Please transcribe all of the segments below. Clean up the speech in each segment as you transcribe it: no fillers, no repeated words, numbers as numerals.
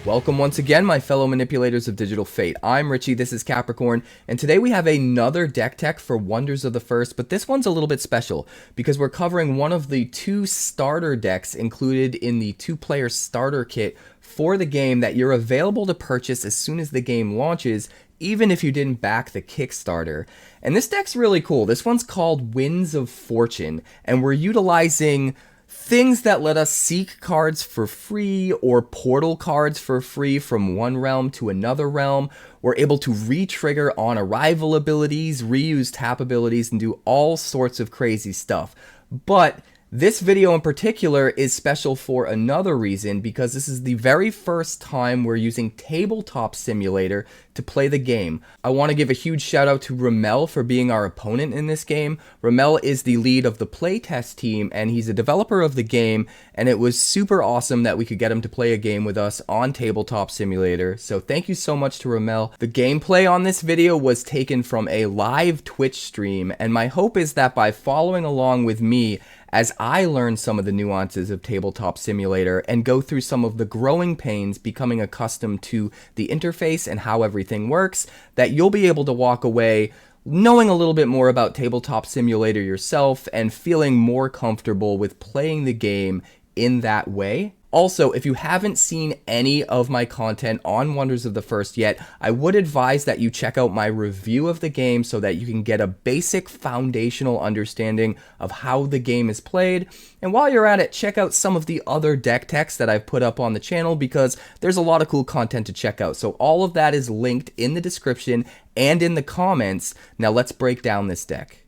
Welcome once again, my fellow manipulators of Digital Fate. I'm Richie, this is Capricorn, and today we have another deck tech for Wonders of the First, but this one's a little bit special because we're covering one of the two starter decks included in the two-player starter kit for the game that you're available to purchase as soon as the game launches, even if you didn't back the Kickstarter. And this deck's really cool. This one's called Winds of Fortune, and we're utilizing things that let us seek cards for free or portal cards for free from one realm to another realm. We're able to re-trigger on arrival abilities, reuse tap abilities, and do all sorts of crazy stuff. But this video in particular is special for another reason, because this is the very first time we're using Tabletop Simulator to play the game. I want to give a huge shout out to Ramel for being our opponent in this game. Ramel is the lead of the playtest team, and he's a developer of the game, and it was super awesome that we could get him to play a game with us on Tabletop Simulator. So thank you so much to Ramel. The gameplay on this video was taken from a live Twitch stream, and my hope is that by following along with me as I learn some of the nuances of Tabletop Simulator and go through some of the growing pains becoming accustomed to the interface and how everything works, that you'll be able to walk away knowing a little bit more about Tabletop Simulator yourself and feeling more comfortable with playing the game in that way. Also, if you haven't seen any of my content on Wonders of the First yet, I would advise that you check out my review of the game so that you can get a basic foundational understanding of how the game is played. And while you're at it, check out some of the other deck techs that I've put up on the channel, because there's a lot of cool content to check out. So all of that is linked in the description and in the comments. Now let's break down this deck.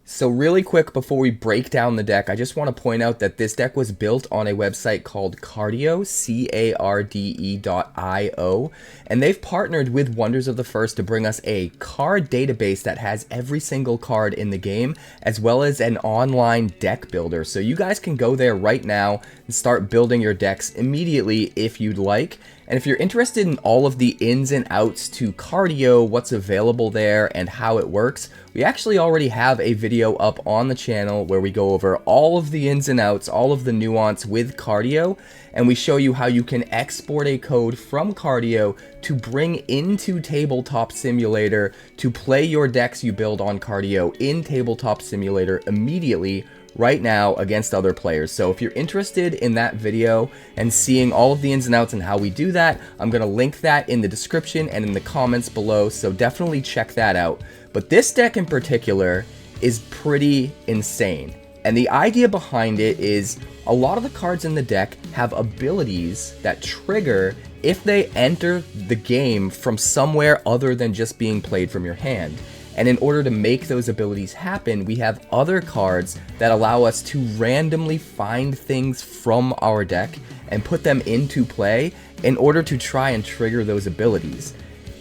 So really quick before we break down the deck, I just want to point out that this deck was built on a website called 𝐻𝐿𝑒, 𝐶ARDE.io, and they've partnered with Wonders of the First to bring us a card database that has every single card in the game, as well as an online deck builder. So you guys can go there right now and start building your decks immediately if you'd like. And if you're interested in all of the ins and outs to 𝐻𝐿EO, what's available there, and how it works, we actually already have a video up on the channel where we go over all of the ins and outs, all of the nuance with 𝐻𝐿EO, and we show you how you can export a code from 𝐻𝐿EO to bring into Tabletop Simulator to play your decks you build on 𝐻𝐿EO in Tabletop Simulator immediately right now against other players. So if you're interested in that video and seeing all of the ins and outs and how we do that, I'm going to link that in the description and in the comments below, so definitely check that out. But this deck in particular is pretty insane, and the idea behind it is a lot of the cards in the deck have abilities that trigger if they enter the game from somewhere other than just being played from your hand. And in order to make those abilities happen, we have other cards that allow us to randomly find things from our deck and put them into play in order to try and trigger those abilities.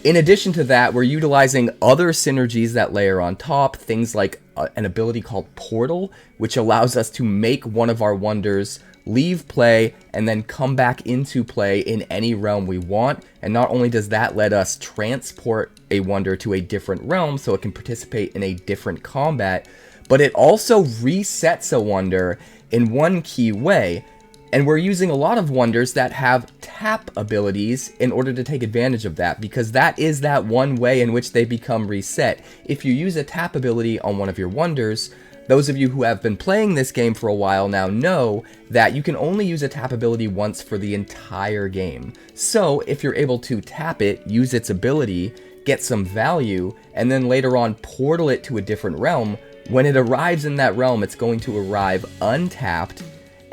In addition to that, we're utilizing other synergies that layer on top, things like an ability called Portal, which allows us to make one of our wonders leave play and then come back into play in any realm we want. And not only does that let us transport a wonder to a different realm so it can participate in a different combat, but it also resets a wonder in one key way. And we're using a lot of wonders that have tap abilities in order to take advantage of that, because that is that one way in which they become reset. If you use a tap ability on one of your wonders, those of you who have been playing this game for a while now know that you can only use a tap ability once for the entire game. So if you're able to tap it, use its ability, get some value, and then later on portal it to a different realm, when it arrives in that realm, it's going to arrive untapped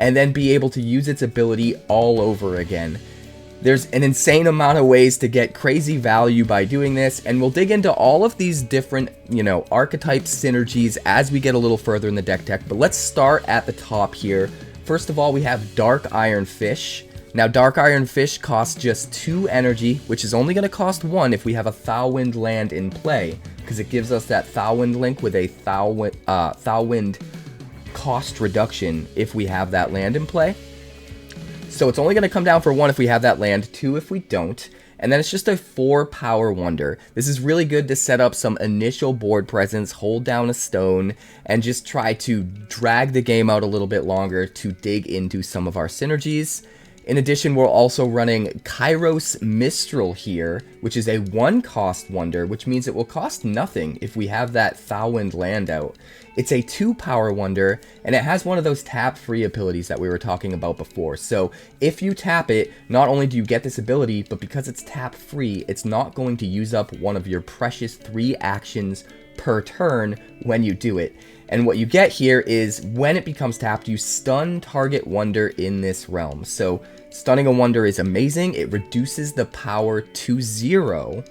and then be able to use its ability all over again. There's an insane amount of ways to get crazy value by doing this, and we'll dig into all of these different, archetype synergies as we get a little further in the deck tech. But let's start at the top here. First of all, we have Darkiron Fish. Now, Darkiron Fish costs just 2 energy, which is only going to cost 1 if we have a Thauwind land in play, because it gives us that Thauwind link with a Thauwind cost reduction if we have that land in play. So it's only going to come down for 1 if we have that land, 2 if we don't, and then it's just a 4 power wonder. This is really good to set up some initial board presence, hold down a stone, and just try to drag the game out a little bit longer to dig into some of our synergies. In addition, we're also running Kairos Mistral here, which is a 1-cost wonder, which means it will cost nothing if we have that Thawwind land out. It's a 2-power wonder, and it has one of those tap-free abilities that we were talking about before. So if you tap it, not only do you get this ability, but because it's tap-free, it's not going to use up one of your precious 3 actions per turn when you do it. And what you get here is, when it becomes tapped, you stun target wonder in this realm. So stunning a wonder is amazing. It reduces the power to 0.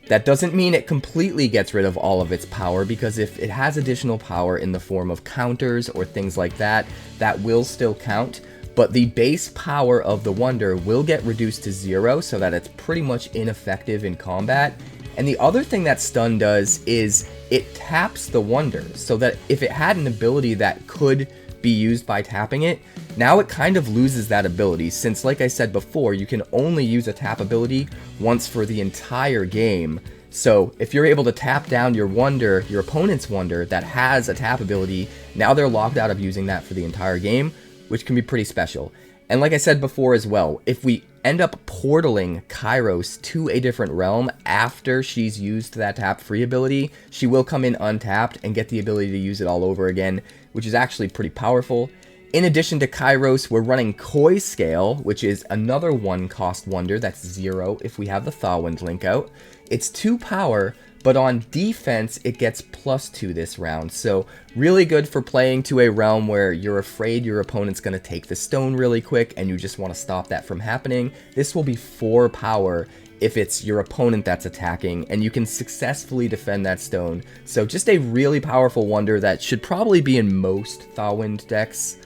That doesn't mean it completely gets rid of all of its power, because if it has additional power in the form of counters or things like that, that will still count. But the base power of the wonder will get reduced to 0, so that it's pretty much ineffective in combat. And the other thing that stun does is it taps the wonder, so that if it had an ability that could be used by tapping it, now it kind of loses that ability, since like I said before, you can only use a tap ability once for the entire game. So if you're able to tap down your wonder, your opponent's wonder that has a tap ability, now they're locked out of using that for the entire game, which can be pretty special. And like I said before as well, if we end up portaling Kairos to a different realm after she's used that tap-free ability, she will come in untapped and get the ability to use it all over again, which is actually pretty powerful. In addition to Kairos, we're running Koiscale, which is another 1-cost wonder that's 0 if we have the Thawwind link out. It's 2 power, but on defense, it gets +2 this round. So really good for playing to a realm where you're afraid your opponent's going to take the stone really quick and you just want to stop that from happening. This will be 4 power if it's your opponent that's attacking, and you can successfully defend that stone. So just a really powerful wonder that should probably be in most Thawwind decks.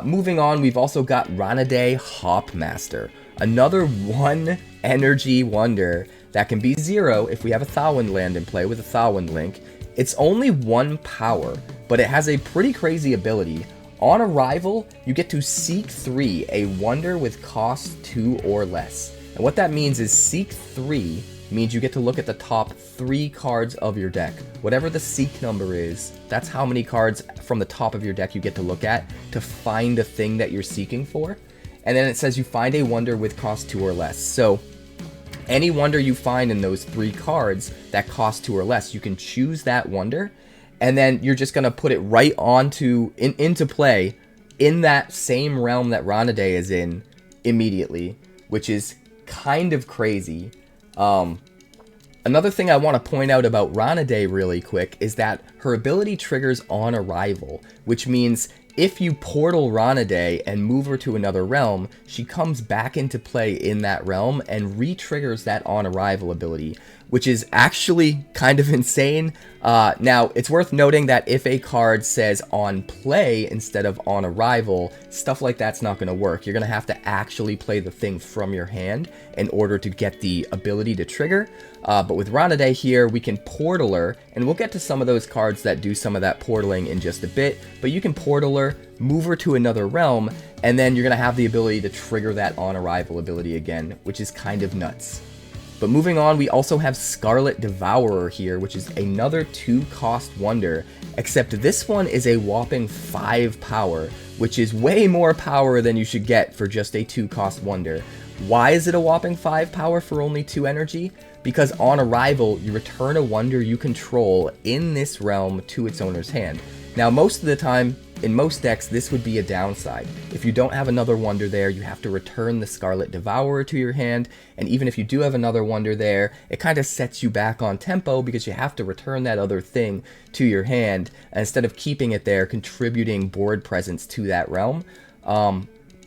Moving on, we've also got Ranidae Hopmaster, another 1 energy wonder that can be 0 if we have a Thawwind land in play with a Thawwind link. It's only 1 power, but it has a pretty crazy ability. On arrival, you get to seek 3, a wonder with cost 2 or less. And what that means is seek 3 means you get to look at the top 3 cards of your deck. Whatever the seek number is, that's how many cards from the top of your deck you get to look at to find a thing that you're seeking for. And then it says you find a wonder with cost 2 or less. So any wonder you find in those 3 cards that cost 2 or less, you can choose that wonder, and then you're just going to put it right into play in that same realm that Ranidae is in immediately, which is kind of crazy. Another thing I want to point out about Ranidae really quick is that her ability triggers on arrival, which means if you portal Ranidae and move her to another realm, she comes back into play in that realm and re-triggers that on arrival ability, which is actually kind of insane. Now, it's worth noting that if a card says on play instead of on arrival, stuff like that's not going to work. You're going to have to actually play the thing from your hand in order to get the ability to trigger. But with Ranidae here, we can portal her, and we'll get to some of those cards that do some of that portaling in just a bit, but you can portal her, move her to another realm, and then you're going to have the ability to trigger that on arrival ability again, which is kind of nuts. But moving on, we also have Scarlet Devourer here, which is another 2-cost wonder, except this one is a whopping 5 power, which is way more power than you should get for just a 2-cost wonder. Why is it a whopping 5 power for only 2 energy? Because on arrival, you return a wonder you control in this realm to its owner's hand. Now, most of the time, in most decks, this would be a downside. If you don't have another wonder there, you have to return the Scarlet Devourer to your hand, and even if you do have another wonder there, it kind of sets you back on tempo because you have to return that other thing to your hand, instead of keeping it there, contributing board presence to that realm.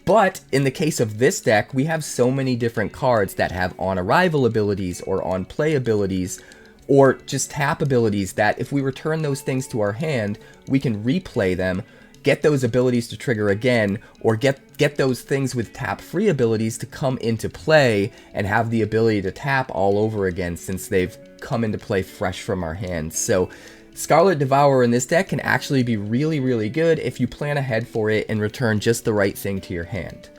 But in the case of this deck, we have so many different cards that have on-arrival abilities or on-play abilities or just tap abilities that if we return those things to our hand, we can replay them, get those abilities to trigger again, or get those things with tap-free abilities to come into play and have the ability to tap all over again since they've come into play fresh from our hands. So Scarlet Devourer in this deck can actually be really, really good if you plan ahead for it and return just the right thing to your hand.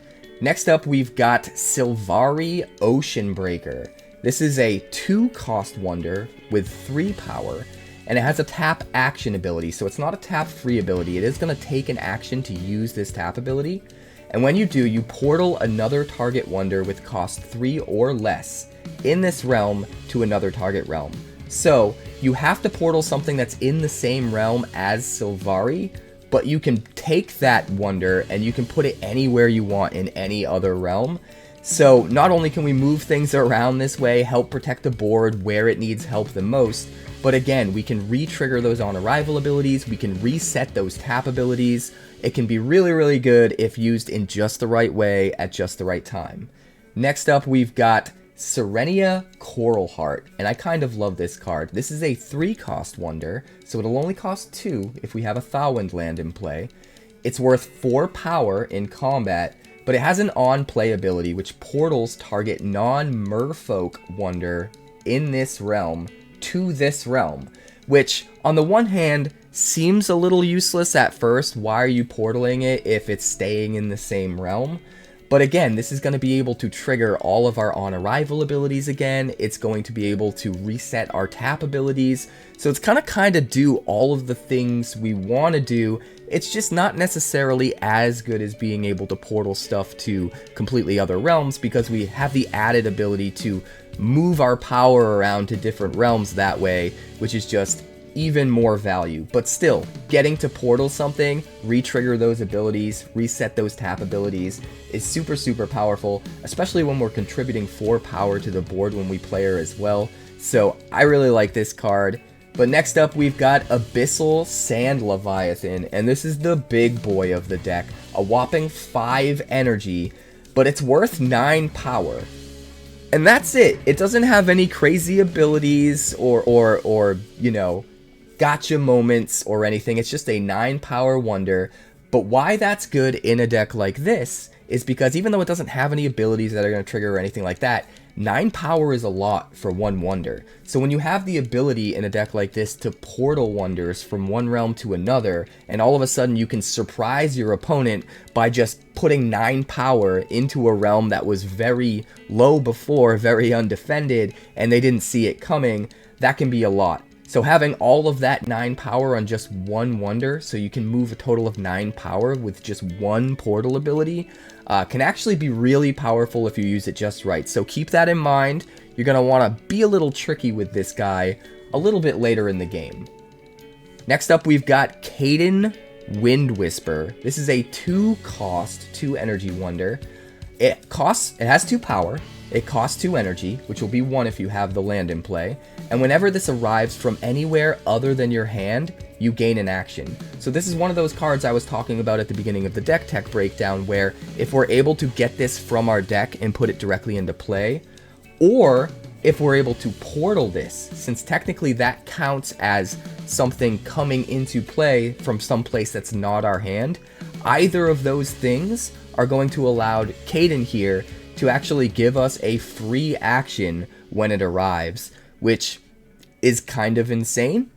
Next up, we've got Sylvari Oceanbreaker. This is a 2-cost wonder with 3 power, and it has a tap action ability, so it's not a tap-free ability. It is going to take an action to use this tap ability, And when you do, you portal another target wonder with cost 3 or less in this realm to another target realm. So you have to portal something that's in the same realm as Sylvari, but you can take that wonder and you can put it anywhere you want in any other realm. So not only can we move things around this way, help protect the board where it needs help the most, but again, we can re-trigger those on arrival abilities, we can reset those tap abilities. It can be really, really good if used in just the right way at just the right time. Next up, we've got Syrenia Coralheart, and I kind of love this card. This is a 3-cost wonder, so it'll only cost 2 if we have a Thawwind land in play. It's worth 4 power in combat, but it has an on-play ability which portals target non-merfolk wonder in this realm to this realm, which on the one hand seems a little useless at first. Why are you portaling it if it's staying in the same realm? But again, this is going to be able to trigger all of our on-arrival abilities again. It's going to be able to reset our tap abilities. So it's going to kind of do all of the things we want to do. It's just not necessarily as good as being able to portal stuff to completely other realms, because we have the added ability to move our power around to different realms that way, which is just even more value. But still, getting to portal something, re-trigger those abilities, reset those tap abilities is super, super powerful, especially when we're contributing 4 power to the board when we play her as well. So I really like this card. But next up, we've got Abyssal Sand Leviathan, and this is the big boy of the deck. A whopping 5 energy, but it's worth 9 power. And that's it. It doesn't have any crazy abilities or you know, gotcha moments or anything. It's just a 9 power wonder. But why that's good in a deck like this is because even though it doesn't have any abilities that are going to trigger or anything like that, 9 power is a lot for one wonder. So when you have the ability in a deck like this to portal wonders from one realm to another, and all of a sudden you can surprise your opponent by just putting 9 power into a realm that was very low before, very undefended, and they didn't see it coming, that can be a lot. So having all of that 9 power on just one wonder, so you can move a total of 9 power with just one portal ability, can actually be really powerful if you use it just right. So keep that in mind. You're going to want to be a little tricky with this guy a little bit later in the game. Next up, we've got Caden Windwhisper. This is a 2-cost, 2 energy wonder. It has 2 power. It costs 2 energy, which will be 1 if you have the land in play. And whenever this arrives from anywhere other than your hand, you gain an action. So this is one of those cards I was talking about at the beginning of the deck tech breakdown, where if we're able to get this from our deck and put it directly into play, or if we're able to portal this, since technically that counts as something coming into play from some place that's not our hand, either of those things are going to allow Caden here to actually give us a free action when it arrives, which is kind of insane.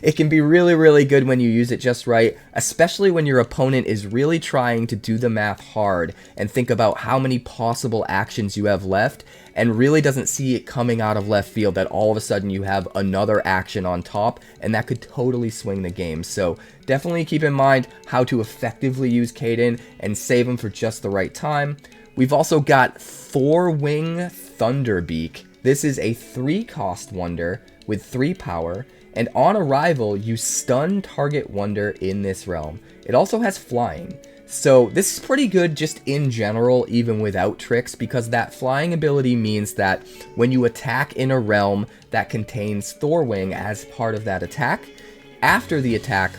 It can be really, really good when you use it just right, especially when your opponent is really trying to do the math hard and think about how many possible actions you have left and really doesn't see it coming out of left field that all of a sudden you have another action on top, and that could totally swing the game. So definitely keep in mind how to effectively use Caden and save him for just the right time. We've also got Thorwing Thunderbeak. This is a 3-cost wonder with 3 power, and on arrival, you stun target wonder in this realm. It also has flying. So this is pretty good just in general, even without tricks, because that flying ability means that when you attack in a realm that contains Thorwing as part of that attack, after the attack,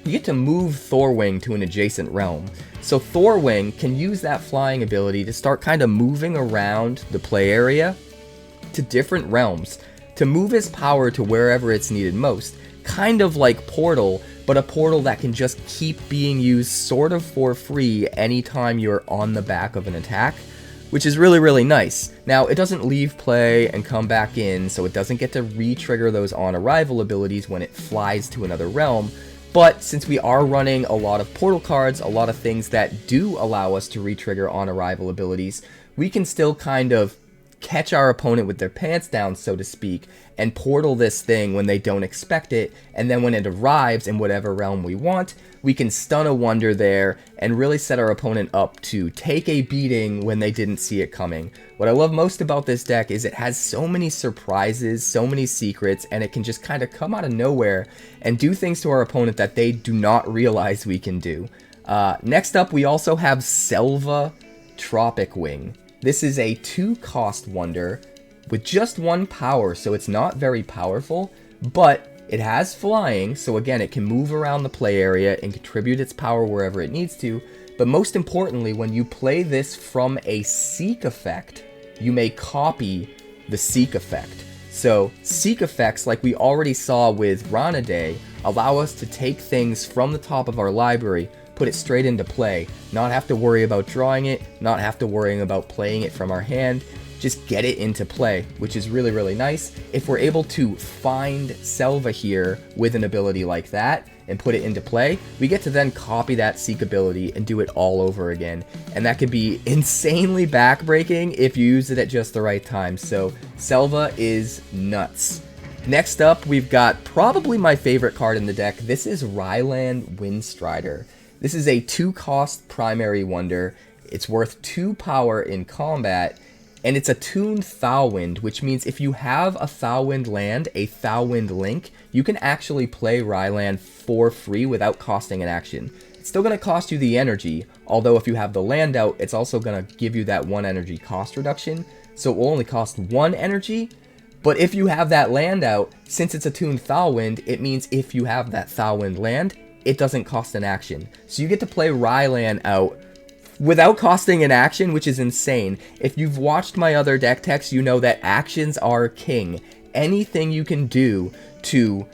you get to move Thorwing to an adjacent realm. So Thorwing can use that flying ability to start kind of moving around the play area to different realms to move his power to wherever it's needed most. Kind of like Portal, but a portal that can just keep being used sort of for free anytime you're on the back of an attack, which is really, really nice. Now, it doesn't leave play and come back in, so it doesn't get to re-trigger those on-arrival abilities when it flies to another realm. But since we are running a lot of portal cards, a lot of things that do allow us to re-trigger on-arrival abilities, we can still kind of catch our opponent with their pants down, so to speak, and portal this thing when they don't expect it, and then when it arrives in whatever realm we want, we can stun a Wonder there and really set our opponent up to take a beating when they didn't see it coming. What I love most about this deck is it has so many surprises, so many secrets, and it can just kind of come out of nowhere and do things to our opponent that they do not realize we can do. Next up, we also have Selva Tropicwing. This is a 2-cost Wonder with just 1 power, so it's not very powerful, but it has flying, so again, it can move around the play area and contribute its power wherever it needs to. But most importantly, when you play this from a Seek effect, you may copy the Seek effect. So Seek effects, like we already saw with Ranidae, allow us to take things from the top of our library, put it straight into play, not have to worry about drawing it, not have to worry about playing it from our hand, just get it into play, which is really, really nice. If we're able to find Selva here with an ability like that and put it into play, we get to then copy that Seek ability and do it all over again. And that could be insanely backbreaking if you use it at just the right time. So Selva is nuts. Next up, we've got probably my favorite card in the deck. This is Rylan Windstrider. This is a 2-cost primary Wonder. It's worth 2 power in combat, and it's a tuned Thauwind, which means if you have a Thauwind land, a Thauwind link, you can actually play Rylan for free without costing an action. It's still going to cost you the energy, although if you have the land out, it's also going to give you that 1 energy cost reduction, so it will only cost 1 energy. But if you have that land out, since it's a tuned Thauwind, it means if you have that Thauwind land, it doesn't cost an action. So you get to play Rylan out without costing an action, which is insane. If you've watched my other deck techs, you know that actions are king. Anything you can do to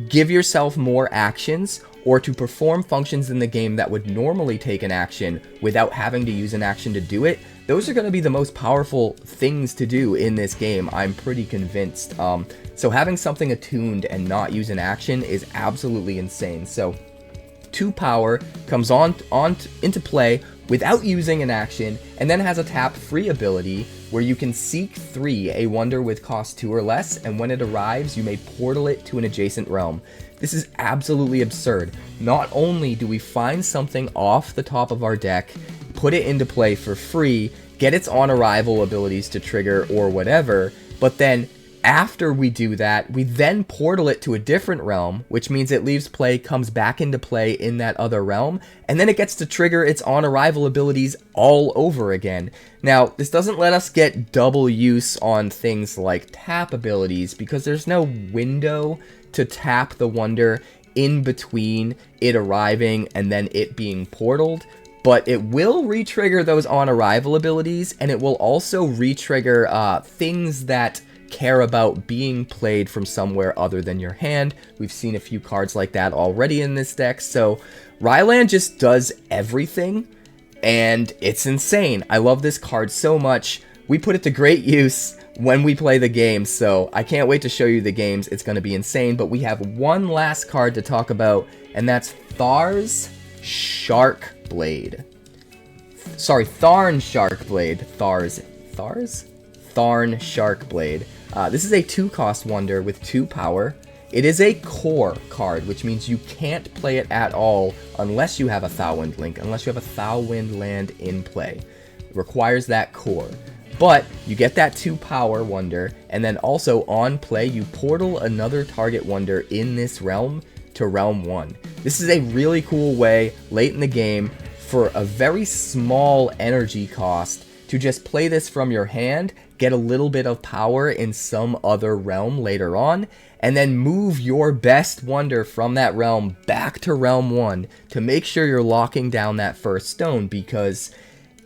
give yourself more actions or to perform functions in the game that would normally take an action without having to use an action to do it, those are going to be the most powerful things to do in this game, I'm pretty convinced. So having something attuned and not use an action is absolutely insane. So 2 power, comes into play without using an action, and then has a tap free ability where you can seek 3, a Wonder with cost 2 or less, and when it arrives, you may portal it to an adjacent realm. This is absolutely absurd. Not only do we find something off the top of our deck, put it into play for free, get its on arrival abilities to trigger or whatever, but then after we do that, we then portal it to a different realm, which means it leaves play, comes back into play in that other realm, and then it gets to trigger its on-arrival abilities all over again. Now, this doesn't let us get double use on things like tap abilities, because there's no window to tap the Wonder in between it arriving and then it being portaled. But it will re-trigger those on-arrival abilities, and it will also re-trigger things that care about being played from somewhere other than your hand. We've seen a few cards like that already in this deck, so Rylan just does everything, and it's insane. I love this card so much. We put it to great use when we play the game, so I can't wait to show you the games. It's going to be insane, but we have one last card to talk about, and that's Tharn Sharkblade. Sorry, Tharn Sharkblade. Tharn Sharkblade. This is a 2-cost Wonder with 2 power. It is a core card, which means you can't play it at all unless you have a Thauwind link, unless you have a Thauwind land in play. It requires that core. But you get that 2 power Wonder, and then also on play, you portal another target Wonder in this realm to Realm 1. This is a really cool way, late in the game, for a very small energy cost to just play this from your hand, get a little bit of power in some other realm later on, and then move your best Wonder from that realm back to Realm 1 to make sure you're locking down that first stone, because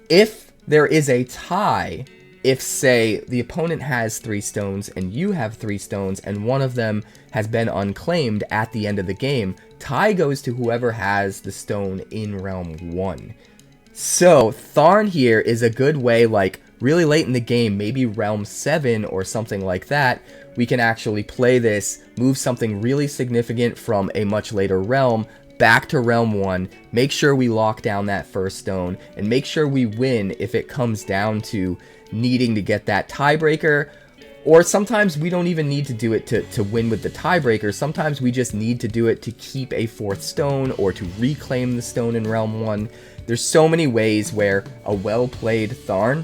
if there is a tie, if, say, the opponent has 3 stones and you have 3 stones and one of them has been unclaimed at the end of the game, tie goes to whoever has the stone in Realm 1. So, Tharn here is a good way, like, really late in the game, maybe Realm 7 or something like that, we can actually play this, move something really significant from a much later realm back to Realm 1, make sure we lock down that first stone, and make sure we win if it comes down to needing to get that tiebreaker. Or sometimes we don't even need to do it to win with the tiebreaker. Sometimes we just need to do it to keep a 4th stone or to reclaim the stone in Realm 1. There's so many ways where a well-played Tharn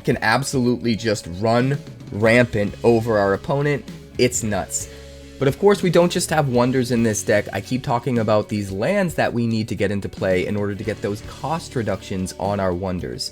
can absolutely just run rampant over our opponent. It's nuts. But of course, we don't just have wonders in this deck. I keep talking about these lands that we need to get into play in order to get those cost reductions on our wonders.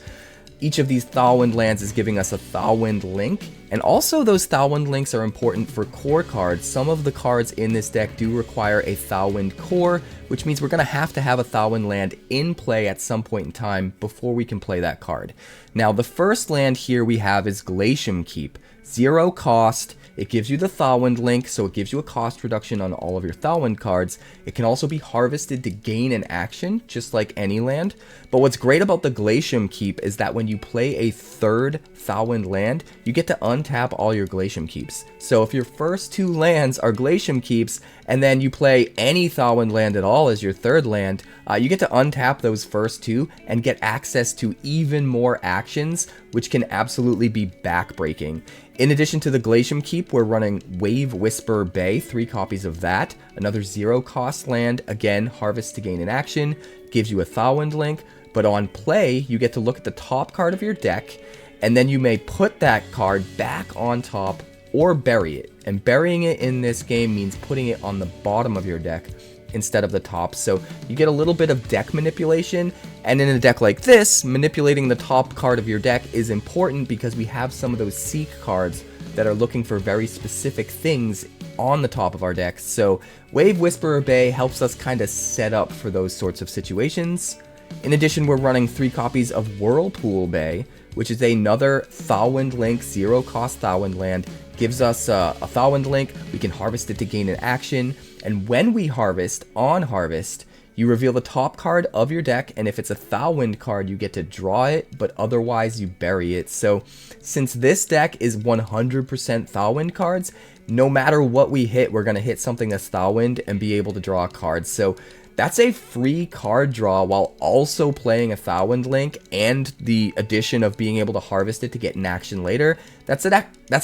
Each of these Thawwind lands is giving us a Thawwind link, and also those Thawwind links are important for core cards. Some of the cards in this deck do require a Thawwind core, which means we're going to have a Thawwind land in play at some point in time before we can play that card. Now, the first land here we have is Glacium Keep. 0 cost. It gives you the Thawwind link, so it gives you a cost reduction on all of your Thawwind cards. It can also be harvested to gain an action, just like any land. But what's great about the Glacium Keep is that when you play a 3rd Thawwind land, you get to untap all your Glacium Keeps. So if your first 2 lands are Glacium Keeps, and then you play any Thawwind land at all as your 3rd land, you get to untap those first 2 and get access to even more actions, which can absolutely be backbreaking. In addition to the Glacium Keep, we're running Windwhisper Bay, 3 copies of that. Another 0 cost land, again, harvest to gain an action, gives you a Thawwind link, but on play, you get to look at the top card of your deck, and then you may put that card back on top or bury it. And burying it in this game means putting it on the bottom of your deck instead of the top. So you get a little bit of deck manipulation, and in a deck like this, manipulating the top card of your deck is important because we have some of those Seek cards that are looking for very specific things on the top of our deck. So Windwhisper Bay helps us kind of set up for those sorts of situations. In addition, we're running 3 copies of Whirlpool Bay, which is another Thawwind link, 0 cost Thawwind land. Gives us a Thawwind link, we can harvest it to gain an action, and when we harvest, on harvest, you reveal the top card of your deck, and if it's a Thawwind card, you get to draw it, but otherwise you bury it. So since this deck is 100% Thawwind cards, no matter what we hit, we're going to hit something that's Thawwind and be able to draw a card. So that's a free card draw while also playing a Thawwind link and the addition of being able to harvest it to get an action later. That's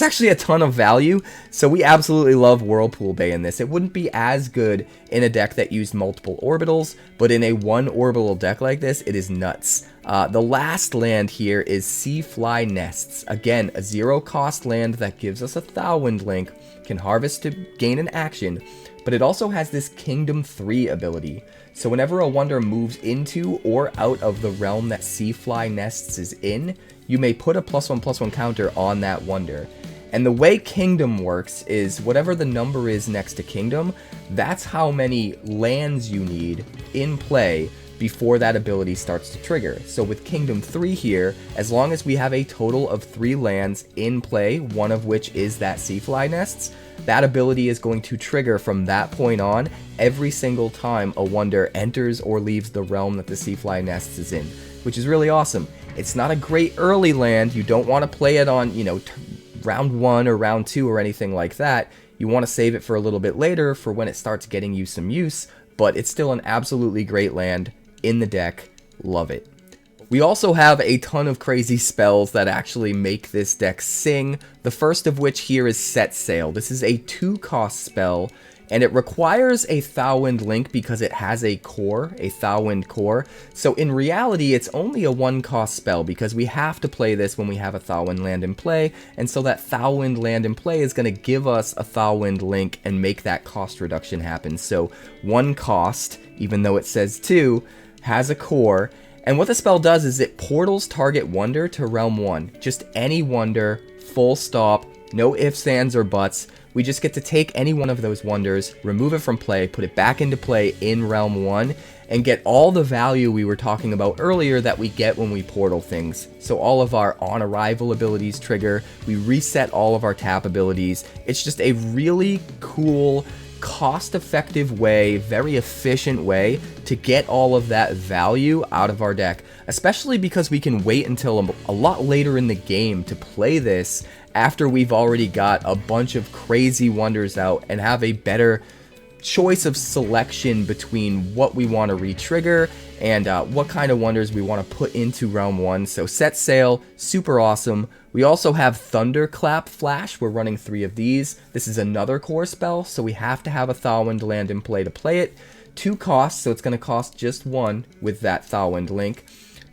actually a ton of value, so we absolutely love Whirlpool Bay in this. It wouldn't be as good in a deck that used multiple orbitals, but in a 1 orbital deck like this, it is nuts. The last land here is Seafly Nests. Again, a 0 cost land that gives us a Thawwind link, can harvest to gain an action, but it also has this Kingdom 3 ability. So whenever a wonder moves into or out of the realm that Seafly Nests is in, you may put a +1/+1 counter on that wonder. And the way Kingdom works is whatever the number is next to Kingdom, that's how many lands you need in play before that ability starts to trigger. So with Kingdom 3 here, as long as we have a total of 3 lands in play, one of which is that Seafly Nests, that ability is going to trigger from that point on every single time a wonder enters or leaves the realm that the Seafly Nests is in, which is really awesome. It's not a great early land. You don't want to play it on, round 1 or round 2 or anything like that. You want to save it for a little bit later for when it starts getting you some use, but it's still an absolutely great land in the deck. Love it. We also have a ton of crazy spells that actually make this deck sing. The first of which here is Set Sail. This is a 2 cost spell, and it requires a Thawwind link because it has a core, a Thawwind core. So in reality, it's only a 1 cost spell because we have to play this when we have a Thawwind land in play, and so that Thawwind land in play is going to give us a Thawwind link and make that cost reduction happen. So 1 cost, even though it says 2, has a core. And what the spell does is it portals target wonder to Realm 1. Just any wonder, full stop, no ifs, ands, or buts. We just get to take any one of those wonders, remove it from play, put it back into play in Realm 1, and get all the value we were talking about earlier that we get when we portal things. So all of our on arrival abilities trigger, we reset all of our tap abilities. It's just a really cool, cost-effective way, very efficient way to get all of that value out of our deck, especially because we can wait until a lot later in the game to play this after we've already got a bunch of crazy wonders out and have a better choice of selection between what we want to re-trigger and what kind of wonders we want to put into Realm 1. So Set Sail, super awesome. We also have Thunderclap Flash. We're running 3 of these. This is another core spell, so we have to have a Thorwind land in play to play it. 2 costs, so it's going to cost just 1 with that Thorwind link.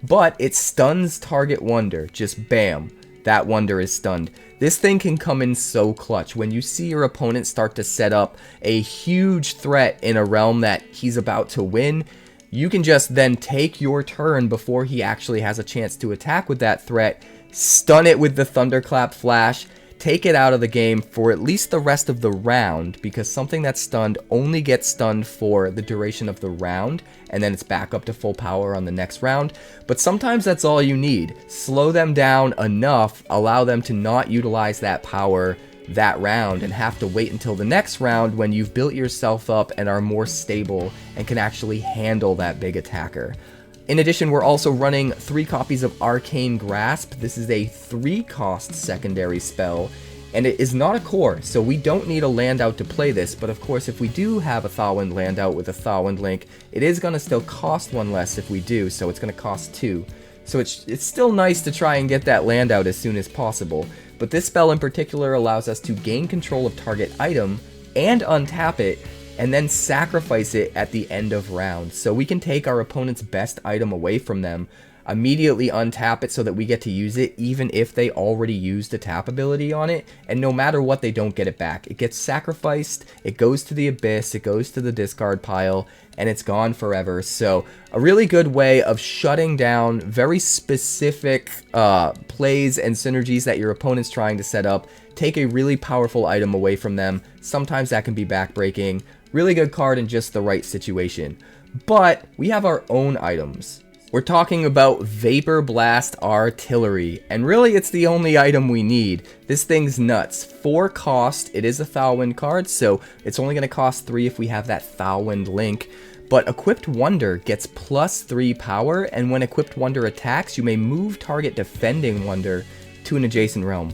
But it stuns target wonder. Just bam. That wonder is stunned. This thing can come in so clutch. When you see your opponent start to set up a huge threat in a realm that he's about to win, you can just then take your turn before he actually has a chance to attack with that threat, stun it with the Thunderclap Flash, take it out of the game for at least the rest of the round, because something that's stunned only gets stunned for the duration of the round, and then it's back up to full power on the next round. But sometimes that's all you need. Slow them down enough, allow them to not utilize that power that round and have to wait until the next round when you've built yourself up and are more stable and can actually handle that big attacker. In addition, we're also running 3 copies of Arcane Grasp. This is a 3-cost secondary spell, and it is not a core, so we don't need a land out to play this. But of course, if we do have a Thorwind land out with a Thorwind link, it is going to still cost 1 less if we do, so it's going to cost 2. So it's still nice to try and get that land out as soon as possible. But this spell in particular allows us to gain control of target item and untap it, and then sacrifice it at the end of round. So we can take our opponent's best item away from them, immediately untap it so that we get to use it even if they already used a tap ability on it, and no matter what, they don't get it back. It gets sacrificed, it goes to the abyss, it goes to the discard pile, and it's gone forever. So a really good way of shutting down very specific plays and synergies that your opponent's trying to set up. Take a really powerful item away from them. Sometimes that can be backbreaking. Really good card in just the right situation. But we have our own items. We're talking about Vapor Blast Artillery, and really it's the only item we need. This thing's nuts. 4 cost, it is a Thorwind card, so it's only going to cost 3 if we have that Thorwind link. But Equipped Wonder gets +3 power, and when Equipped Wonder attacks, you may move target defending Wonder to an adjacent realm.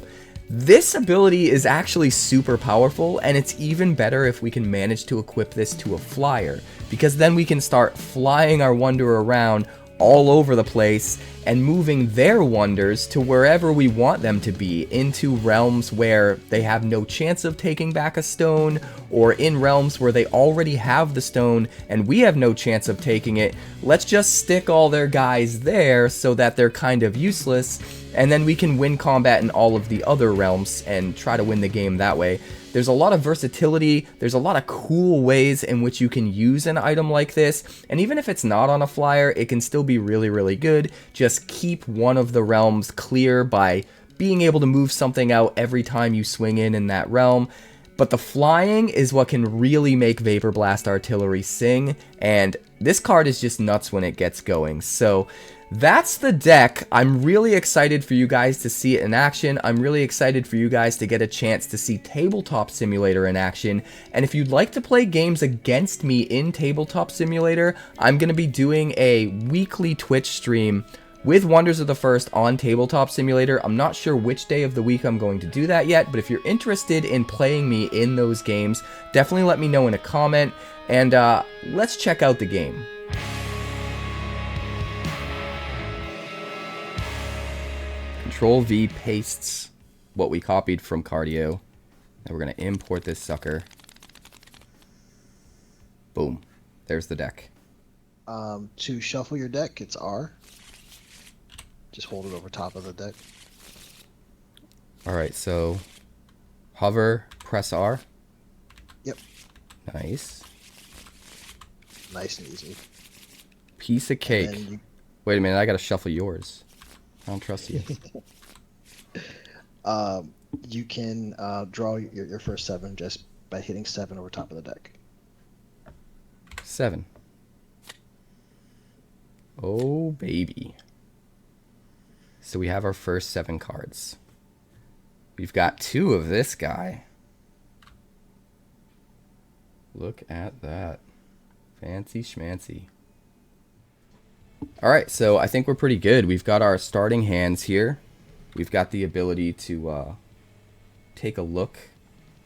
This ability is actually super powerful, and it's even better if we can manage to equip this to a flyer, because then we can start flying our Wonder around all over the place and moving their wonders to wherever we want them to be, into realms where they have no chance of taking back a stone, or in realms where they already have the stone and we have no chance of taking it. Let's just stick all their guys there so that they're kind of useless, and then we can win combat in all of the other realms and try to win the game that way. There's a lot of versatility, there's a lot of cool ways in which you can use an item like this, and even if it's not on a flyer, it can still be really, really good. Just keep one of the realms clear by being able to move something out every time you swing in that realm. But the flying is what can really make Vapor Blast Artillery sing, and this card is just nuts when it gets going. So that's the deck. I'm really excited for you guys to see it in action. I'm really excited for you guys to get a chance to see Tabletop Simulator in action. And if you'd like to play games against me in Tabletop Simulator, I'm going to be doing a weekly Twitch stream with Wonders of the First on Tabletop Simulator. I'm not sure which day of the week I'm going to do that yet, but if you're interested in playing me in those games, definitely let me know in a comment, and let's check out the game. Control-V pastes what we copied from Cardio. Now we're going to import this sucker. Boom. There's the deck. To shuffle your deck, it's R. Just hold it over top of the deck. Alright, so hover, press R. Yep. Nice. Nice and easy. Piece of cake. Wait a minute, I gotta shuffle yours. I don't trust you. You can draw your first 7 just by hitting 7 over top of the deck. 7. Oh, baby. So we have our first 7 cards. We've got 2 of this guy. Look at that. Fancy schmancy. Alright, so I think we're pretty good. We've got our starting hands here. We've got the ability to take a look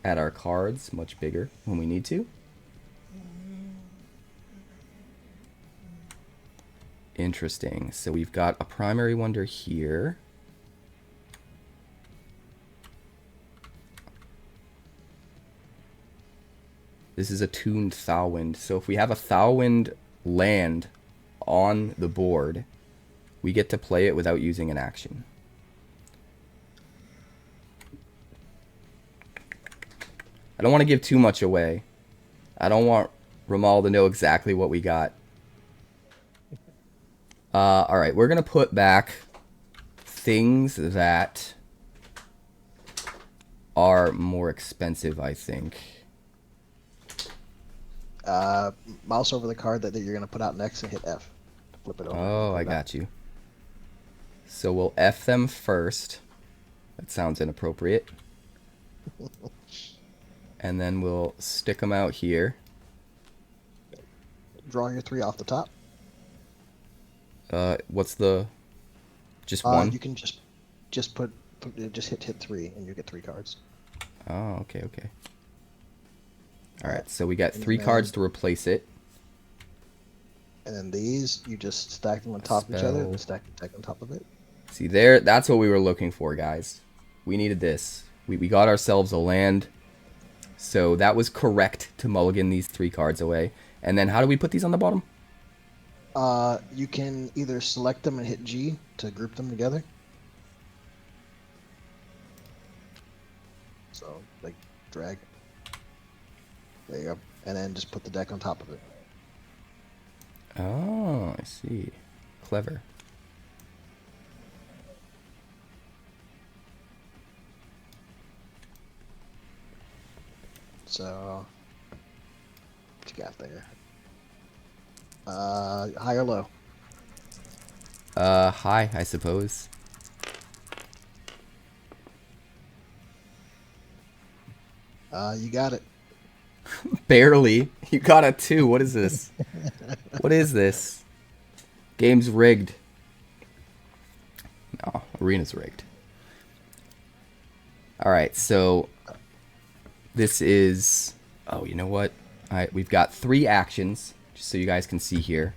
at our cards much bigger when we need to. Interesting. So we've got a primary wonder here. This is a tuned Thawwind. So if we have a Thawwind land on the board, we get to play it without using an action. I don't want to give too much away. I don't want Ramal to know exactly what we got. Alright, we're going to put back things that are more expensive, I think. Mouse over the card that you're going to put out next and hit F. Flip it over. Oh, I got you. So we'll F them first. That sounds inappropriate. And then we'll stick them out here. Draw your 3 off the top. What's the... Just one? You can just hit 3 and you get 3 cards. Oh, okay. Alright, so we got 3 cards to replace it. And then these, you just stack them on top of each other and stack the deck on top of it. See, there, that's what we were looking for, guys. We needed this. We got ourselves a land. So that was correct to mulligan these 3 cards away. And then how do we put these on the bottom? You can either select them and hit G to group them together. So, like, drag. There you go. And then just put the deck on top of it. Oh, I see. Clever. So, what you got there? High or low? High, I suppose. You got it. Barely. You got a 2. What is this? What is this? Game's rigged. No, arena's rigged. Alright, so this is... Oh, you know what? We've got 3 actions, just so you guys can see here,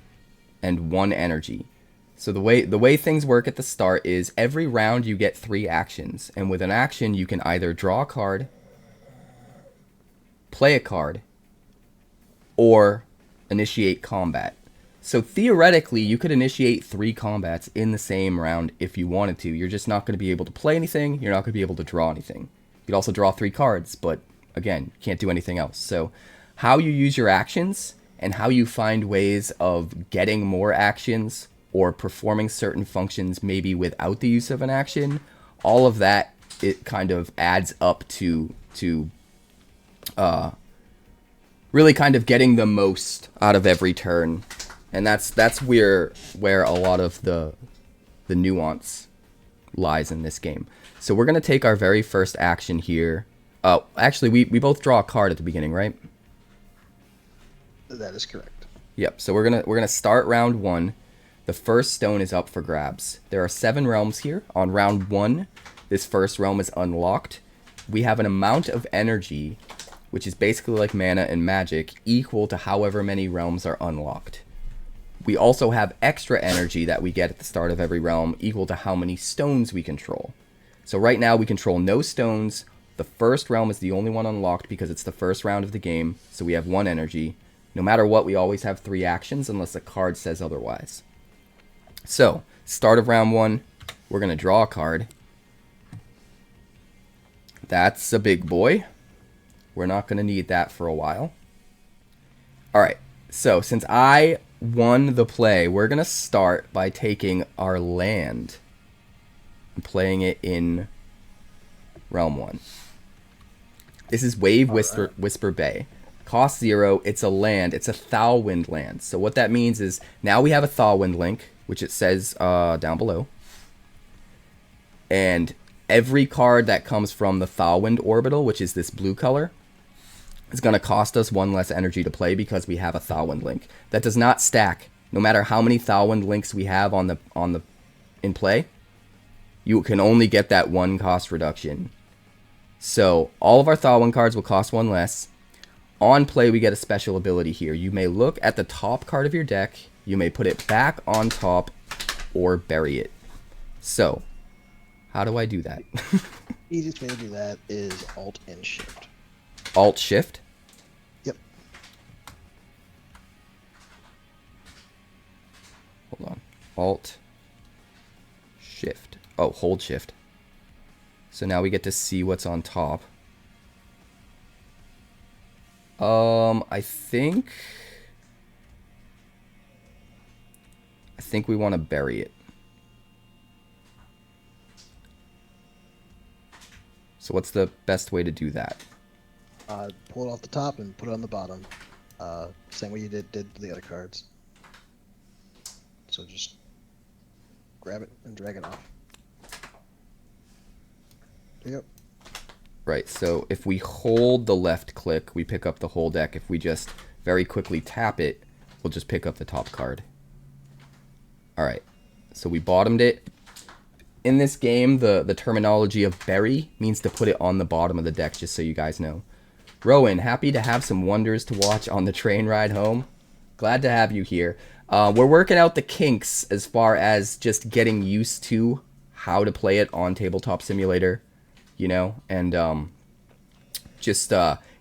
and 1 energy. So the way things work at the start is every round you get 3 actions, and with an action you can either draw a card, play a card, or initiate combat. So theoretically, you could initiate 3 combats in the same round if you wanted to. You're just not going to be able to play anything. You're not going to be able to draw anything. You could also draw 3 cards, but again, can't do anything else. So how you use your actions and how you find ways of getting more actions or performing certain functions maybe without the use of an action, all of that, it kind of adds up to really kind of getting the most out of every turn. And that's where a lot of the nuance lies in this game. So we're going to take our very first action here. Actually, we both draw a card at the beginning, right? That is correct. Yep. So we're gonna start round 1. The first stone is up for grabs. There are 7 realms here. On round 1, this first realm is unlocked. We have an amount of energy, which is basically like mana and magic, equal to however many realms are unlocked. We also have extra energy that we get at the start of every realm, equal to how many stones we control. So right now we control no stones. The first realm is the only one unlocked because it's the first round of the game, so we have 1 energy. No matter what, we always have 3 actions unless a card says otherwise. So, start of round 1, we're going to draw a card. That's a big boy. We're not going to need that for a while. Alright, so since I won the play, we're going to start by taking our land and playing it in Realm 1. This is Whisper Bay. Cost 0, it's a land, it's a Thawwind land. So what that means is, now we have a Thawwind link, which it says down below. And every card that comes from the Thawwind orbital, which is this blue color, is going to cost us 1 less energy to play because we have a Thawwind link. That does not stack. No matter how many Thawwind links we have in play, you can only get that 1 cost reduction. So all of our Thawwind cards will cost 1 less. On play, we get a special ability here. You may look at the top card of your deck you may put it back on top or bury it. So, how do I do that? Easiest way to do that is Alt and Shift. Alt Shift? Yep. Hold on. Alt Shift. Oh, hold Shift. So now we get to see what's on top. I think we want to bury it. So what's the best way to do that? Pull it off the top and put it on the bottom. Same way you did the other cards. So just grab it and drag it off. There you go. Right, so if we hold the left click, we pick up the whole deck. If we just very quickly tap it, we'll just pick up the top card. Alright, so we bottomed it. In this game, the terminology of bury means to put it on the bottom of the deck, just so you guys know. Rowan, happy to have some wonders to watch on the train ride home. Glad to have you here. We're working out the kinks as far as just getting used to how to play it on Tabletop Simulator, you know, and just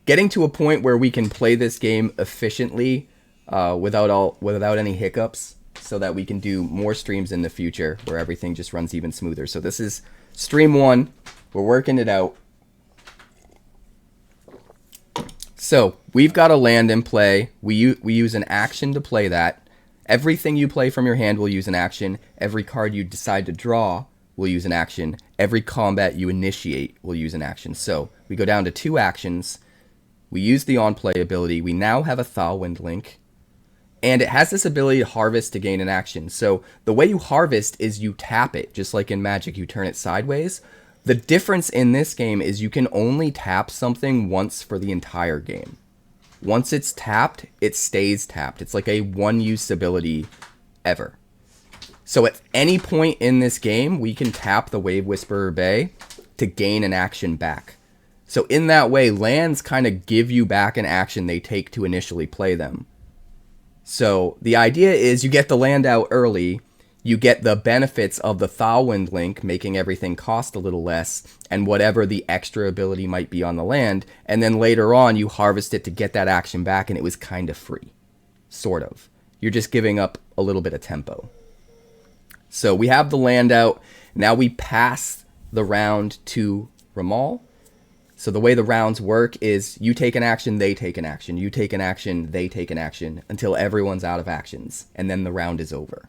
getting to a point where we can play this game efficiently without any hiccups, so that we can do more streams in the future where everything just runs even smoother. So this is stream 1. We're working it out. So we've got a land in play. We use an action to play that. Everything you play from your hand will use an action. Every card you decide to draw will use an action. Every combat you initiate will use an action. So we go down to 2 actions. We use the on-play ability. We now have a Thorwing Link. And it has this ability to harvest to gain an action. So the way you harvest is you tap it, just like in Magic, you turn it sideways. The difference in this game is you can only tap something once for the entire game. Once it's tapped, it stays tapped. It's like a one-use ability ever. So at any point in this game, we can tap the Whirlpool Bay to gain an action back. So in that way, lands kind of give you back an action they take to initially play them. So the idea is you get the land out early, you get the benefits of the Thorwing Link, making everything cost a little less, and whatever the extra ability might be on the land, and then later on you harvest it to get that action back, and it was kind of free. Sort of. You're just giving up a little bit of tempo. So we have the land out. Now we pass the round to Ramal. So the way the rounds work is you take an action, they take an action. You take an action, they take an action, until everyone's out of actions. And then the round is over.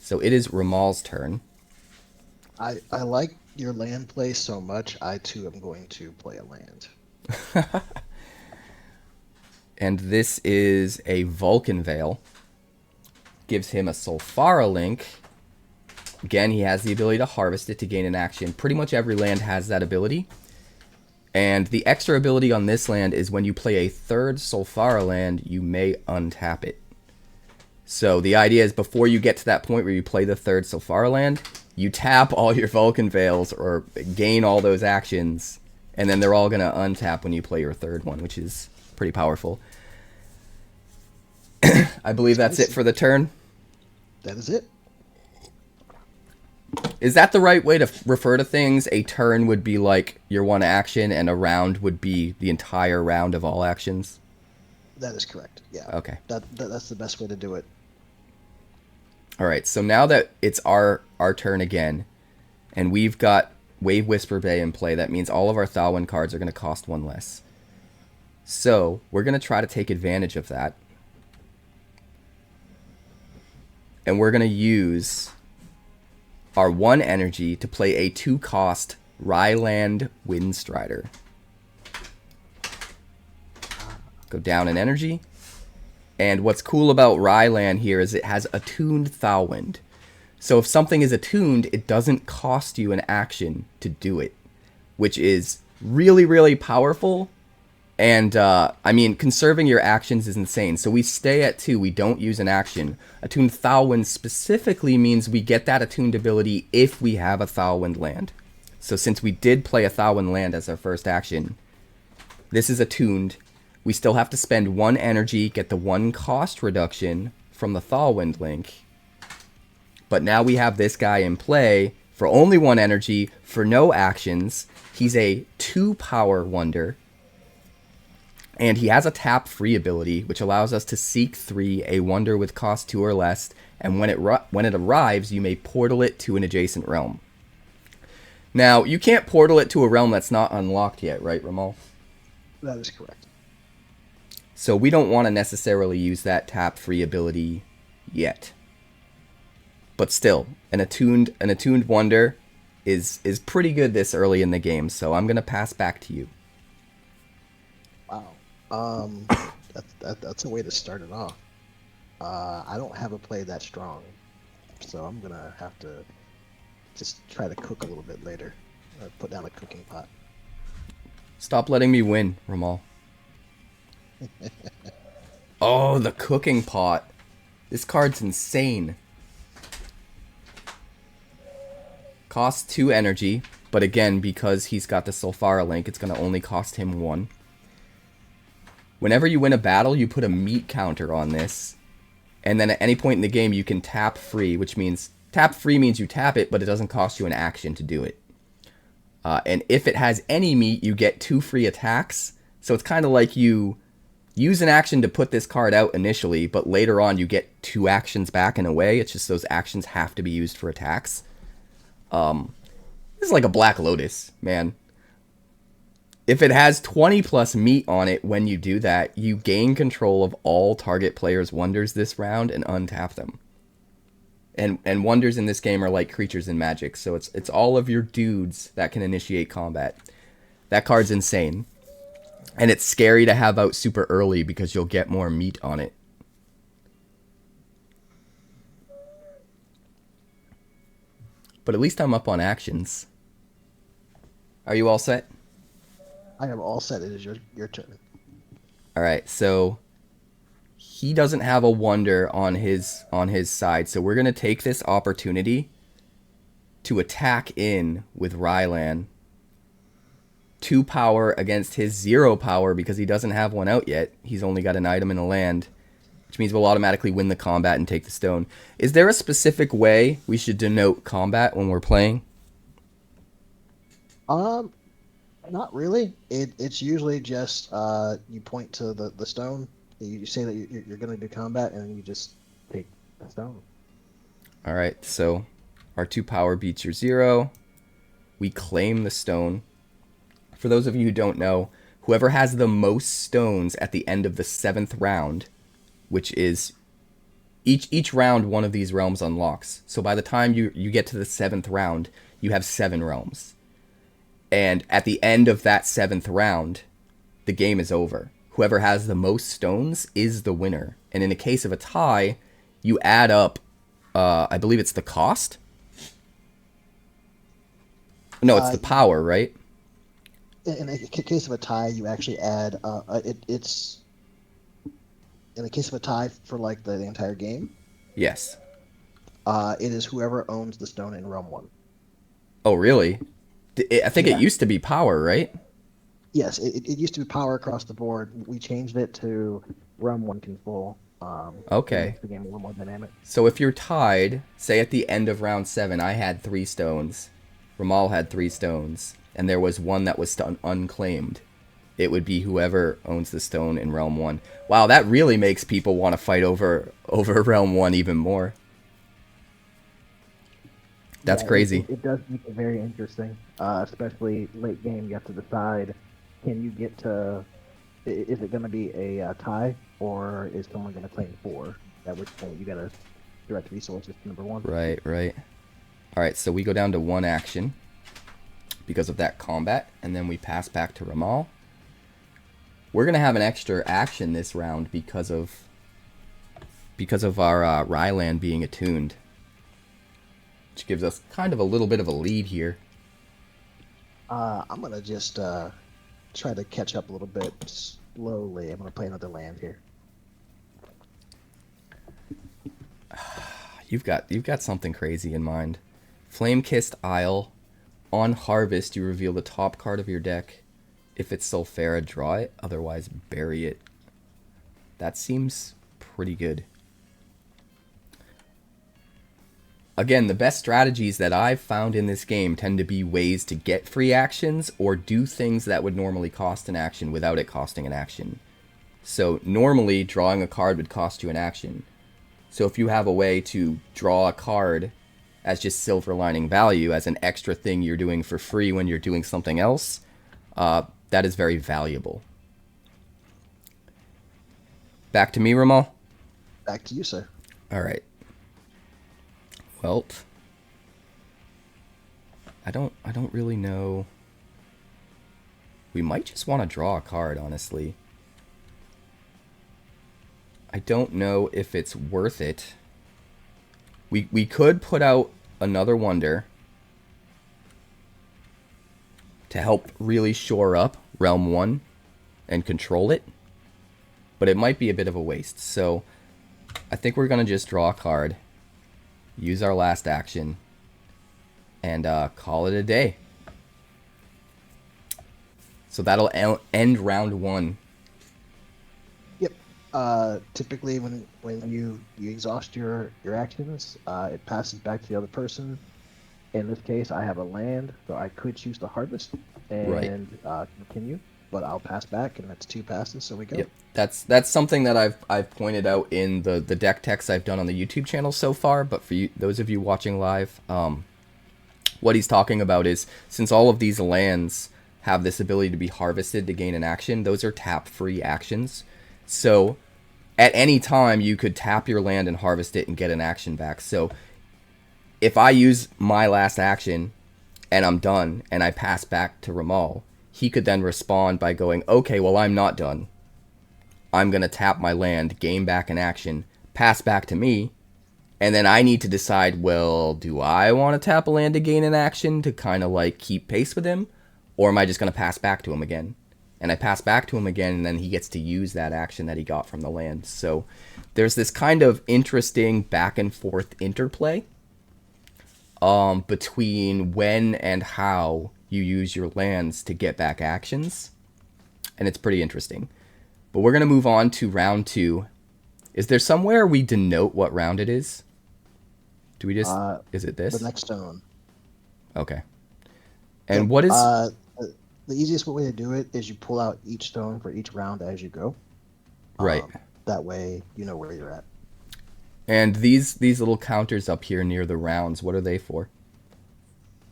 So it is Ramal's turn. I like your land play so much, I too am going to play a land. And this is a Vulcan Veil. Gives him a Sylvari Link. Again, he has the ability to harvest it to gain an action. Pretty much every land has that ability. And the extra ability on this land is when you play a third Sylvari land, you may untap it. So the idea is before you get to that point where you play the third Sylvari land, you tap all your Vulcan Veils or gain all those actions, and then they're all going to untap when you play your third one, which is pretty powerful. I believe that's it for the turn. That is it. Is that the right way to refer to things? A turn would be like your one action, and a round would be the entire round of all actions? That is correct, yeah. Okay. That's the best way to do it. Alright, so now that it's our turn again, and we've got Whirlpool Bay in play, that means all of our Thorwing cards are going to cost 1 less. So, we're going to try to take advantage of that. And we're going to use our 1 energy to play a 2-cost Rylan Windstrider. Go down in energy. And what's cool about Rylan here is it has attuned Thorwing. So if something is attuned, it doesn't cost you an action to do it, which is really, really powerful. And, I mean, conserving your actions is insane. So we stay at 2. We don't use an action. Attuned Thorwing specifically means we get that attuned ability if we have a Thorwing land. So since we did play a Thorwing land as our first action, this is attuned. We still have to spend 1 energy, get the 1 cost reduction from the Thawwind link. But now we have this guy in play for only 1 energy, for no actions. He's a 2-power wonder. And he has a tap-free ability, which allows us to seek 3, a wonder with cost 2 or less. And when it arrives, you may portal it to an adjacent realm. Now, you can't portal it to a realm that's not unlocked yet, right, Ramal? That is correct. So we don't want to necessarily use that tap-free ability yet. But still, an attuned wonder is pretty good this early in the game, so I'm going to pass back to you. Wow. That's a way to start it off. I don't have a play that strong, so I'm going to have to just try to cook a little bit later. Put down a cooking pot. Stop letting me win, Ramal. Oh, the cooking pot. This card's insane. Costs 2 energy, but again, because he's got the Sylvari link, it's going to only cost him 1. Whenever you win a battle, you put a meat counter on this, and then at any point in the game, you can tap free, which means tap free means you tap it, but it doesn't cost you an action to do it. And if it has any meat, you get 2 free attacks. So it's kind of like you use an action to put this card out initially, but later on you get 2 actions back in a way. It's just those actions have to be used for attacks. This is like a Black Lotus, man. If it has 20 plus meat on it when you do that, you gain control of all target players' wonders this round and untap them. And wonders in this game are like creatures in Magic, so it's all of your dudes that can initiate combat. That card's insane. And it's scary to have out super early because you'll get more meat on it. But at least I'm up on actions. Are you all set? I am all set. It is your turn. Alright, so he doesn't have a wonder on his side, so we're going to take this opportunity to attack in with Rylan. 2 power against his 0 power because he doesn't have one out yet. He's only got an item in a land, which means we'll automatically win the combat and take the stone. Is there a specific way we should denote combat when we're playing? Not really. It's usually just you point to the stone. You say that you're going to do combat, and then you just take the stone. All right, so our 2 power beats your 0. We claim the stone. For those of you who don't know, whoever has the most stones at the end of the 7th round, which is each round one of these realms unlocks. So by the time you get to the 7th round, you have 7 realms. And at the end of that 7th round, the game is over. Whoever has the most stones is the winner. And in a case of a tie, you add up, I believe it's the cost? No, it's the power, right? In a case of a tie, you actually add, it's in the case of a tie for like the entire game. Yes. It is whoever owns the stone in realm 1. Oh, really? I think it used to be power, right? Yes, it used to be power across the board. We changed it to realm 1 control. Okay. It makes the game a little more dynamic. So if you're tied, say at the end of round 7, I had 3 stones, Ramal had 3 stones, and there was one that was unclaimed, it would be whoever owns the stone in realm 1. Wow, that really makes people want to fight over realm 1 even more. That's crazy. It does make it very interesting, especially late game. You have to decide, can you get to, is it going to be a tie, or is someone going to claim 4? At which point you got to direct resources to number 1. Right. Alright, so we go down to 1 action because of that combat, and then we pass back to Ramal. We're going to have an extra action this round because of our Rylan being attuned, which gives us kind of a little bit of a lead here. I'm going to just try to catch up a little bit slowly. I'm going to play another land here. You've got something crazy in mind. Flame-Kissed Isle. On harvest, you reveal the top card of your deck. If it's Sulfera, draw it. Otherwise, bury it. That seems pretty good. Again, the best strategies that I've found in this game tend to be ways to get free actions or do things that would normally cost an action without it costing an action. So normally, drawing a card would cost you an action. So if you have a way to draw a card as just silver lining value, as an extra thing you're doing for free when you're doing something else, that is very valuable. Back to me, Ramal? Back to you, sir. All right. Well, I don't really know. We might just want to draw a card, honestly. I don't know if it's worth it. We could put out another Wonder to help really shore up Realm 1 and control it, but it might be a bit of a waste. So I think we're going to just draw a card, use our last action, and call it a day. So that'll end round 1. Yep. Typically, when you exhaust your actions, it passes back to the other person. In this case, I have a land, so I could choose to harvest and continue, but I'll pass back, and that's 2 passes, so we go. Yep. That's something that I've pointed out in the deck techs I've done on the YouTube channel so far, but for you, those of you watching live, what he's talking about is, since all of these lands have this ability to be harvested to gain an action, those are tap-free actions. So at any time, you could tap your land and harvest it and get an action back. So if I use my last action and I'm done and I pass back to Ramal, he could then respond by going, okay, well, I'm not done. I'm going to tap my land, gain back an action, pass back to me, and then I need to decide, well, do I want to tap a land to gain an action to kind of like keep pace with him? Or am I just going to pass back to him again? And I pass back to him again, and then he gets to use that action that he got from the land. So there's this kind of interesting back and forth interplay between when and how you use your lands to get back actions. And it's pretty interesting. But we're going to move on to round 2. Is there somewhere we denote what round it is? Do we just... is it this? The next stone. Okay. And what is... the easiest way to do it is you pull out each stone for each round as you go. Right. That way you know where you're at. And these little counters up here near the rounds, what are they for?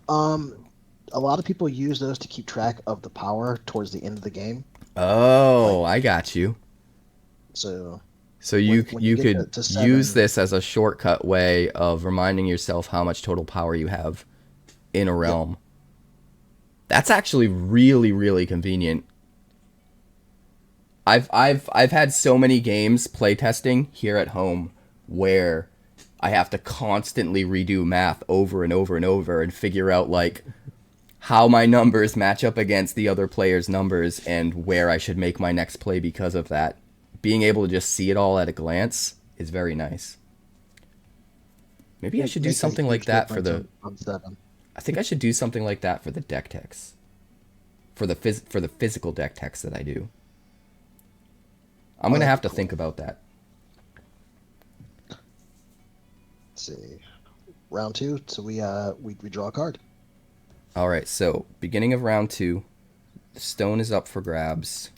A lot of people use those to keep track of the power towards the end of the game. Oh, I got you. So you when you get could to 7, use this as a shortcut way of reminding yourself how much total power you have in a realm. Yep. That's actually really, really convenient. I've had so many games playtesting here at home where I have to constantly redo math over and over and over and figure out like how my numbers match up against the other player's numbers and where I should make my next play because of that. Being able to just see it all at a glance is very nice. Maybe I should do something like that for the... on 7. I think I should do something like that for the deck techs. For the physical deck techs that I do. I'm going to have to think about that. Let's see. Round 2, so we draw a card. All right, so beginning of round 2, the stone is up for grabs.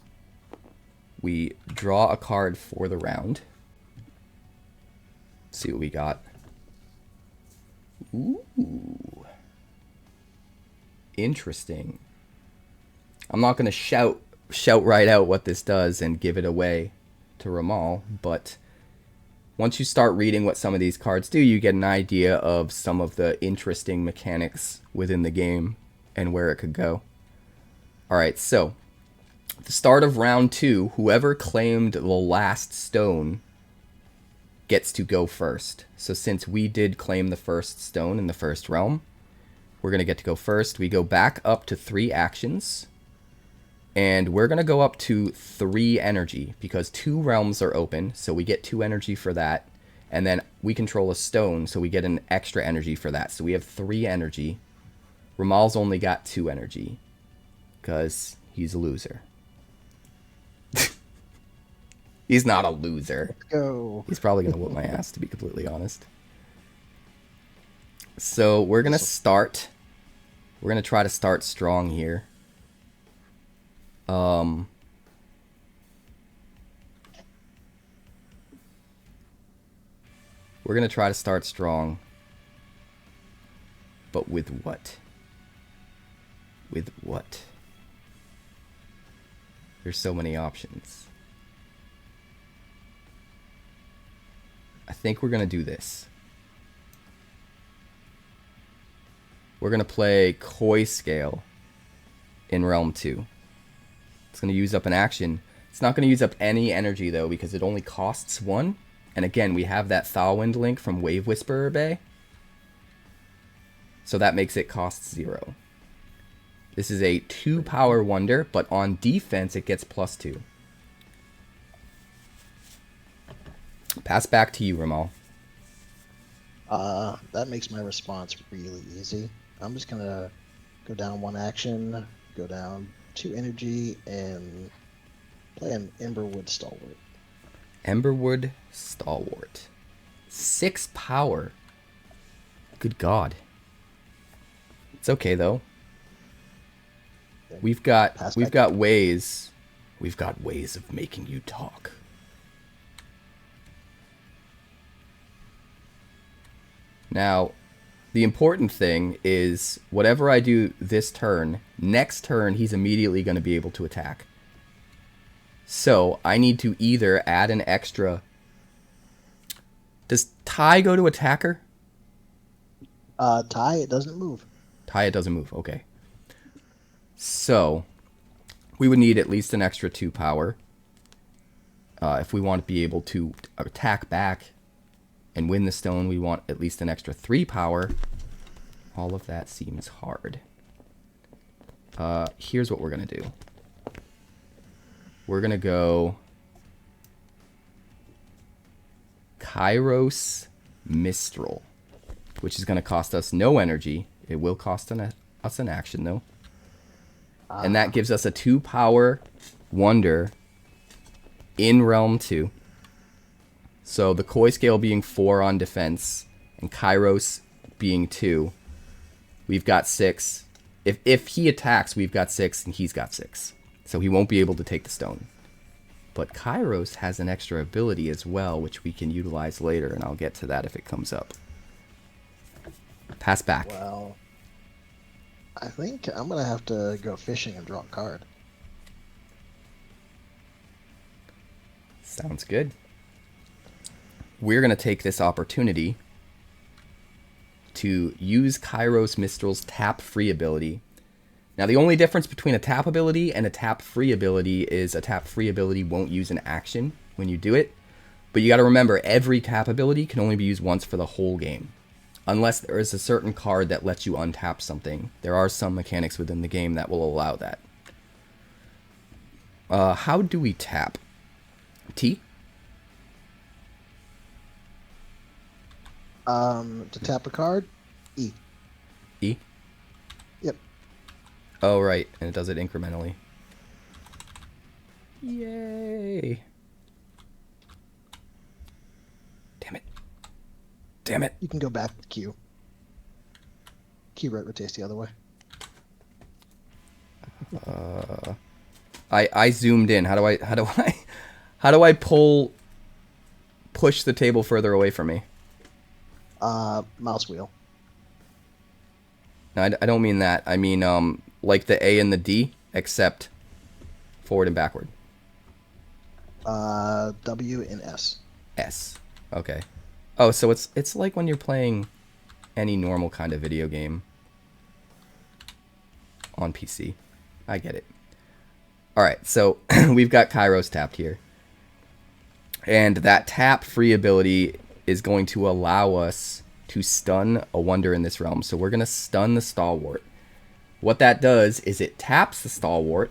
We draw a card for the round. Let's see what we got. Ooh. Interesting. I'm not going to shout right out what this does and give it away to Ramal, but once you start reading what some of these cards do, you get an idea of some of the interesting mechanics within the game and where it could go. Alright, so at the start of round 2, whoever claimed the last stone gets to go first. So since we did claim the first stone in the first realm, we're going to get to go first. We go back up to 3 actions. And we're going to go up to 3 energy because 2 realms are open. So we get 2 energy for that. And then we control a stone. So we get an extra energy for that. So we have 3 energy. Ramal's only got 2 energy because He's a loser. He's not a loser. Let's go. He's probably going to whoop my ass, to be completely honest. So we're going to start. We're going to try to start strong here. We're going to try to start strong. But with what? With what? There's so many options. I think we're going to do this. We're going to play Koiscale in Realm 2. It's going to use up an action. It's not going to use up any energy, though, because it only costs 1. And again, we have that Thorwing link from 𝐻𝒄𝒄 Bay. So that makes it cost 0. This is a 2-power wonder, but on defense, it gets +2. Pass back to you, Ramal. That makes my response really easy. I'm just gonna go down 1 action, go down 2 energy, and play an Emberwood Stalwart. Emberwood Stalwart. 6 power. Good God. It's okay though. We've got ways of making you talk. Now, the important thing is whatever I do this turn, next turn he's immediately going to be able to attack. So I need to either add an extra. Does 𝑇𝑒𝑒 go to attacker? 𝑇𝑒𝑒, it doesn't move. 𝑇𝑒𝑒, it doesn't move. Okay. So we would need at least an extra 2 power if we want to be able to attack back and win the stone. We want at least an extra 3 power. All of that seems hard. Here's what we're going to do. We're going to go Kairos Mistral, which is going to cost us no energy. It will cost us an action, though. And that gives us a 2-power wonder in Realm 2. So the Koiscale being 4 on defense and Kairos being 2, we've got 6. If he attacks, we've got 6 and he's got 6. So he won't be able to take the stone. But Kairos has an extra ability as well, which we can utilize later, and I'll get to that if it comes up. Pass back. Well, I think I'm going to have to go fishing and draw a card. Sounds good. We're going to take this opportunity to use Kairos Mistral's tap-free ability. Now, the only difference between a tap ability and a tap-free ability is a tap-free ability won't use an action when you do it. But you got to remember, every tap ability can only be used once for the whole game. Unless there is a certain card that lets you untap something. There are some mechanics within the game that will allow that. How do we tap? T? To tap a card, E. E? Yep. Oh, right. And it does it incrementally. Yay. Damn it. Damn it. You can go back to Q. 𝐾𝐸 rotates the other way. I zoomed in. How do I push the table further away from me? Mouse wheel. No, I don't mean that. I mean, like the A and the D, except forward and backward. W and S. S. Okay. Oh, so it's like when you're playing any normal kind of video game on PC. I get it. All right, so we've got Kairos tapped here. And that tap free ability is going to allow us to stun a wonder in this realm. So we're going to stun the Stalwart. What that does is it taps the Stalwart,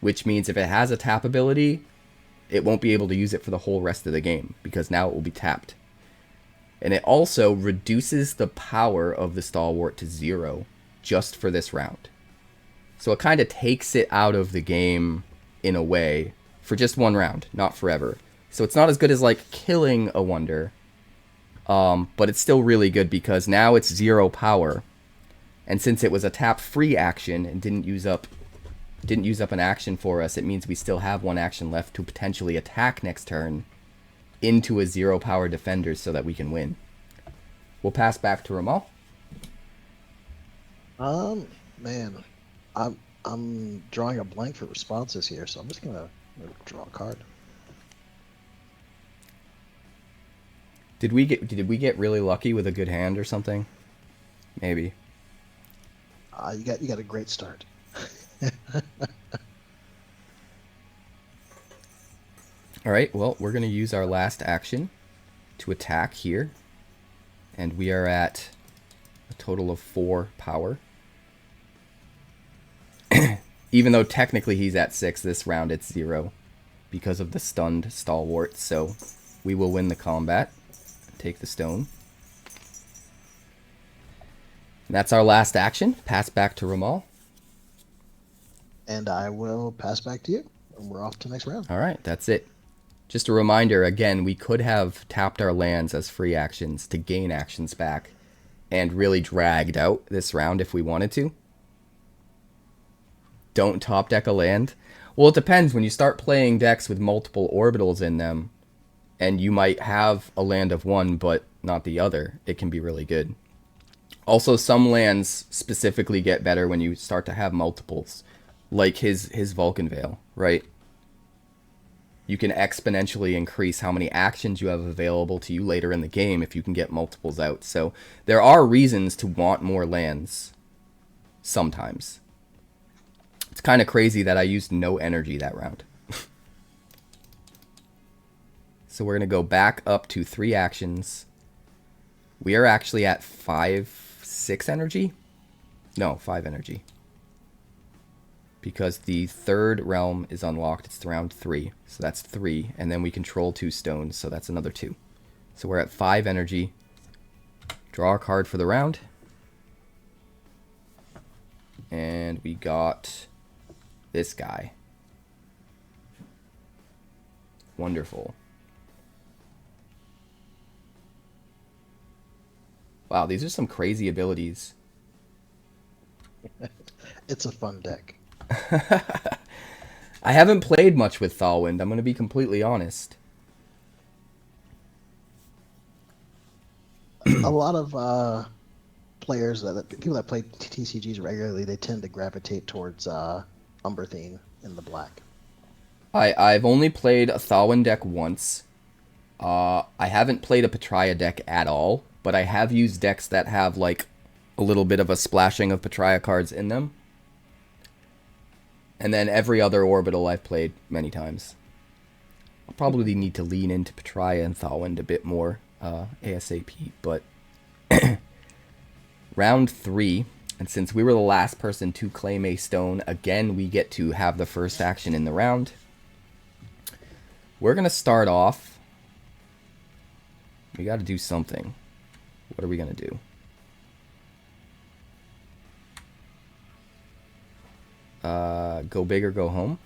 which means if it has a tap ability, it won't be able to use it for the whole rest of the game because now it will be tapped. And it also reduces the power of the Stalwart to 0 just for this round. So it kind of takes it out of the game in a way for just one round, not forever. So it's not as good as like killing a wonder, but it's still really good because now it's 0 power. And since it was a tap-free action and didn't use up an action for us, it means we still have 1 action left to potentially attack next turn into a 0 power defender so that we can win. We'll pass back to Ramal. Man, I'm drawing a blank for responses here, so I'm just gonna draw a card. Did we get really lucky with a good hand or something? Maybe. You got a great start. All right. Well, we're gonna use our last action to attack here, and we are at a total of 4 power. Even though technically he's at 6 this round, it's 0 because of the stunned stalwart. So we will win the combat. Take the stone. And that's our last action. Pass back to Ramal. And I will pass back to you. And we're off to the next round. All right, that's it. Just a reminder, again, we could have tapped our lands as free actions to gain actions back and really dragged out this round if we wanted to. Don't top deck a land. Well, it depends. When you start playing decks with multiple orbitals in them, and you might have a land of one but not the other, it can be really good. Also, some lands specifically get better when you start to have multiples, like his Vulcan Veil, right? You can exponentially increase how many actions you have available to you later in the game if you can get multiples out. So there are reasons to want more lands sometimes. It's kind of crazy that I used no energy that round. So we're going to go back up to 3 actions. We are actually at 6 energy? No, 5 energy. Because the 3rd realm is unlocked. It's round 3. So that's 3. And then we control 2 stones. So that's another 2. So we're at 5 energy. Draw a card for the round. And we got this guy. Wonderful. Wow, these are some crazy abilities. It's a fun deck. I haven't played much with Thalwind, I'm going to be completely honest. A lot of players, people that play TCGs regularly, they tend to gravitate towards Umberthine in the black. I've only played a Thalwind deck once. I haven't played a Patria deck at all, but I have used decks that have like a little bit of a splashing of Patria cards in them. And then every other orbital I've played many times. I'll probably need to lean into Patria and Thalwind a bit more ASAP, but round 3, and since we were the last person to claim a stone, again we get to have the first action in the round. We're going to start off. We got to do something. What are we going to do? Go big or go home?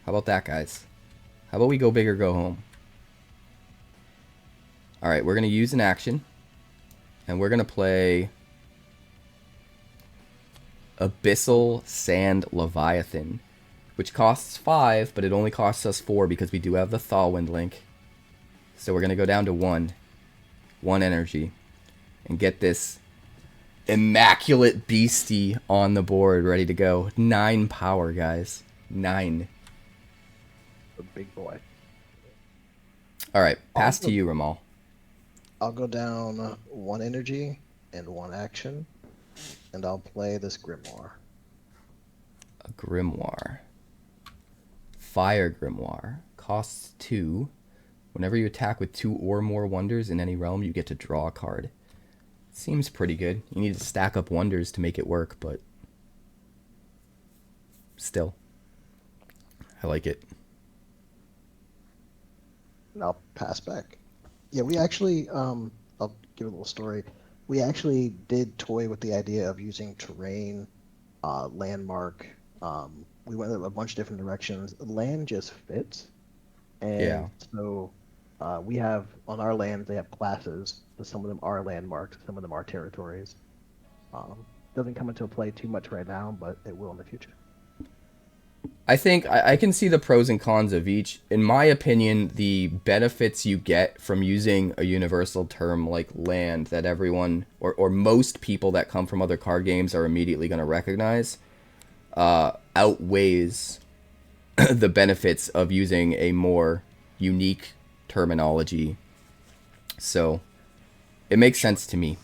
How about that, guys? How about we go big or go home? Alright, we're going to use an action. And we're going to play Abyssal Sand Leviathan, which costs 5, but it only costs us 4 because we do have the Thalwind link. So we're going to go down to 1 energy, and get this immaculate beastie on the board ready to go. 9 power, guys. 9. A big boy. Alright, pass to you, Ramal. I'll go down 1 energy and 1 action, and I'll play this Grimoire. A Grimoire. Fire Grimoire. Costs 2. Whenever you attack with 2 or more wonders in any realm, you get to draw a card. Seems pretty good. You need to stack up wonders to make it work, but still, I like it. And I'll pass back. Yeah, we actually, I'll give a little story. We actually did toy with the idea of using terrain landmark. We went a bunch of different directions. Land just fits, Yeah. and so we have on our lands they have classes. So some of them are landmarks, some of them are territories. Doesn't come into play too much right now, but it will in the future. I think I can see the pros and cons of each. In my opinion, the benefits you get from using a universal term like land that everyone or most people that come from other card games are immediately going to recognize outweighs the benefits of using a more unique terminology. So it makes sense to me.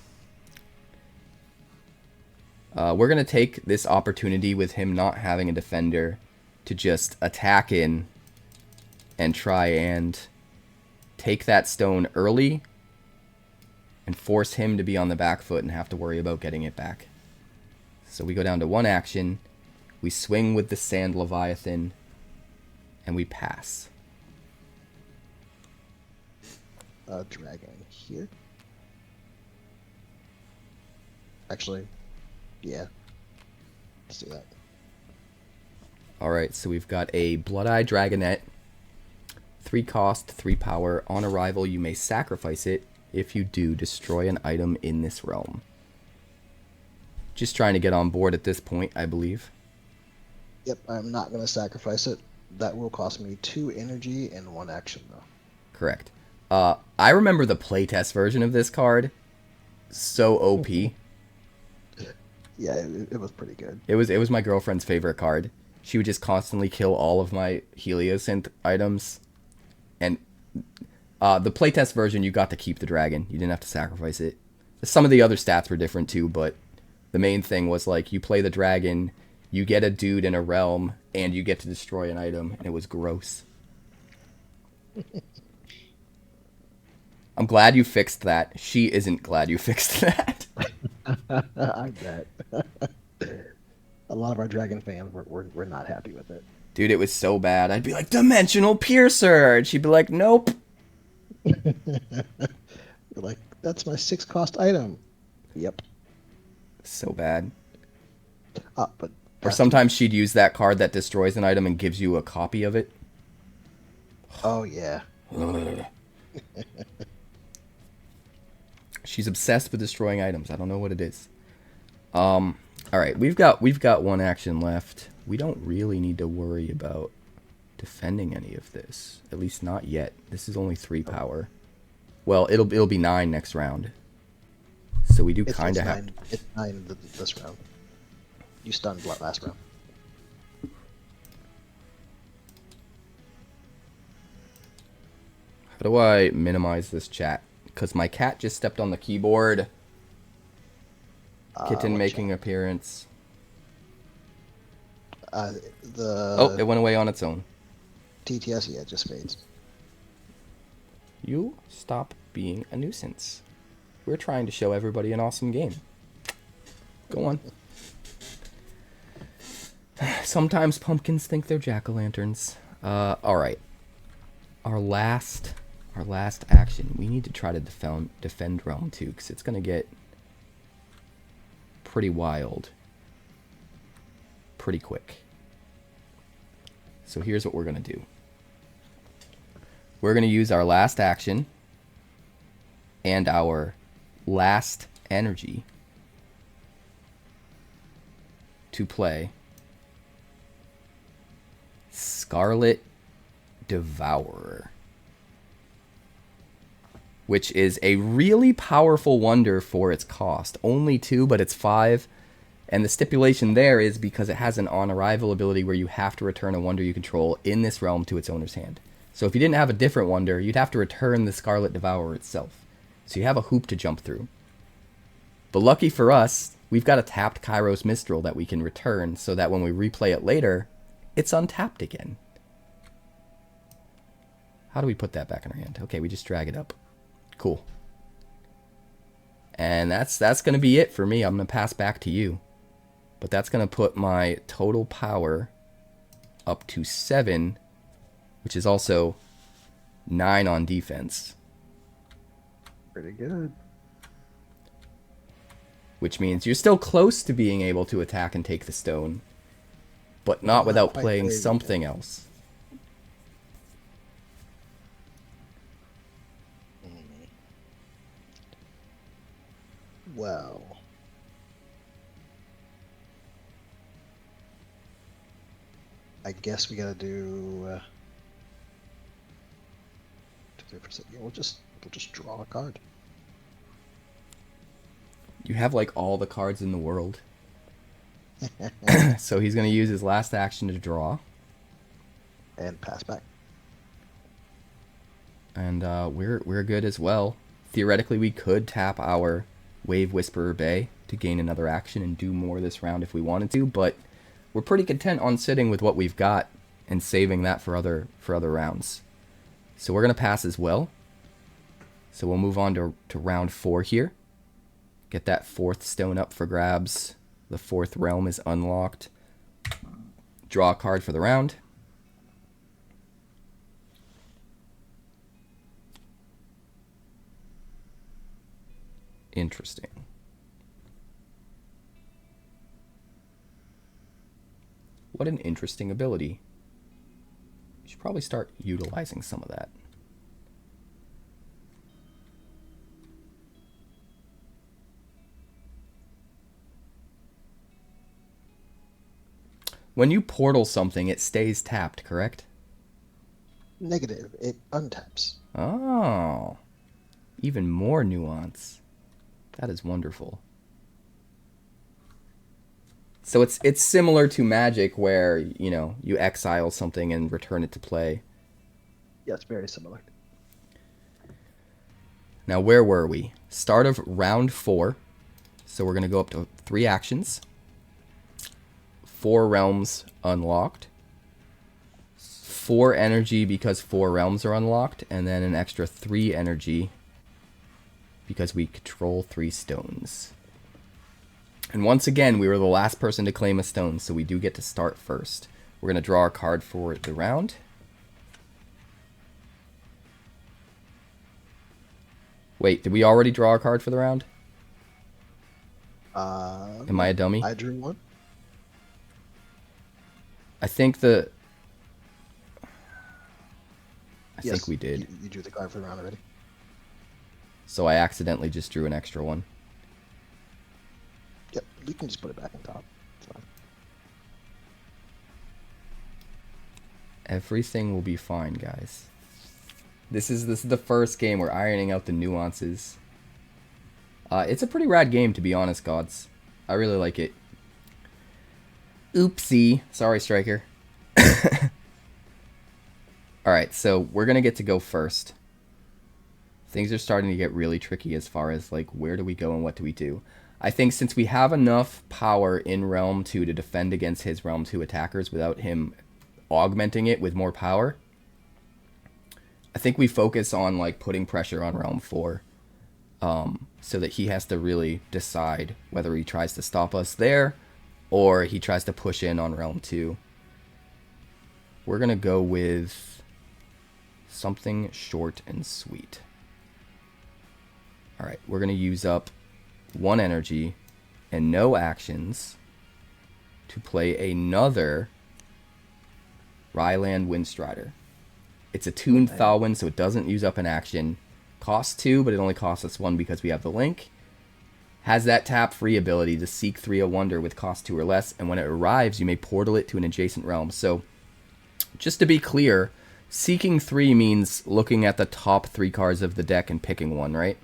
We're going to take this opportunity with him not having a defender to just attack in and try and take that stone early and force him to be on the back foot and have to worry about getting it back. So we go down to one action, we swing with the Sand Leviathan, and we pass. Dragon here. Actually, yeah. Let's do that. Alright, so we've got a Blood-Eye Dragonette. 3 cost, 3 power. On arrival, you may sacrifice it. If you do, destroy an item in this realm. Just trying to get on board at this point, I believe. Yep, I'm not going to sacrifice it. That will cost me 2 energy and 1 action, though. Correct. I remember the playtest version of this card. So OP. Yeah, it was pretty good. It was my girlfriend's favorite card. She would just constantly kill all of my Heliosynth items. And the playtest version, you got to keep the dragon. You didn't have to sacrifice it. Some of the other stats were different too, but the main thing was like you play the dragon, you get a dude in a realm, and you get to destroy an item, and it was gross. I'm glad you fixed that. She isn't glad you fixed that. I bet. A lot of our dragon fans were not happy with it. Dude, it was so bad. I'd be like, Dimensional Piercer! And she'd be like, nope. You're like, that's my 6 cost item. Yep. So bad. But Or sometimes she'd use that card that destroys an item and gives you a copy of it. Oh, yeah. She's obsessed with destroying items. I don't know what it is. Alright, we've got one action left. We don't really need to worry about defending any of this. At least not yet. This is only 3 power. Well, it'll be 9 next round. So we do kind of have... It's 9 this round. You stunned last round. How do I minimize this chat? Because my cat just stepped on the keyboard. Kitten making appearance. Oh, it went away on its own. TTS, yeah, it just fades. You stop being a nuisance. We're trying to show everybody an awesome game. Go on. Sometimes pumpkins think they're jack-o'-lanterns. Alright. Our last action. We need to try to defend Realm 2, because it's going to get pretty wild pretty quick. So here's what we're going to do. We're going to use our last action and our last energy to play Scarlet Devourer, which is a really powerful wonder for its cost. Only 2, but it's 5. And the stipulation there is because it has an on-arrival ability where you have to return a wonder you control in this realm to its owner's hand. So if you didn't have a different wonder, you'd have to return the Scarlet Devourer itself. So you have a hoop to jump through. But lucky for us, we've got a tapped Kairos Mistral that we can return so that when we replay it later, it's untapped again. How do we put that back in our hand? Okay, we just drag it up. Cool. And that's going to be it for me. I'm going to pass back to you. But that's going to put my total power up to 7, which is also 9 on defense. Pretty good. which means you're still close to being able to attack and take the stone, but not without playing something else. Well, I guess we gotta do. Yeah, we'll just draw a card. You have like all the cards in the world. So he's gonna use his last action to draw. And pass back. And we're good as well. Theoretically, we could tap our Whisperer Bay to gain another action and do more this round if we wanted to, but we're pretty content on sitting with what we've got and saving that for other rounds. So we're gonna pass as well. So we'll move on to round 4 here. Get that 4th stone up for grabs. The 4th realm is unlocked. Draw a card for the round. Interesting. What an interesting ability. You should probably start utilizing some of that. When you portal something, it stays tapped, correct? Negative. It untaps. Oh. Even more nuance. That is wonderful. So it's similar to Magic where, you know, you exile something and return it to play. Yes, very similar. Now, where were we? Start of round 4. So we're going to go up to 3 actions. 4 realms unlocked. 4 energy because 4 realms are unlocked. And then an extra 3 energy because we control 3 stones. And once again, we were the last person to claim a stone, so we do get to start first. We're going to draw a card for the round. Wait, did we already draw a card for the round? Am I a dummy? I drew one. I think I think we did. You drew the card for the round already. So I accidentally just drew an extra one. Yep, you can just put it back on top. It's fine. Everything will be fine, guys. This is the first game we're ironing out the nuances. It's a pretty rad game, to be honest, gods. I really like it. Oopsie. Sorry, Striker. Alright, so we're going to get to go first. Things are starting to get really tricky as far as, like, where do we go and what do we do? I think since we have enough power in Realm 2 to defend against his Realm 2 attackers without him augmenting it with more power, I think we focus on, like, putting pressure on Realm 4. So that he has to really decide whether he tries to stop us there or he tries to push in on Realm 2. We're going to go with something short and sweet. Alright, we're going to use up 1 energy and no actions to play another Rylan Windstrider. It's a tuned Thorwing, so it doesn't use up an action. Costs 2, but it only costs us 1 because we have the link. Has that tap-free ability to seek 3 a wonder with cost 2 or less, and when it arrives, you may portal it to an adjacent realm. So, just to be clear, seeking 3 means looking at the top 3 cards of the deck and picking one, right?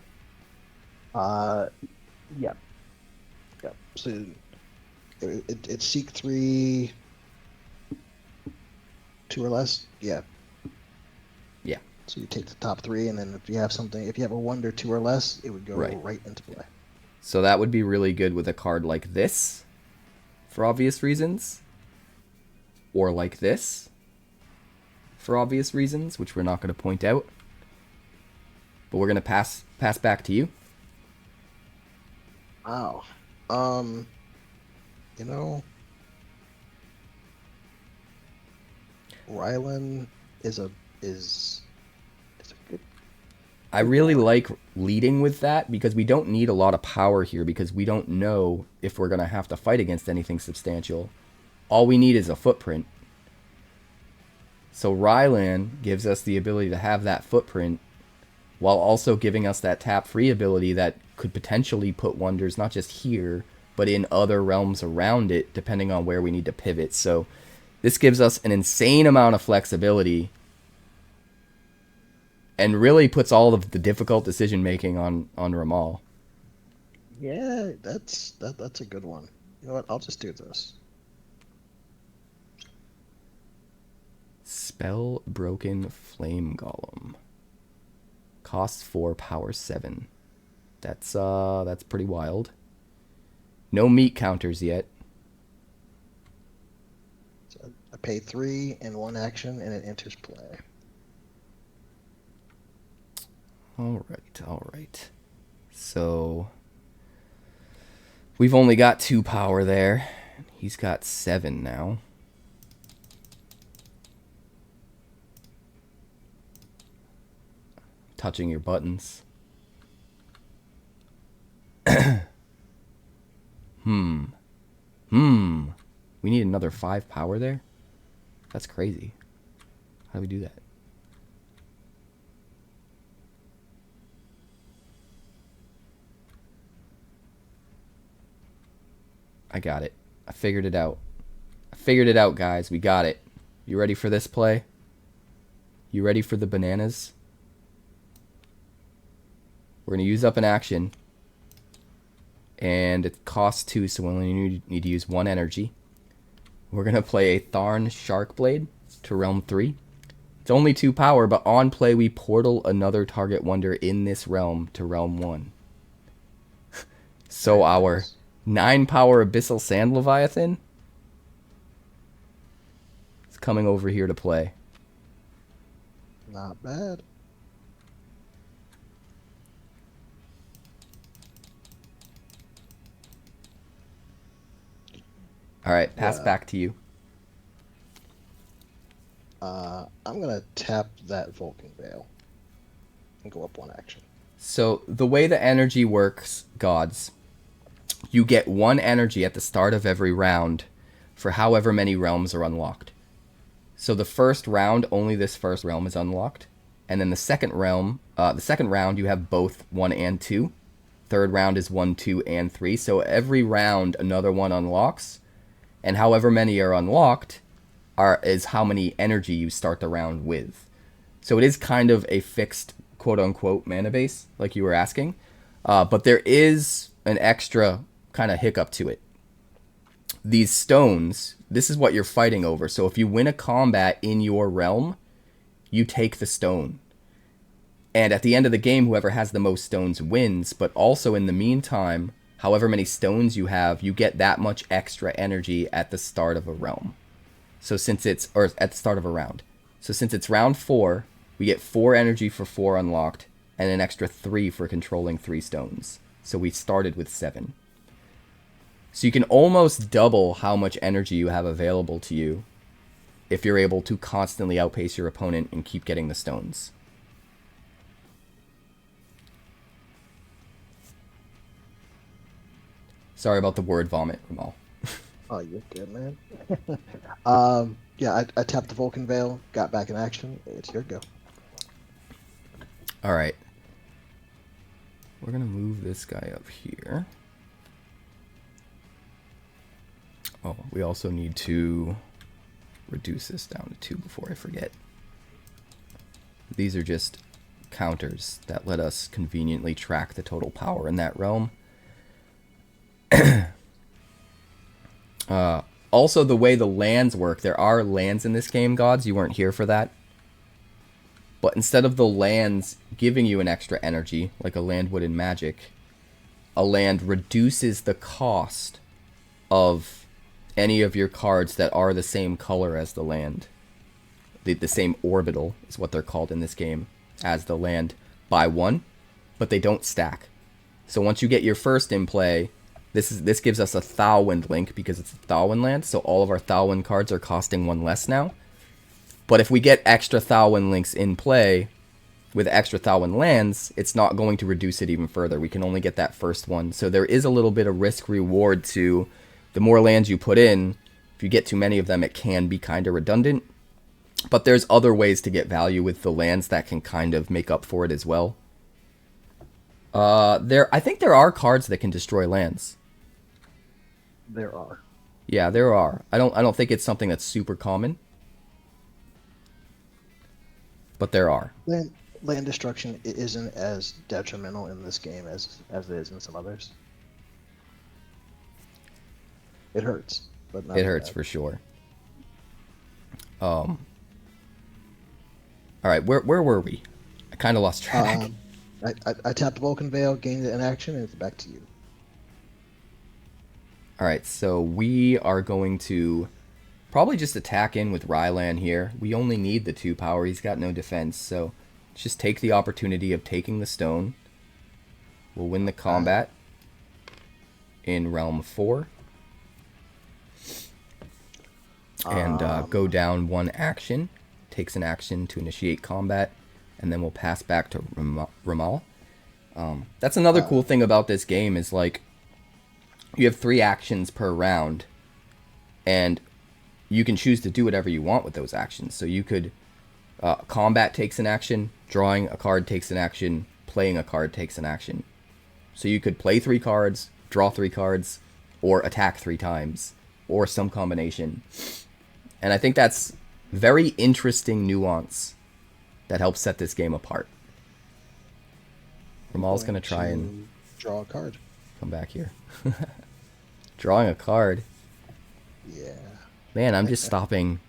Yeah. Yeah. So it seek 3, 2 or less. Yeah. Yeah. So you take the top 3, and then if you have a wonder 2 or less, it would go right into play. So that would be really good with a card like this, for obvious reasons, or like this, for obvious reasons, which we're not going to point out. But we're going to pass back to you. Wow. You know, Rylan is a good I really like leading with that because we don't need a lot of power here because we don't know if we're going to have to fight against anything substantial. All we need is a footprint. So Rylan gives us the ability to have that footprint while also giving us that tap free ability that could potentially put wonders not just here, but in other realms around it, depending on where we need to pivot. So this gives us an insane amount of flexibility and really puts all of the difficult decision making on Ramal. Yeah, that's a good one. You know what? I'll just do this. Spell Broken Flame Golem. Costs 4, power 7. That's pretty wild. No meat counters yet. So I pay 3 in 1 action and it enters play. All right. So we've only got 2 power there. He's got 7 now. Touching your buttons. We need another 5 power there? That's crazy. How do we do that? I got it. I figured it out. I figured it out, guys. We got it. You ready for this play? You ready for the bananas? We're going to use up an action. And it costs 2, so we only need to use 1 energy. We're going to play a Tharn Sharkblade to Realm 3. It's only 2 power, but on play we portal another target wonder in this realm to Realm 1. So our 9 power Abyssal Sand Leviathan is coming over here to play. Not bad. All right, pass back to you. I'm going to tap that Vulcan Veil and go up 1 action. So the way the energy works, gods, you get 1 energy at the start of every round for however many realms are unlocked. So the first round, only this first realm is unlocked. And then the second round, you have both 1 and 2. Third round is 1, 2, and 3. So every round, another one unlocks. And however many are unlocked is how many energy you start the round with. So it is kind of a fixed, quote-unquote, mana base, like you were asking. But there is an extra kind of hiccup to it. These stones, this is what you're fighting over. So if you win a combat in your realm, you take the stone. And at the end of the game, whoever has the most stones wins. But also in the meantime, however many stones you have, you get that much extra energy at the start of a realm. So since it's, or at the start of a round. So since it's round 4, we get 4 energy for 4 unlocked, and an extra 3 for controlling 3 stones. So we started with 7. So you can almost double how much energy you have available to you if you're able to constantly outpace your opponent and keep getting the stones. Sorry about the word vomit, Ramal. Oh, you're good, man. Yeah, I tapped the Vulcan Veil, got back in action. It's your go. All right. We're going to move this guy up here. Oh, we also need to reduce this down to 2 before I forget. These are just counters that let us conveniently track the total power in that realm. Also, the way the lands work, there are lands in this game, gods. You weren't here for that. But instead of the lands giving you an extra energy, like a land would in Magic, a land reduces the cost of any of your cards that are the same color as the land. The same orbital is what they're called in this game as the land by 1, but they don't stack. So once you get your first in play, this gives us a Thorwing link because it's a Thorwing land, so all of our Thorwing cards are costing 1 less now. But if we get extra Thorwing links in play, with extra Thalwyn lands, it's not going to reduce it even further. We can only get that first one. So there is a little bit of risk reward to the more lands you put in. If you get too many of them, it can be kind of redundant. But there's other ways to get value with the lands that can kind of make up for it as well. I think there are cards that can destroy lands. There are. Yeah, there are. I don't think it's something that's super common. But there are. Land destruction isn't as detrimental in this game as it is in some others. It hurts, but not It as hurts bad. for sure. All right, where were we? I kind of lost track. I tapped the Vulcan Veil, gained it in action, and it's back to you. All right, so we are going to probably just attack in with Rylan here. We only need the 2 power. He's got no defense, so let's just take the opportunity of taking the stone. We'll win the combat in Realm 4. And go down 1 action. Takes an action to initiate combat. And then we'll pass back to Ramal. That's another cool thing about this game is, like, you have 3 actions per round. And you can choose to do whatever you want with those actions. So you could... combat takes an action. Drawing a card takes an action. Playing a card takes an action. So you could play 3 cards, draw 3 cards, or attack 3 times. Or some combination. And I think that's very interesting nuance that helps set this game apart. Ramal's going to try and draw a card. come back here. Drawing a card. Yeah. Man, I'm just stopping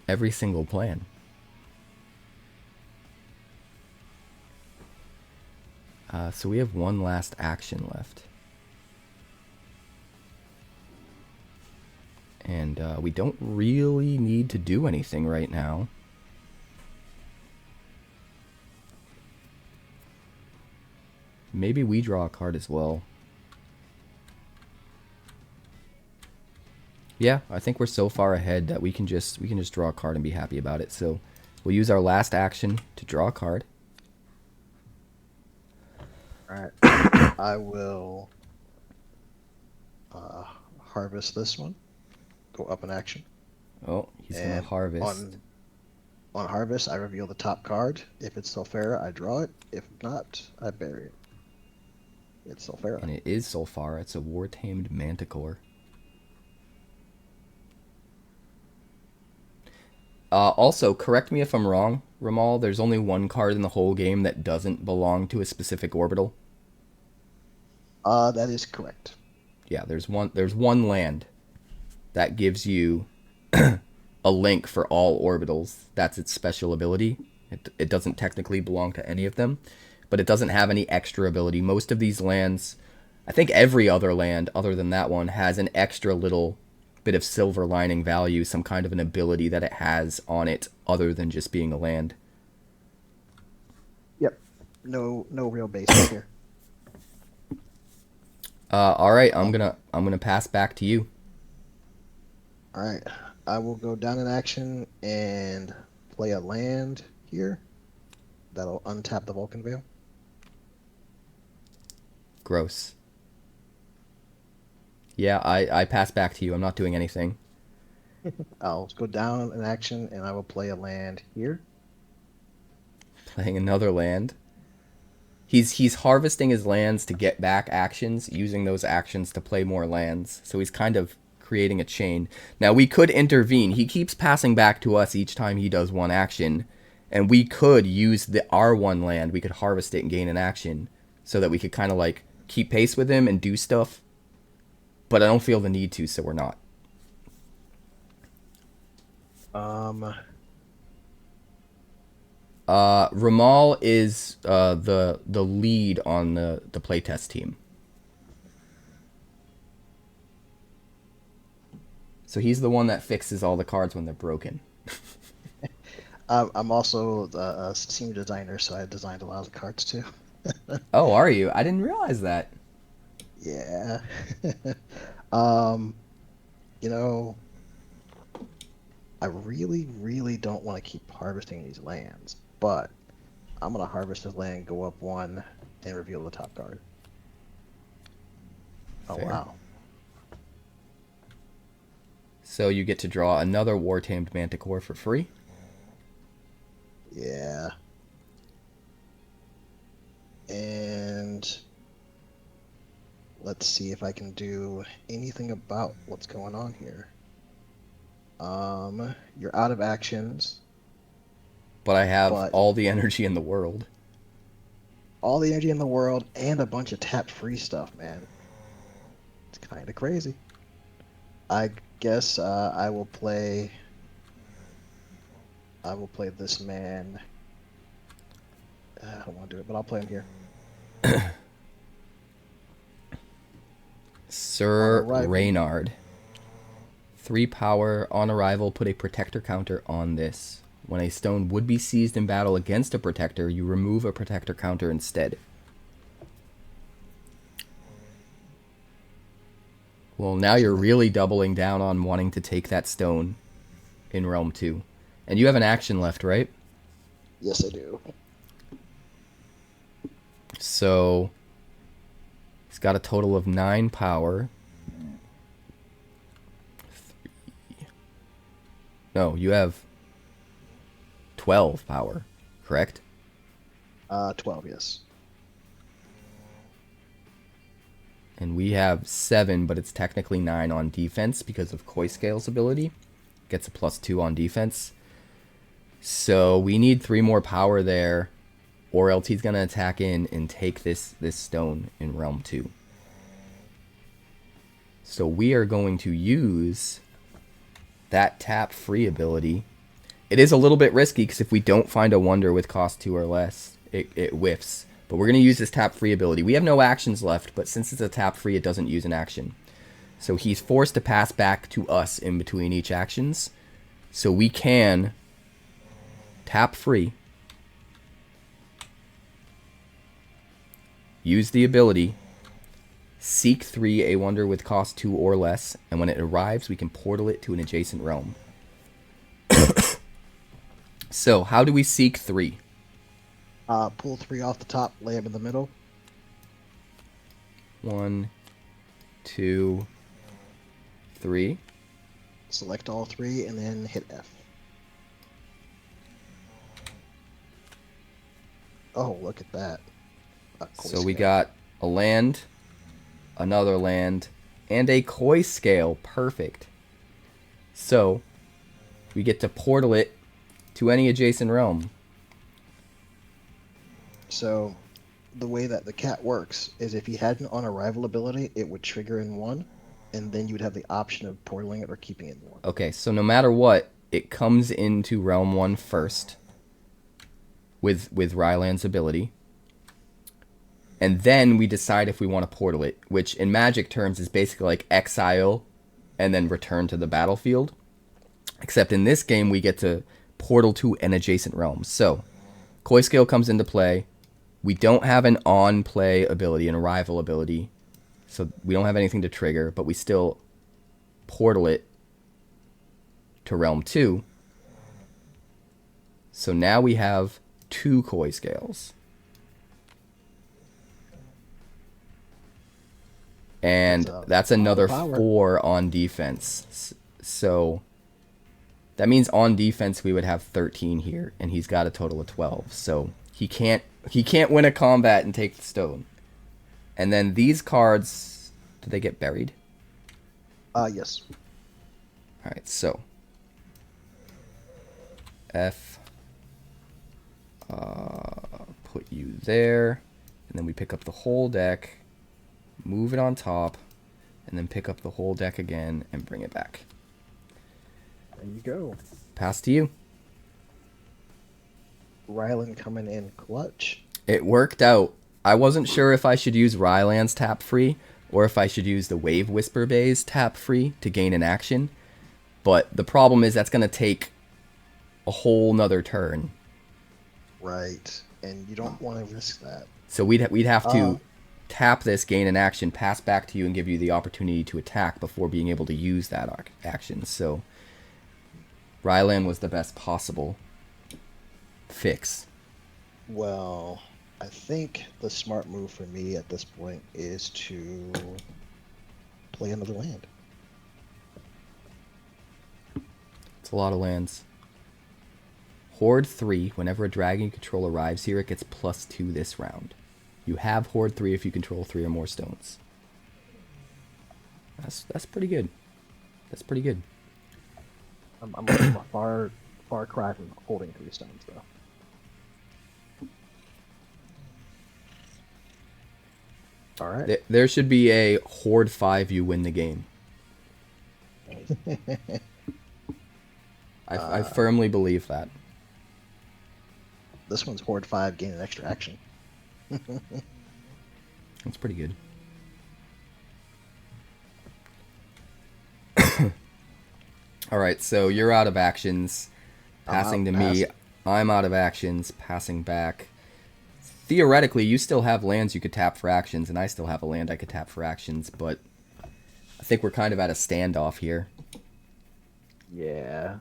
every single plan. So we have 1 last action left. And we don't really need to do anything right now. Maybe we draw a card as well. Yeah, I think we're so far ahead that we can just draw a card and be happy about it. So we'll use our last action to draw a card. Alright. I will harvest this one. Go up in action. Oh, he's going to harvest. On harvest, I reveal the top card. If it's Sulfera, I draw it. If not, I bury it. It's Sulfera. And it is Sulfara. It's a war-tamed Manticore. Also, correct me if I'm wrong, Ramal, there's only 1 card in the whole game that doesn't belong to a specific orbital. That is correct. Yeah, there's one land that gives you a link for all orbitals. That's its special ability. It doesn't technically belong to any of them, but it doesn't have any extra ability. Most of these lands, I think every other land other than that one, has an extra little bit of silver lining value, some kind of an ability that it has on it other than just being a land. Yep. No real basics here. All right, I'm gonna pass back to you. All right. I will go down in action and play a land here. That'll untap the Vulcan Veil. Gross. Yeah, I pass back to you. I'm not doing anything. I'll go down in action and I will play a land here. Playing another land. He's harvesting his lands to get back actions, using those actions to play more lands. So he's kind of creating a chain. Now, we could intervene. He keeps passing back to us each time he does 1 action. And we could use our 1 land. We could harvest it and gain an action. So that we could kind of like keep pace with him and do stuff. But I don't feel the need to, so we're not. Ramal is the lead on the playtest team. So he's the one that fixes all the cards when they're broken. I'm also a senior designer, so I designed a lot of the cards too. Oh, are you? I didn't realize that. Yeah. You know, I really, really don't want to keep harvesting these lands, but I'm gonna harvest his land, go up 1, and reveal the top card. Oh Fair. wow. So you get to draw another War-Tamed Manticore for free. Yeah. And let's see if I can do anything about what's going on here. You're out of actions. But I have But- all the energy in the world. All the energy in the world and a bunch of tap free stuff, man. It's kind of crazy. I guess I will play this man. I don't want to do it, but I'll play him here. Sir On arrival. Reynard. 3 power. On arrival, put a protector counter on this. When a stone would be seized in battle against a protector, you remove a protector counter instead. Well, now you're really doubling down on wanting to take that stone in Realm 2. And you have an action left, right? Yes, I do. So, he's got a total of 9 power. No, you have 12 power, correct? 12, yes. And we have 7, but it's technically 9 on defense because of Koiscale's ability. Gets a +2 on defense. So we need 3 more power there, or else he's going to attack in and take this stone in Realm 2. So we are going to use that tap free ability. It is a little bit risky because if we don't find a wonder with cost 2 or less, it whiffs. But we're going to use this tap free ability. We have no actions left, but since it's a tap free, it doesn't use an action. So he's forced to pass back to us in between each actions. So we can tap free, use the ability, seek 3, a wonder with cost 2 or less, and when it arrives, we can portal it to an adjacent realm. So, how do we seek 3? Pull 3 off the top, lay them in the middle. 1, 2, 3. Select all 3 and then hit F. Oh, look at that. So we got a land, another land, and a Koiscale. Perfect. So, we get to portal it to any adjacent realm. So, the way that the cat works is if he had an on arrival ability, it would trigger in 1, and then you would have the option of portaling it or keeping it in 1. Okay, so no matter what, it comes into Realm 1 first with Rylan's ability. And then we decide if we want to portal it, which in Magic terms is basically like exile and then return to the battlefield. Except in this game, we get to portal to an adjacent realm. So, Koiscale comes into play. We don't have an on-play ability, an arrival ability. So we don't have anything to trigger, but we still portal it to Realm 2. So now we have 2 Koiscales. And that's another 4 on defense. So that means on defense we would have 13 here, and he's got a total of 12. So he can't win a combat and take the stone. And then these cards, do they get buried? Yes. All right, so F, put you there, and then we pick up the whole deck, move it on top, and then pick up the whole deck again and bring it back. There you go. Pass to you. Rylan coming in clutch. It worked out. I wasn't sure if I should use Rylan's tap free or if I should use the Wave-Whisper Bay's tap free to gain an action. But the problem is that's going to take a whole nother turn. Right. And you don't want to risk that. So we'd have to tap this, gain an action, pass back to you, and give you the opportunity to attack before being able to use that action. So Rylan was the best possible fix. Well, I think the smart move for me at this point is to play another land. It's a lot of lands. Horde 3, whenever a dragon you control arrives here, it gets +2 this round. You have Horde 3 if you control 3 or more stones. That's pretty good. That's pretty good. I'm a far cry from holding 3 stones though. All right. There should be a Horde 5 you win the game. I firmly believe that. This one's Horde 5, gain an extra action. That's pretty good. Alright, so you're out of actions. Passing to me. I'm out of actions. Passing back. Theoretically, you still have lands you could tap for actions, and I still have a land I could tap for actions, but I think we're kind of at a standoff here. Yeah.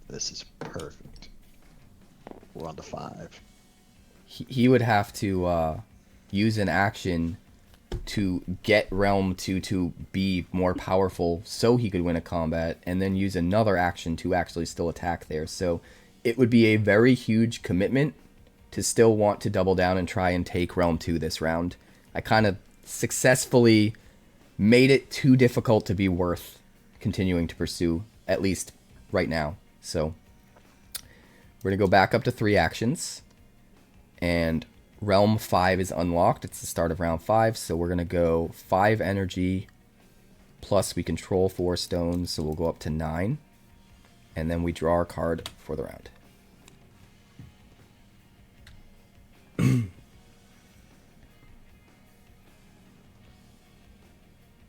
This is perfect. We're on to 5. He would have to use an action to get Realm 2 to be more powerful so he could win a combat, and then use another action to actually still attack there. So it would be a very huge commitment to still want to double down and try and take Realm 2 this round. I kind of successfully made it too difficult to be worth continuing to pursue, at least right now. So we're going to go back up to 3 actions, and Realm 5 is unlocked. It's the start of round 5, so we're going to go 5 energy, plus we control 4 stones, so we'll go up to 9, and then we draw our card for the round.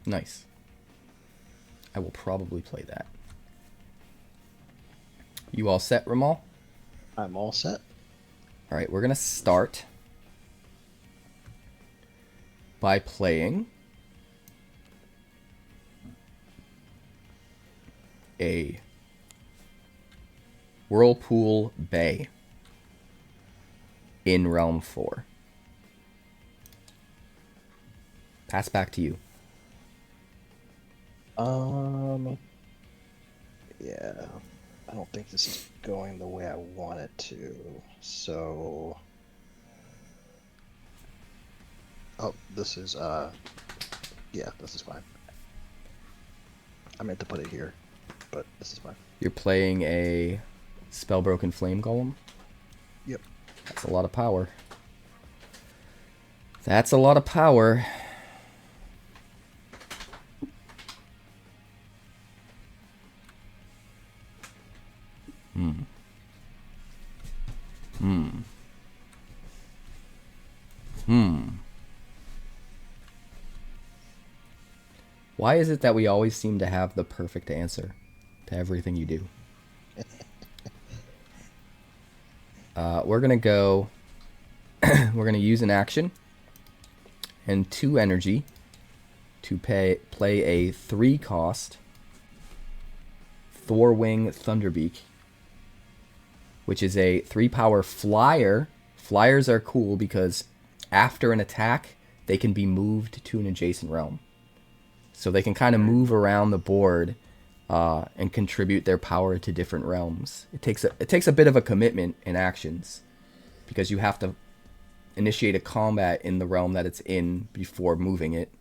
Nice. I will probably play that. You all set, Ramal? I'm all set. All right, we're going to start by playing a Whirlpool Bay in Realm 4. Pass back to you. Yeah, I don't think this is going the way I want it to, so... Oh, this is, yeah, this is fine. I meant to put it here, but this is fine. You're playing a Spellbroken Flame Golem? Yep. That's a lot of power. That's a lot of power. Why is it that we always seem to have the perfect answer to everything you do? We're going to go... we're going to use an action and 2 energy to play a 3-cost Thorwing Thunderbeak, which is a 3-power flyer. Flyers are cool because after an attack, they can be moved to an adjacent realm. So they can kind of move around the board and contribute their power to different realms. It takes a bit of a commitment in actions because you have to initiate a combat in the realm that it's in before moving it.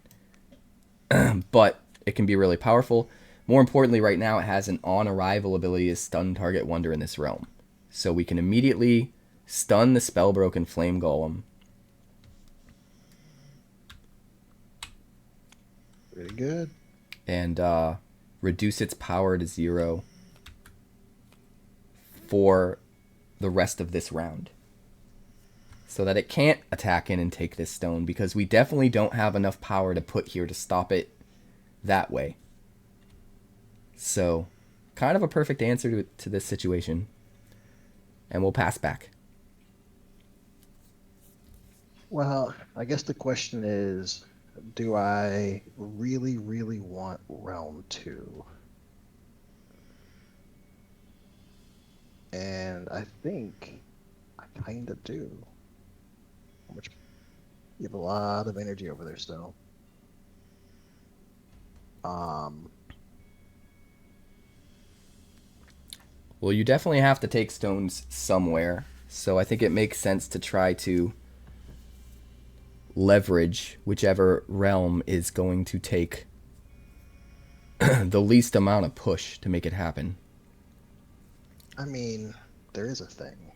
But it can be really powerful. More importantly, right now it has an on-arrival ability to stun target wonder in this realm. So we can immediately stun the Spellbroken Flame Golem. Pretty good. And reduce its power to 0 for the rest of this round. So that it can't attack in and take this stone, because we definitely don't have enough power to put here to stop it that way. So, kind of a perfect answer to this situation. And we'll pass back. Well, I guess the question is, do I really, really want Realm 2? And I think I kind of do. How much? You have a lot of energy over there still. Well, you definitely have to take stones somewhere, so I think it makes sense to try to leverage whichever realm is going to take the least amount of push to make it happen. I mean, there is a thing.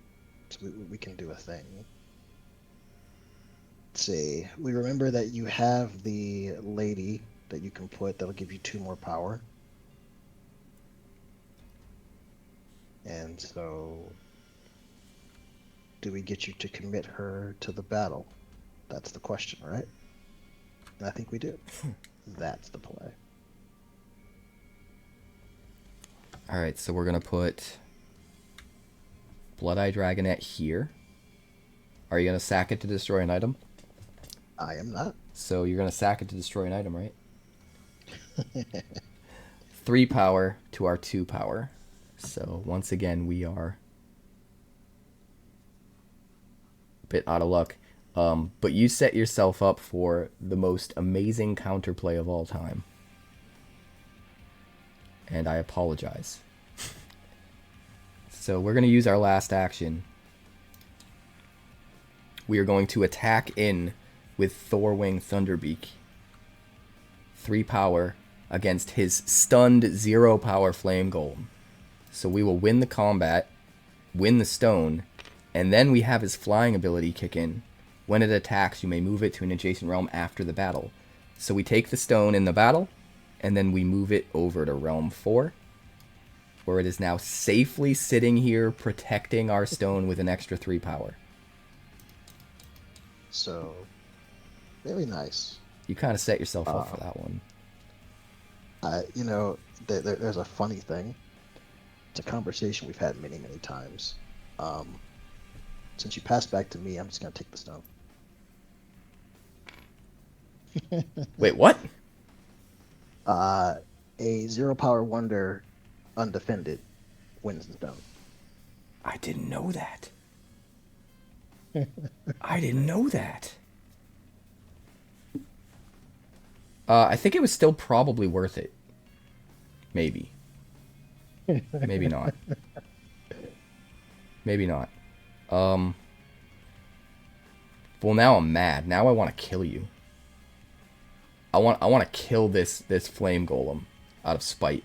So we can do a thing. Let's see. We remember that you have the lady that you can put that'll give you 2 more power. And so, do we get you to commit her to the battle? That's the question, right? And I think we do. That's the play. Alright, so we're going to put Blood-Eye Dragonette here. Are you going to sack it to destroy an item? I am not. So you're going to sack it to destroy an item, right? 3 power to our 2 power. So once again, we are a bit out of luck. But you set yourself up for the most amazing counterplay of all time. And I apologize. So we're going to use our last action. We are going to attack in with Thorwing Thunderbeak. 3 power against his stunned 0 power Flame Golem. So we will win the combat, win the stone, and then we have his flying ability kick in. When it attacks, you may move it to an adjacent realm after the battle. So we take the stone in the battle, and then we move it over to Realm 4, where it is now safely sitting here protecting our stone with an extra 3 power. So, very nice. You kind of set yourself up for that one. You know, there's a funny thing. It's a conversation we've had many, many times. Since you passed back to me, I'm just going to take the stone. Wait, what? A 0 power wonder undefended wins the stone. I didn't know that. I didn't know that. I think it was still probably worth it. Maybe. Maybe not. Maybe not. Well, now I'm mad. Now I want to kill you. I want to kill this flame golem out of spite.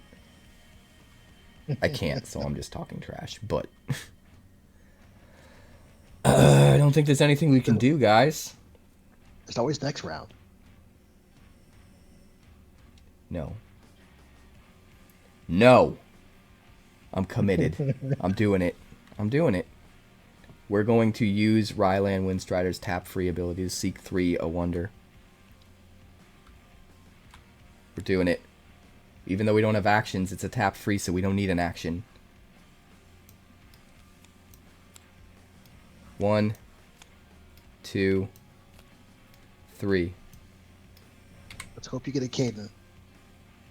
I can't, so I'm just talking trash. But I don't think there's anything we can do, guys. There's always next round. No. No. I'm committed. I'm doing it. I'm doing it. We're going to use Rylan Windstrider's tap-free ability to seek 3 a wonder. We're doing it. Even though we don't have actions, it's a tap-free, so we don't need an action. 1, 2, 3. Let's hope you get a Caden.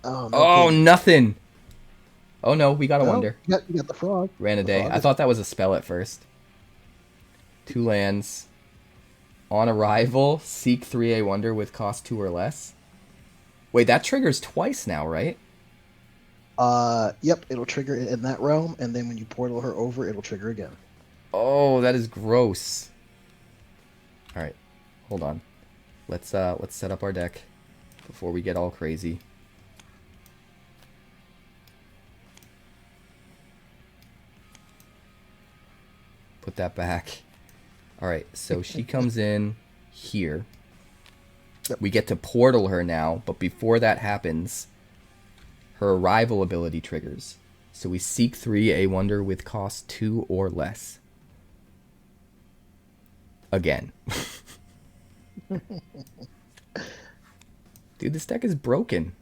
Oh, no Oh, Caden. nothing! Oh no, we got a wonder. You got the frog. Ranidae. I thought that was a spell at first. 2 lands. On arrival, seek 3 a wonder with cost 2 or less. Wait, that triggers twice now, right? Yep, it'll trigger it in that realm, and then when you portal her over, it'll trigger again. Oh, that is gross. Alright, hold on. Let's set up our deck before we get all crazy. Put that back. Alright, so she comes in here. Yep. We get to portal her now, but before that happens, her arrival ability triggers. So we seek 3 a wonder with cost 2 or less. Again. Dude, this deck is broken.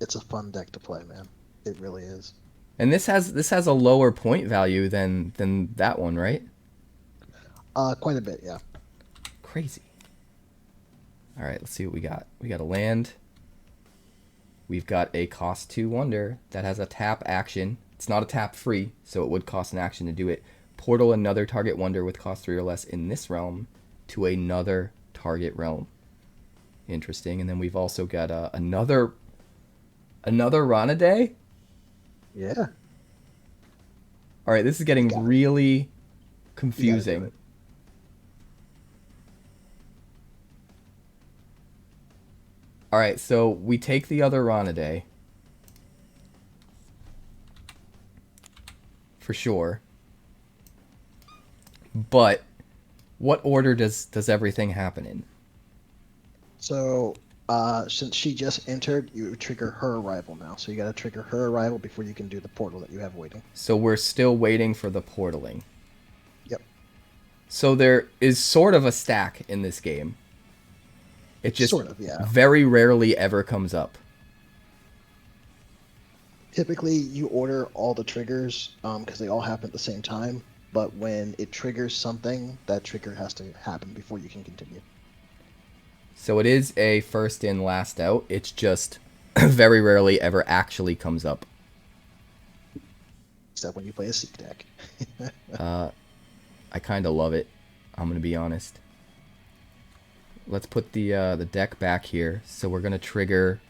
It's a fun deck to play, man. It really is. And this has a lower point value than that one, right? Quite a bit, yeah. Crazy. All right, let's see what we got. We got a land. We've got a cost 2 wonder that has a tap action. It's not a tap free, so it would cost an action to do it. Portal another target wonder with cost 3 or less in this realm to another target realm. Interesting. And then we've also got another Ranidae. Yeah. All right, this is getting really confusing. All right, so we take the other Ranidae. For sure. But what order does everything happen in? So, since she just entered, you trigger her arrival now. So you got to trigger her arrival before you can do the portal that you have waiting. So we're still waiting for the portaling. Yep. So there is sort of a stack in this game. It just sort of, yeah. very rarely ever comes up. Typically, you order all the triggers because they all happen at the same time. But when it triggers something, that trigger has to happen before you can continue. So it is a first in, last out. It's just very rarely ever actually comes up. Except when you play a Seek deck. I kind of love it. I'm going to be honest. Let's put the deck back here. So we're going to trigger...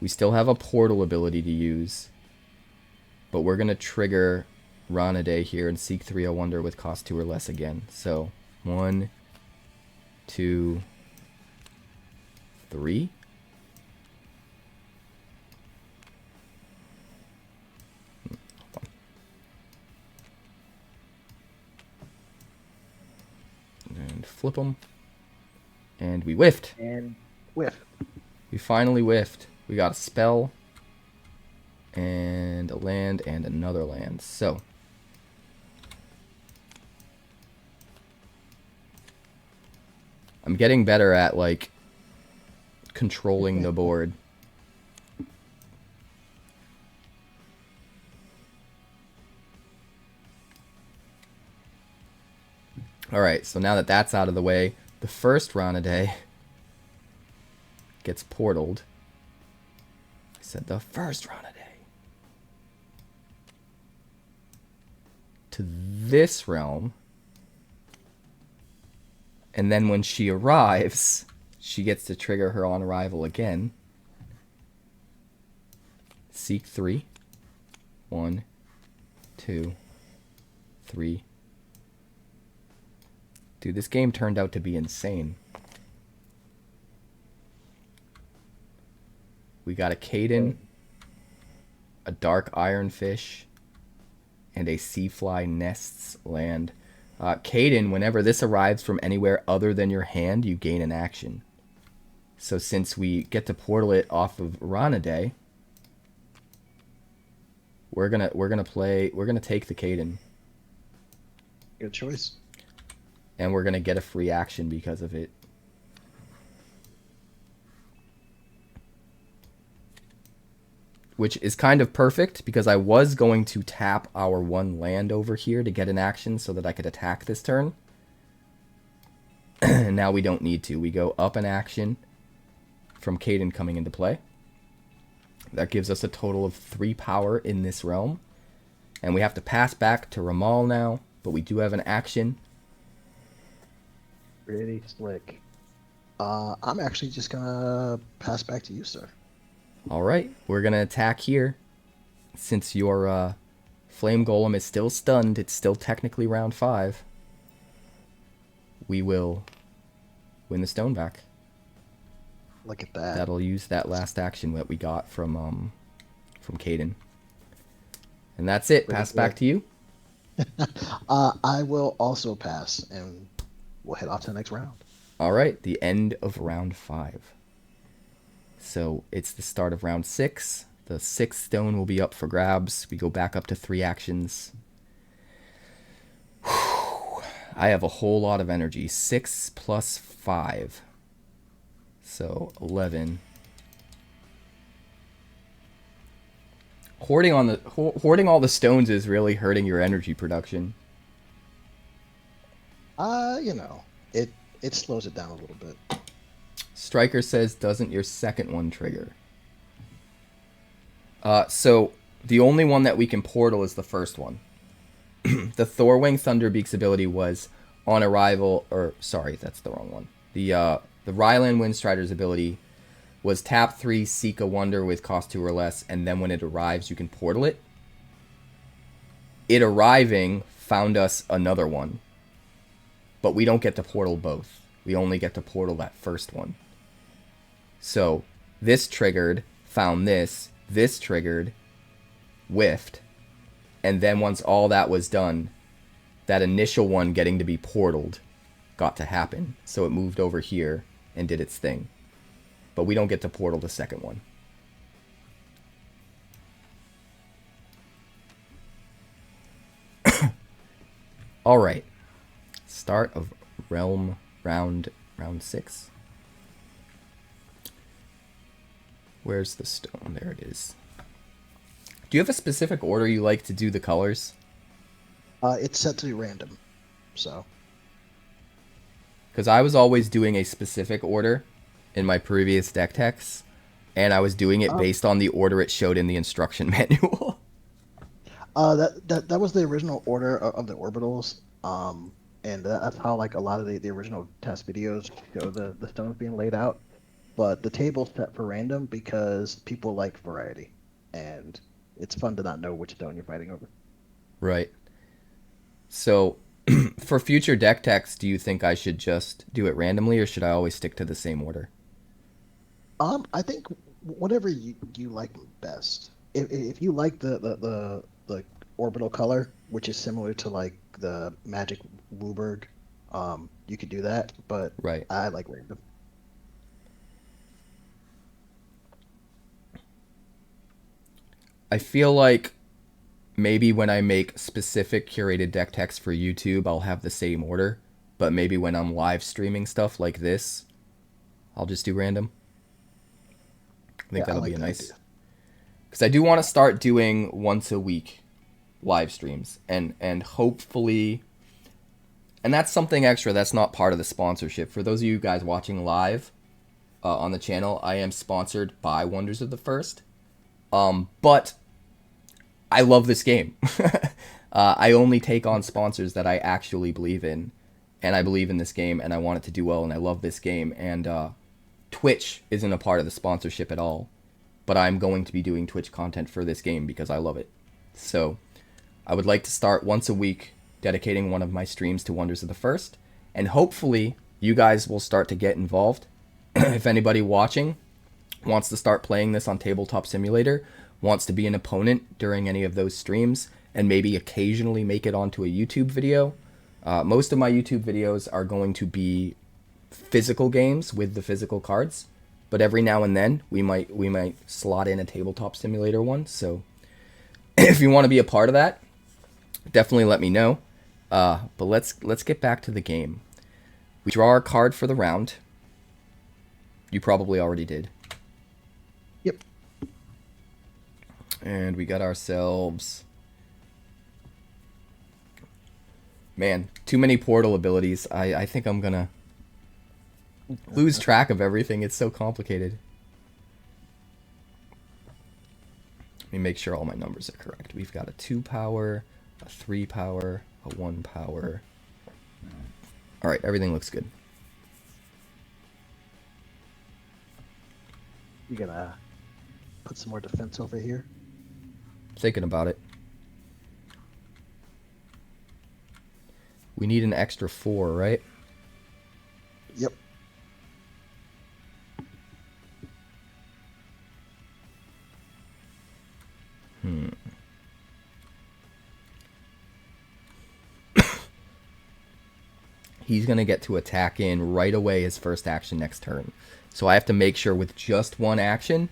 We still have a portal ability to use. But we're going to trigger Ranidae here and Seek 3 Wonder with cost 2 or less again. So 1, 2, 3. And flip them. And we whiffed. And whiff. We finally whiffed. We got a spell. And a land and another land. So. I'm getting better at, like, controlling the board. Alright, so now that that's out of the way, the first Ranidae gets portaled. I said the first Ranidae. To this realm. And then when she arrives, she gets to trigger her on arrival again. Seek 3. 1, 2, 3. Dude, this game turned out to be insane. We got a Caden, a Dark Iron Fish, and a Seafly Nests land. Caden, whenever this arrives from anywhere other than your hand, you gain an action. So since we get to portal it off of Ranidae, we're gonna take the Caden. Good choice. And we're gonna get a free action because of it. Which is kind of perfect, because I was going to tap our one land over here to get an action so that I could attack this turn. And now we don't need to. We go up an action from Caden coming into play. That gives us a total of 3 power in this realm. And we have to pass back to Ramal now, but we do have an action. Pretty slick. I'm actually just going to pass back to you, sir. Alright, we're going to attack here. Since your Flame Golem is still stunned, it's still technically round 5. We will win the stone back. Look at that. That'll use that last action that we got from Caden. And that's it. Pass back to you. I will also pass, and we'll head off to the next round. Alright, the end of round 5. So it's the start of round 6. The 6th stone will be up for grabs. We go back up to 3 actions. Whew. I have a whole lot of energy. 6 plus 5. So 11. Hoarding all the stones is really hurting your energy production. You know, it slows it down a little bit. Striker says, doesn't your second one trigger? So the only one that we can portal is the first one. the Thorwing Thunderbeak's ability was on arrival, or sorry, that's the wrong one. The Rylan Windstrider's ability was tap 3, seek a wonder with cost 2 or less, and then when it arrives, you can portal it. It arriving found us another one, but we don't get to portal both. We only get to portal that first one. So this triggered, found this triggered, whiffed, and then once all that was done, that initial one getting to be portaled got to happen. So it moved over here and did its thing. But we don't get to portal the second one. All right. Start of realm round 6. Where's the stone? There it is. Do you have a specific order you like to do the colors? It's set to be random, so. Because I was always doing a specific order in my previous deck techs, and I was doing it based on the order it showed in the instruction manual. That was the original order of the orbitals, and that's how like a lot of the original test videos show the stones being laid out. But the table's set for random because people like variety, and it's fun to not know which stone you're fighting over. Right. So, for future deck techs, do you think I should just do it randomly, or should I always stick to the same order? I think whatever you like best. If you like the orbital color, which is similar to like the Magic WooBurg, you could do that. But right. I like random. I feel like maybe when I make specific curated deck techs for YouTube, I'll have the same order. But maybe when I'm live streaming stuff like this, I'll just do random. I think that'll be a nice... Because I do want to start doing once a week live streams. And hopefully... And that's something extra that's not part of the sponsorship. For those of you guys watching live on the channel, I am sponsored by Wonders of the First. But I love this game. I only take on sponsors that I actually believe in. And I believe in this game, and I want it to do well, and I love this game. And Twitch isn't a part of the sponsorship at all. But I'm going to be doing Twitch content for this game because I love it. So I would like to start once a week dedicating one of my streams to Wonders of the First. And hopefully you guys will start to get involved. If anybody watching wants to start playing this on Tabletop Simulator, wants to be an opponent during any of those streams, and maybe occasionally make it onto a YouTube video. Most of my YouTube videos are going to be physical games with the physical cards, but every now and then we might slot in a Tabletop Simulator one. So if you want to be a part of that, definitely let me know. But let's get back to the game. We draw our card for the round. You probably already did. Yep. And we got ourselves... Man, too many portal abilities. I think I'm gonna lose track of everything. It's so complicated. Let me make sure all my numbers are correct. We've got a 2 power, a 3 power, a 1 power. Alright, everything looks good. You gonna put some more defense over here? Thinking about it. We need an extra 4, right? Yep. He's going to get to attack in right away his first action next turn. So I have to make sure with just one action,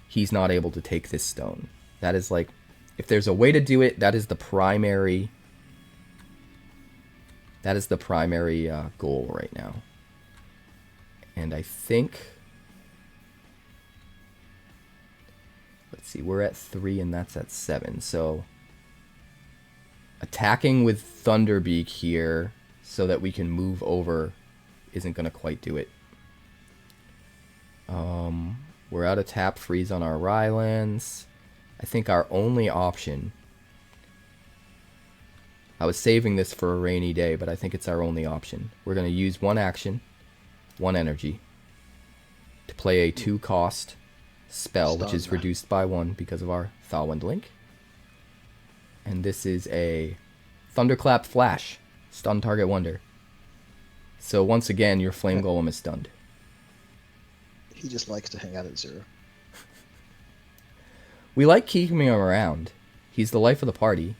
he's not able to take this stone. That is like, if there's a way to do it, that is the primary... That is the primary goal right now. And I think... Let's see, we're at 3 and that's at 7. So attacking with Thunderbeak here so that we can move over isn't going to quite do it. We're out of tap freeze on our Rylans. I think our only option I was saving this for a rainy day, but I think it's our only option. We're going to use 1 action, 1 energy, to play a 2-cost spell, which is reduced by 1 because of our Thorwing Link. And this is a Thunderclap Flash, stun target wonder. So once again, your Flame Golem is stunned. He just likes to hang out at 0. We like keeping him around. He's the life of the party.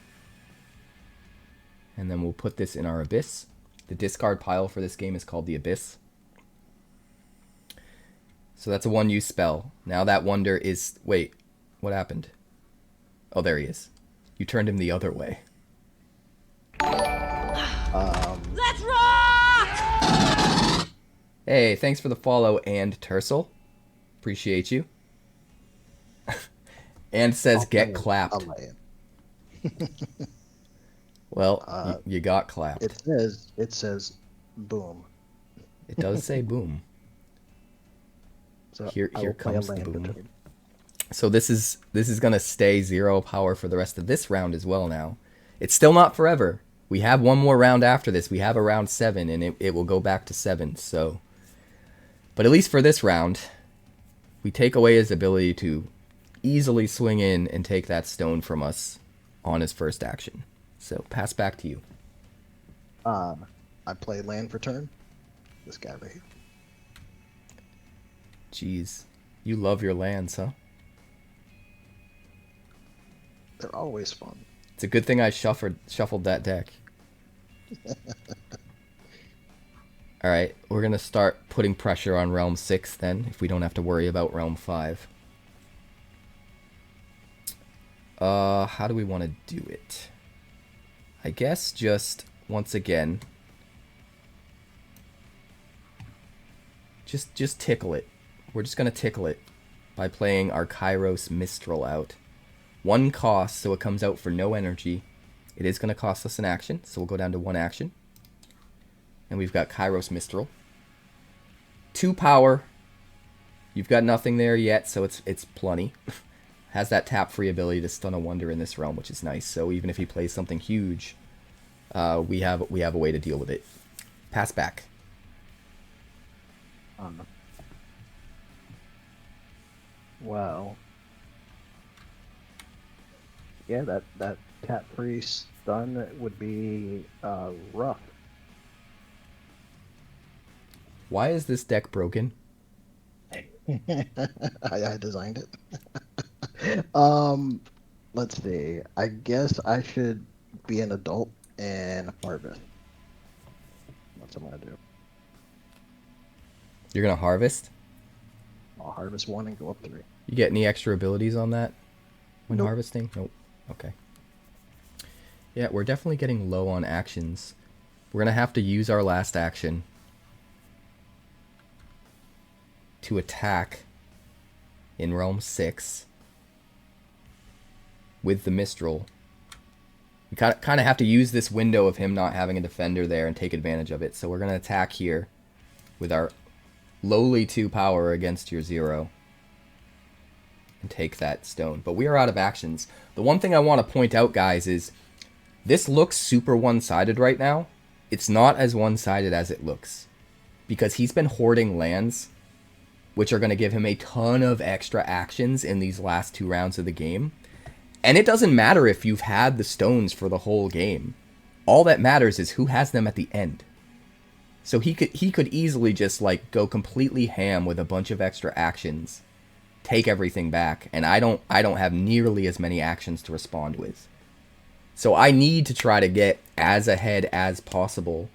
And then we'll put this in our Abyss. The discard pile for this game is called the Abyss. So that's a 1-use spell. Now that wonder is... Wait, what happened? Oh, there he is. You turned him the other way. Let's rock! Hey, thanks for the follow, and Tercel. Appreciate you. And says, get clapped. Well, you got clapped. It says, boom. It does say boom. So Here comes the boom. return. So this is gonna stay 0 power for the rest of this round as well. Now, it's still not forever. We have one more round after this. We have a round 7, and it will go back to 7. So, but at least for this round, we take away his ability to easily swing in and take that stone from us on his first action. So pass back to you. I play land for turn. This guy right here. Jeez, you love your lands, huh? They're always fun. It's a good thing I shuffled that deck. Alright, we're going to start putting pressure on Realm 6 then, if we don't have to worry about Realm 5. How do we want to do it? I guess just, once again, just tickle it. We're just going to tickle it by playing our Kairos Mistral out. 1 cost, so it comes out for no energy. It is going to cost us an action, so we'll go down to 1 action. And we've got Kairos Mistral. 2 power. You've got nothing there yet, so it's plenty. Has that tap-free ability to stun a wonder in this realm, which is nice. So even if he plays something huge, we have a way to deal with it. Pass back. Wow. Yeah, that tap-free stun would be rough. Why is this deck broken? I designed it. Let's see. I guess I should be an adult and harvest. That's what I'm gonna do. You're going to harvest? I'll harvest 1 and go up 3. You get any extra abilities on that when Nope. harvesting? Nope. Okay. Yeah, we're definitely getting low on actions. We're going to have to use our last action to attack in Realm 6 with the Mistral. We kind of have to use this window of him not having a defender there and take advantage of it. So we're going to attack here with our lowly 2 power against your 0 and take that stone. But we are out of actions. The one thing I want to point out, guys, is this looks super one-sided right now. It's not as one-sided as it looks, because he's been hoarding lands, which are going to give him a ton of extra actions in these last 2 rounds of the game. And it doesn't matter if you've had the stones for the whole game. All that matters is who has them at the end. So he could easily just like go completely ham with a bunch of extra actions, take everything back, and I don't have nearly as many actions to respond with. So I need to try to get as ahead as possible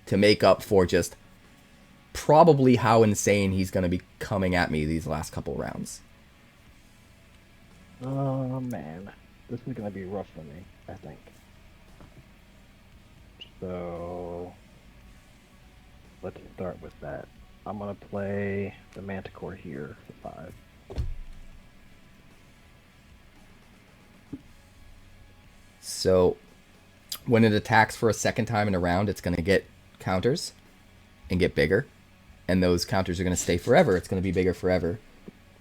to make up for just probably how insane he's going to be coming at me these last couple rounds. Oh man, this is gonna be rough for me, I think. So let's start with that. I'm gonna play the Manticore here for 5. So when it attacks for a second time in a round, it's going to get counters and get bigger. And those counters are going to stay forever. It's going to be bigger forever.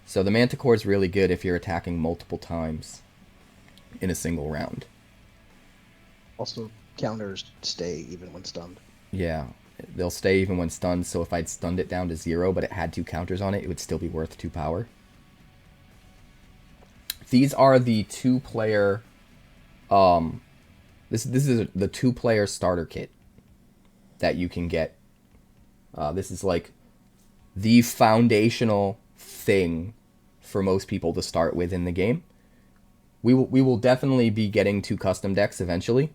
So the Manticore is really good if you're attacking multiple times in a single round. Also, counters stay even when stunned. Yeah, they'll stay even when stunned, so if I'd stunned it down to 0, but it had 2 counters on it, it would still be worth 2 power. These are the 2-player, this is the 2-player starter kit that you can get. This is like the foundational thing for most people to start with in the game. We will definitely be getting to custom decks eventually.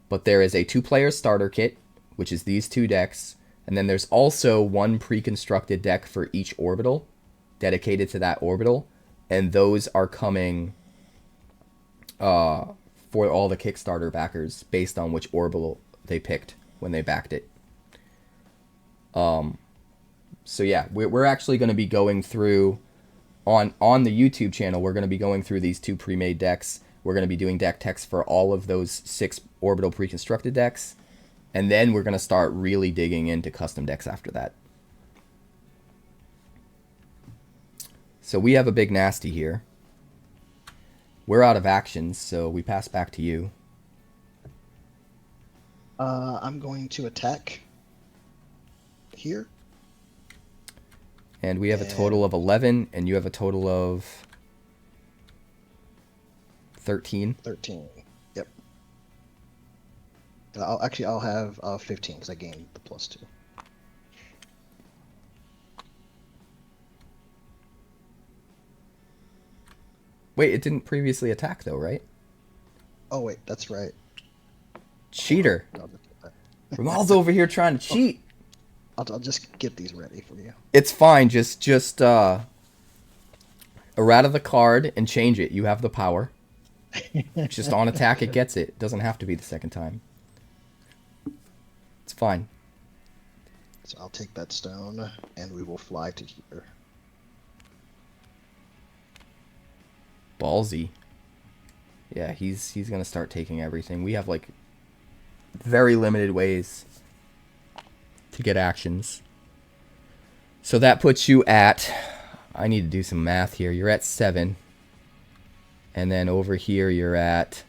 But there is a 2-player starter kit, which is these 2 decks. And then there's also 1 pre-constructed deck for each orbital, dedicated to that orbital. And those are coming for all the Kickstarter backers based on which orbital they picked when they backed it. So yeah, we're actually going to be going through, on the YouTube channel, we're going to be going through these 2 pre-made decks. We're going to be doing deck techs for all of those 6 orbital pre-constructed decks. And then we're going to start really digging into custom decks after that. So we have a big nasty here. We're out of actions, so we pass back to you. I'm going to attack here. And we have a total of 11, and you have a total of 13. 13. Yep. I'll have 15 because I gained the +2. Wait, it didn't previously attack though, right? Oh wait, that's right. Cheater. I'll just get that. Ramal's over here trying to cheat. I'll just get these ready for you. It's fine. Just errata the card and change it. You have the power. Just on attack, it gets it. It doesn't have to be the second time. It's fine. So I'll take that stone, and we will fly to here. Ballsy. Yeah, he's gonna start taking everything. We have like very limited ways to get actions. So that puts you at, I need to do some math here. You're at 7. And then over here you're at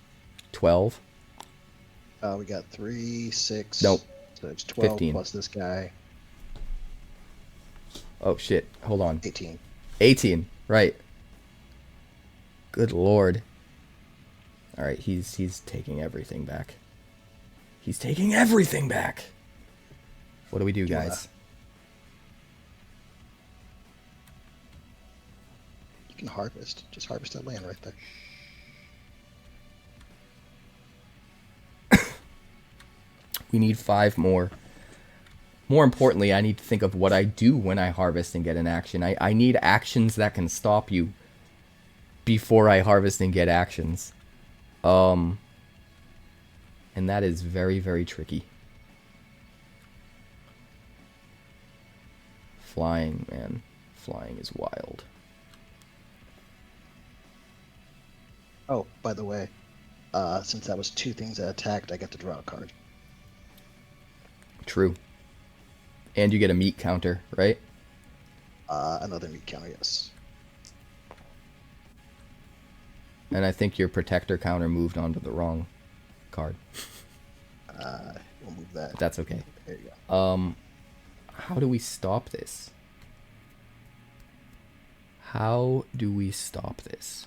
12. We got 3, 6. Nope. So it's 12 15. plus this guy. Oh shit. Hold on. 18. 18. Right. Good lord. Alright, he's taking everything back. He's taking everything back. What do we do, guys? You can harvest. Just harvest that land right there. We need 5 more. More importantly, I need to think of what I do when I harvest and get an action. I need actions that can stop you before I harvest and get actions. And that is very, very tricky. Flying, man. Flying is wild. Oh, by the way, since that was 2 things that attacked, I get to draw a card. True. And you get a meat counter, right? Another meat counter, yes. And I think your protector counter moved onto the wrong card. We'll move that. That's okay. There you go. How do we stop this? How do we stop this?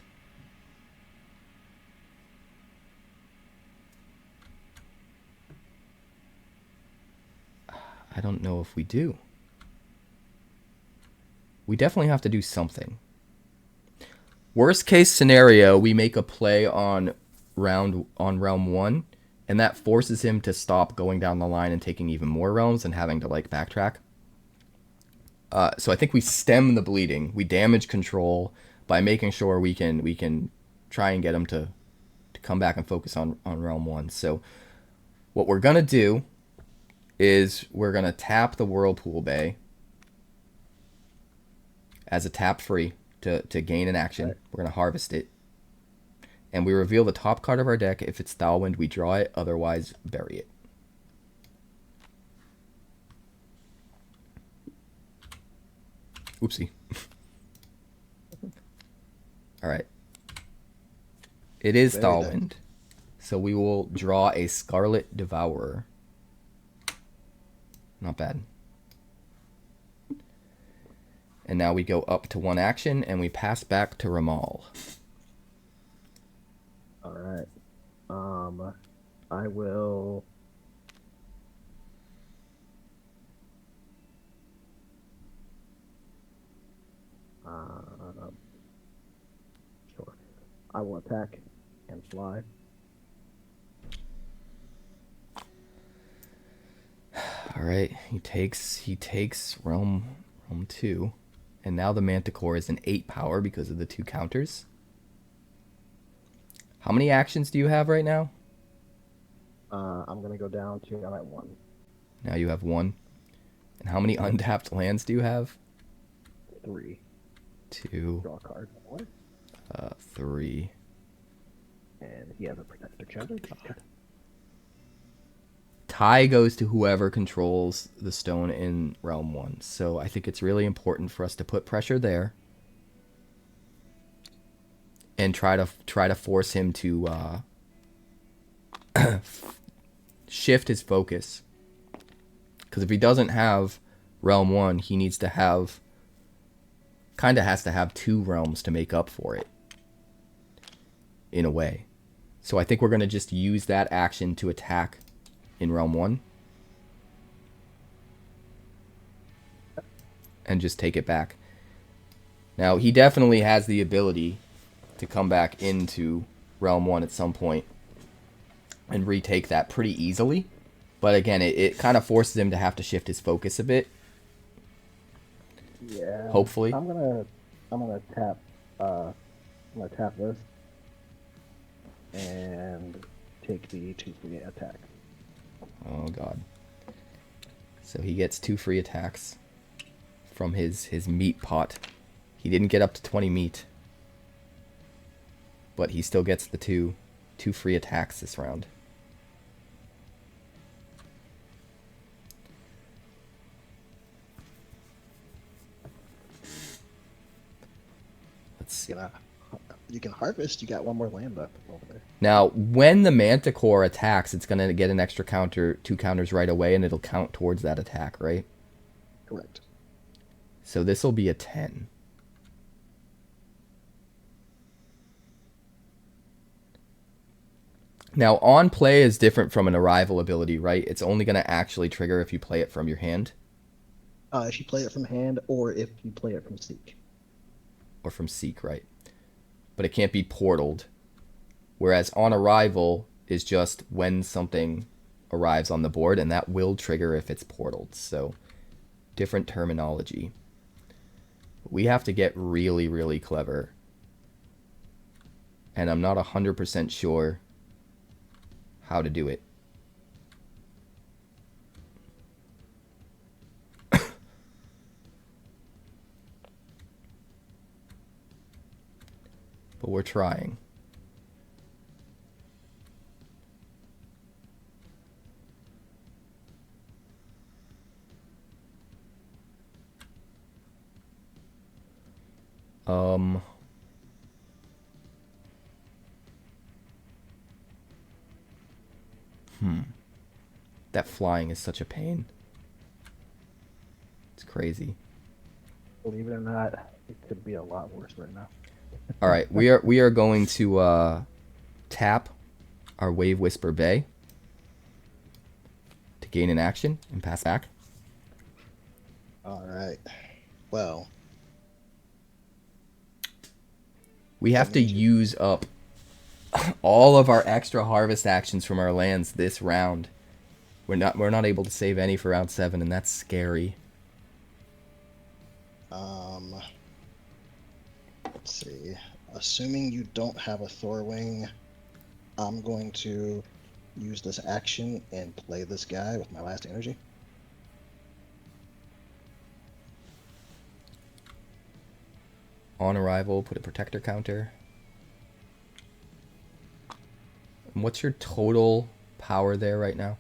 I don't know if we do. We definitely have to do something. Worst case scenario, we make a play on realm 1, and that forces him to stop going down the line and taking even more realms and having to like backtrack. So I think we stem the bleeding. We damage control by making sure we can try and get him to come back and focus on realm 1. So what we're gonna do is we're gonna tap the Whirlpool Bay as a tap free to gain an action. Right. We're gonna harvest it. And we reveal the top card of our deck. If it's Thalwind, we draw it. Otherwise, bury it. Oopsie. All right. It is Thalwind. So we will draw a Scarlet Devourer. Not bad. And now we go up to 1 action, and we pass back to Ramal. Alright. I will... Sure. I will attack and fly. Alright, he takes Realm 2. And now the Manticore is an 8 power because of the 2 counters. How many actions do you have right now? I'm going to go down to, I'm at 1. Now you have 1. And how many untapped lands do you have? 3. 2. Draw a card. 3. And he has a Protector Chamber. Okay. Tie goes to whoever controls the stone in Realm 1. So I think it's really important for us to put pressure there. And try to force him to shift his focus. Because if he doesn't have Realm 1, he needs to have... Kind of has to have 2 realms to make up for it. In a way. So I think we're going to just use that action to attack in Realm 1. And just take it back. Now, he definitely has the ability to come back into Realm 1 at some point and retake that pretty easily. But again, it kind of forces him to have to shift his focus a bit. Yeah. Hopefully. I'm gonna tap this and take the 2 free attack. Oh god. So he gets 2 free attacks from his meat pot. He didn't get up to 20 meat. But he still gets the two free attacks this round. Let's see. You can harvest. You got 1 more land left over there. Now, when the Manticore attacks, it's going to get an extra counter, 2 counters right away, and it'll count towards that attack, right? Correct. So this will be a 10. Now, on play is different from an arrival ability, right? It's only going to actually trigger if you play it from your hand. If you play it from hand, or if you play it from Seek. Or from Seek, right? But it can't be portaled. Whereas on arrival is just when something arrives on the board, and that will trigger if it's portaled. So, different terminology. We have to get really, really clever. And I'm not 100% sure how to do it. But we're trying. That flying is such a pain. It's crazy. Believe it or not, it could be a lot worse right now. All right, we are going to tap our Windwhisper Bay to gain an action and pass back. All right. Well, we have to use up all of our extra harvest actions from our lands this round. We're not able to save any for round 7, and that's scary. Let's see. Assuming you don't have a Thorwing, I'm going to use this action and play this guy with my last energy. On arrival, put a protector counter. And what's your total power there right now?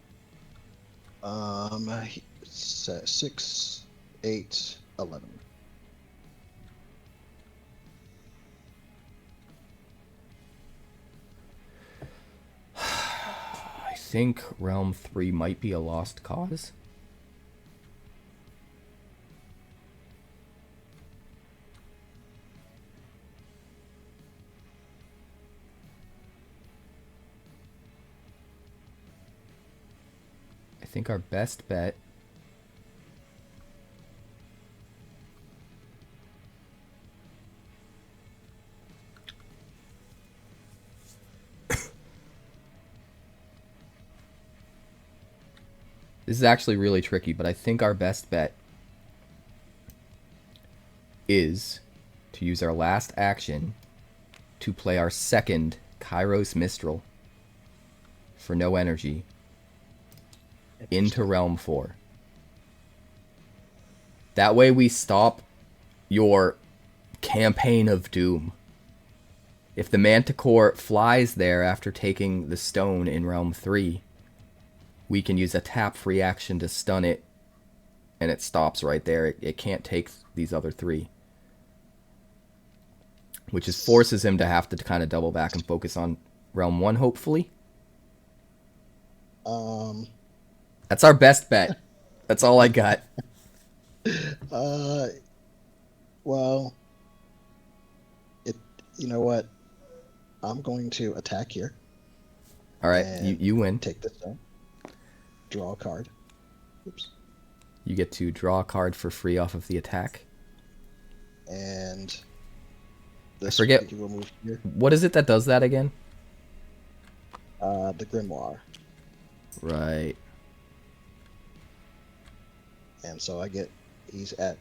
6, 8, 11. think Realm 3 might be a lost cause. I think our best bet this is actually really tricky, but I think our best bet is to use our last action to play our second Kairos Mistral for no energy into Realm 4. That way we stop your Campaign of Doom. If the Manticore flies there after taking the stone in Realm 3, we can use a tap-free action to stun it, and it stops right there. It can't take these other 3. Which just forces him to have to kind of double back and focus on Realm 1, hopefully. That's our best bet. That's all I got. Well, you know what? I'm going to attack here. All right, you win. Take this down. Draw a card. Oops. You get to draw a card for free off of the attack. And I forget. Will move here. What is it that does that again? The Grimoire. Right. And so he's at...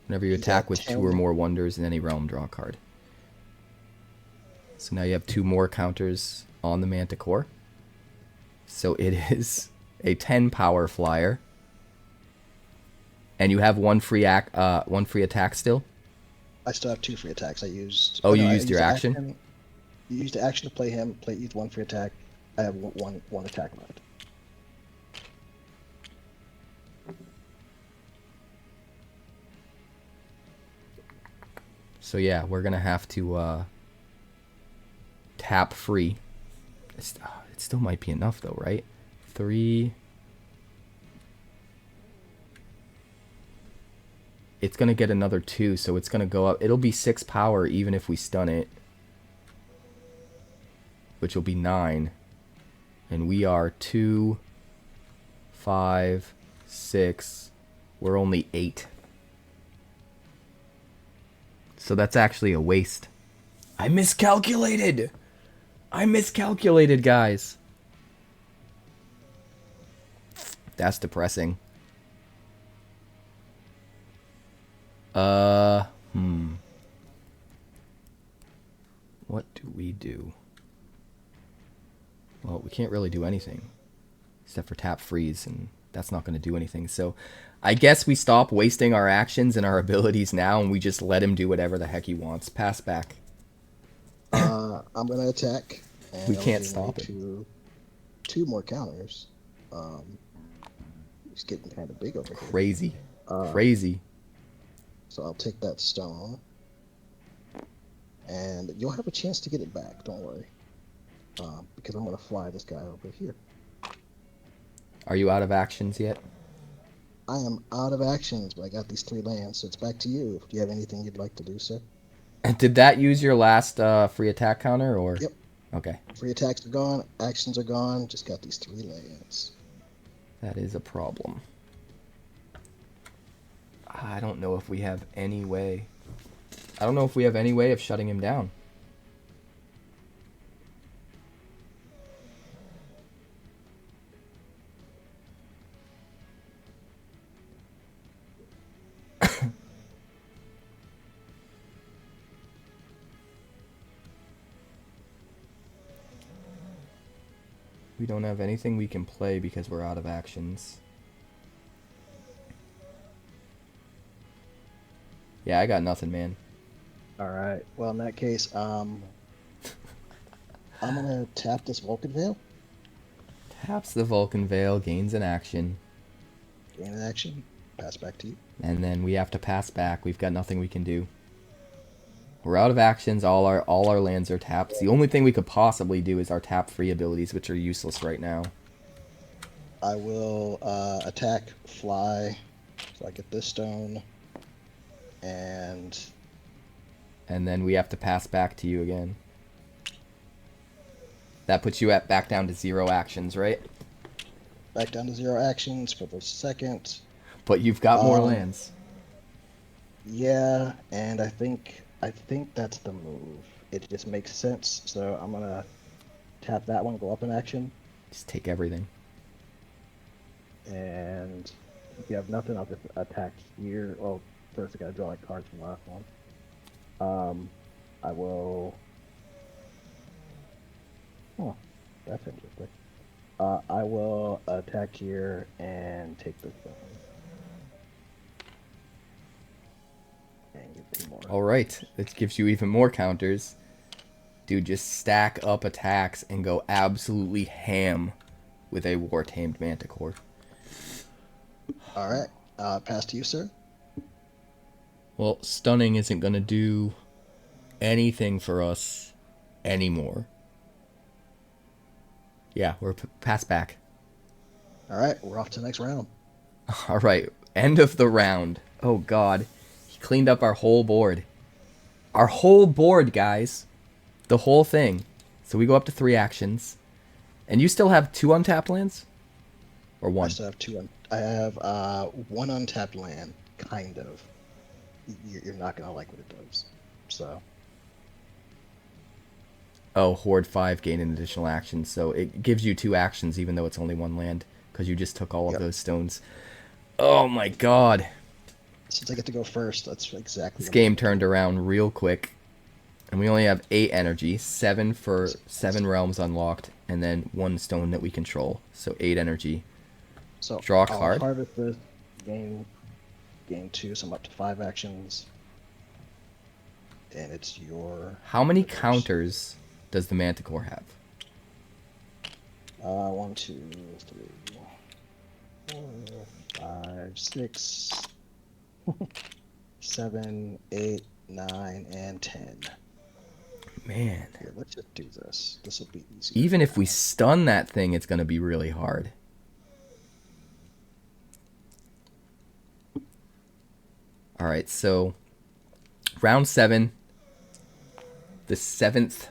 Whenever you attack with 2 or more wonders in any realm, draw a card. So now you have 2 more counters on the Manticore. So it is a 10 power flyer. And you have one free attack still? I still have 2 free attacks. I used... Oh, you used your action? You used the action to play him, use 1 free attack. I have one attack left. So yeah, we're gonna have to tap free. It still might be enough though, right? 3. It's gonna get another 2, so it's gonna go up. It'll be 6 power even if we stun it, which will be 9. And we are 2, 5, 6. We're only 8. So that's actually a waste. I miscalculated! I miscalculated, guys. That's depressing. What do we do? Well, we can't really do anything. Except for tap freeze, and that's not going to do anything. So I guess we stop wasting our actions and our abilities now, and we just let him do whatever the heck he wants. Pass back. I'm going to attack. And we can't stop it. 2 more counters. He's getting kind of big over here. Crazy. Crazy. So I'll take that stone. And you'll have a chance to get it back, don't worry. Because I'm going to fly this guy over here. Are you out of actions yet? I am out of actions, but I got these 3 lands, so it's back to you. Do you have anything you'd like to do, sir? Did that use your last free attack counter, or? Yep. Okay. Free attacks are gone, actions are gone, just got these 3 lands. That is a problem. I don't know if we have any way. I don't know if we have any way of shutting him down. We don't have anything we can play because we're out of actions. Yeah, I got nothing, man. Alright, well in that case, I'm gonna tap this Vulcan Veil. Taps the Vulcan Veil, gains an action. Gain an action, pass back to you. And then we have to pass back. We've got nothing we can do. We're out of actions. All our lands are tapped. The only thing we could possibly do is our tap-free abilities, which are useless right now. I will attack fly, so I get this stone, and then we have to pass back to you again. That puts you back down to 0 actions, right? back down to 0 actions for the second. But you've got more lands. Yeah, and I think that's the move. It just makes sense. So I'm gonna tap that one, go up in action, Just take everything. And if you have nothing, I'll just attack here. Well, first I gotta draw like cards from the last one. I will. Oh, that's interesting. I will attack here and take this one. And get 2 more. Alright, it gives you even more counters. Dude, just stack up attacks and go absolutely ham with a war-tamed Manticore. Alright, pass to you, sir. Well, stunning isn't going to do anything for us anymore. Yeah, we're pass back. Alright, we're off to the next round. Alright, end of the round. Oh god, he cleaned up our whole board. Our whole board, guys. The whole thing. So we go up to 3 actions. And you still have 2 untapped lands? Or 1? I still have 2. I have 1 untapped land, kind of. You're not gonna like what it does. So. Oh, Horde 5 gain an additional action, so it gives you 2 actions even though it's only 1 land, because you just took all of those stones. Oh my god. Since I get to go first, that's exactly This game turned around real quick. And we only have 8 energy, 7 for 7 realms unlocked, and then 1 stone that we control. So 8 energy. So draw a I'll card. Harvest this, gain 2, so I'm up to 5 actions. And it's your... How many counters does the Manticore have? 1, 2, 3, 4, 5, 6, 7, 8, 9, and 10. Man. Here, let's just do this. This will be easy. Even if we stun that thing, it's going to be really hard. Alright, so round 7. The 7th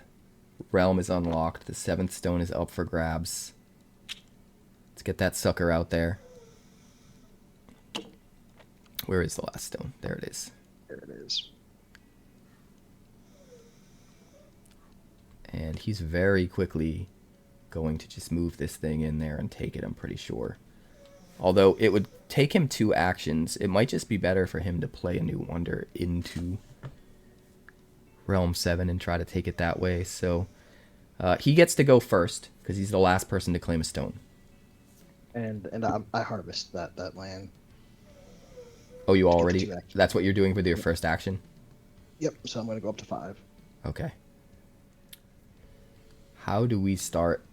realm is unlocked. The 7th stone is up for grabs. Let's get that sucker out there. Where is the last stone? There it is. There it is. And he's very quickly going to just move this thing in there and take it, I'm pretty sure. Although it would take him 2 actions, it might just be better for him to play a new wonder into Realm 7 and try to take it that way. So he gets to go first, because he's the last person to claim a stone. And I harvest that land. Oh, you already... That's what you're doing with your first action? Yep, so I'm going to go up to 5. Okay. How do we start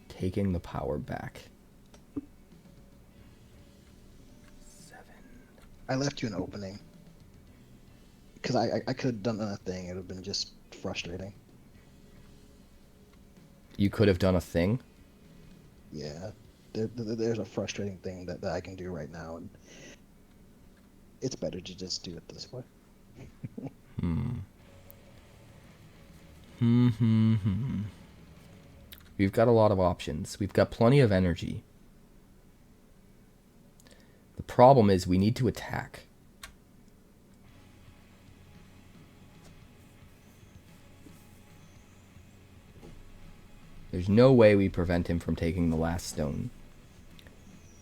taking the power back? 7. I left you an opening. Because I could have done a thing. It would have been just frustrating. You could have done a thing? Yeah. There's a frustrating thing that I can do right now. And it's better to just do it this way. We've got a lot of options. We've got plenty of energy. The problem is we need to attack. There's no way we prevent him from taking the last stone.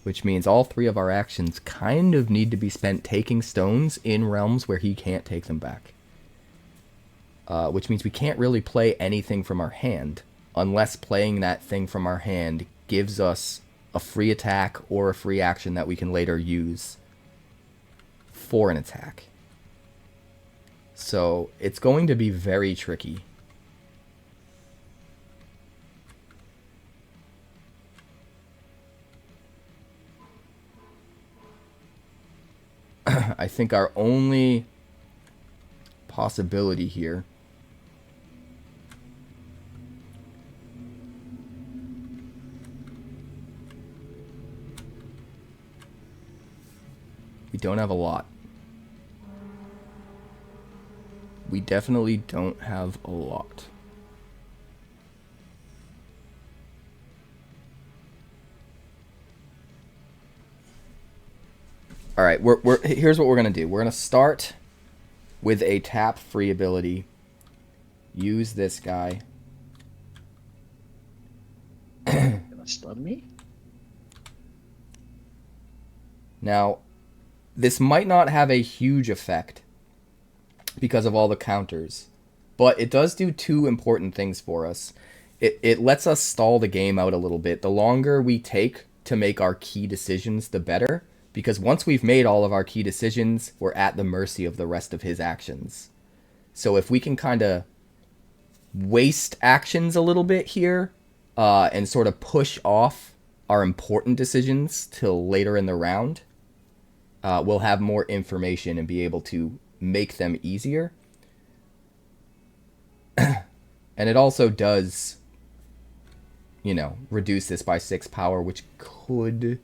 Which means all 3 of our actions kind of need to be spent taking stones in realms where he can't take them back. Which means we can't really play anything from our hand unless playing that thing from our hand gives us a free attack or a free action that we can later use for an attack. So it's going to be very tricky. I think our only possibility here. We don't have a lot. We definitely don't have a lot. All right, here's what we're gonna do. We're gonna start with a tap-free ability. Use this guy. Gonna stun me? Now, this might not have a huge effect because of all the counters, but it does do two important things for us. It lets us stall the game out a little bit. The longer we take to make our key decisions, the better. Because once we've made all of our key decisions, we're at the mercy of the rest of his actions. So if we can kind of waste actions a little bit here, and sort of push off our important decisions till later in the round, we'll have more information and be able to make them easier. And it also does, you know, reduce this by 6 power, which could...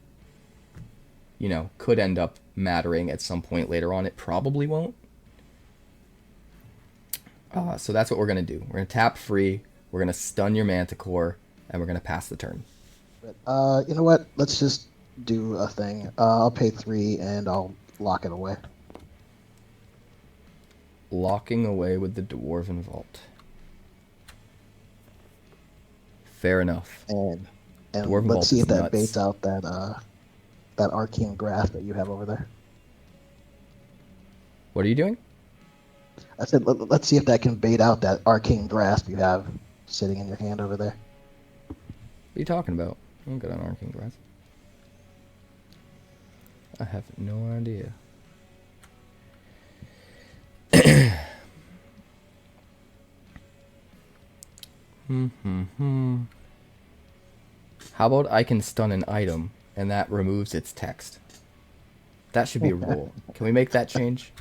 you know, could end up mattering at some point later on. It probably won't. So that's what we're going to do. We're going to tap free, we're going to stun your Manticore, and we're going to pass the turn. You know what? Let's just do a thing. I'll pay 3 and I'll lock it away. Locking away with the Dwarven Vault. Fair enough. And Dwarven let's Vault see is if that nuts. baits out that arcane grasp that you have over there. What are you doing? I said, let's see if that can bait out that arcane grasp you have sitting in your hand over there. What are you talking about? I don't got an Arcane Grasp. I have no idea. How about I can stun an item and that removes its text? That should be a rule. Can we make that change?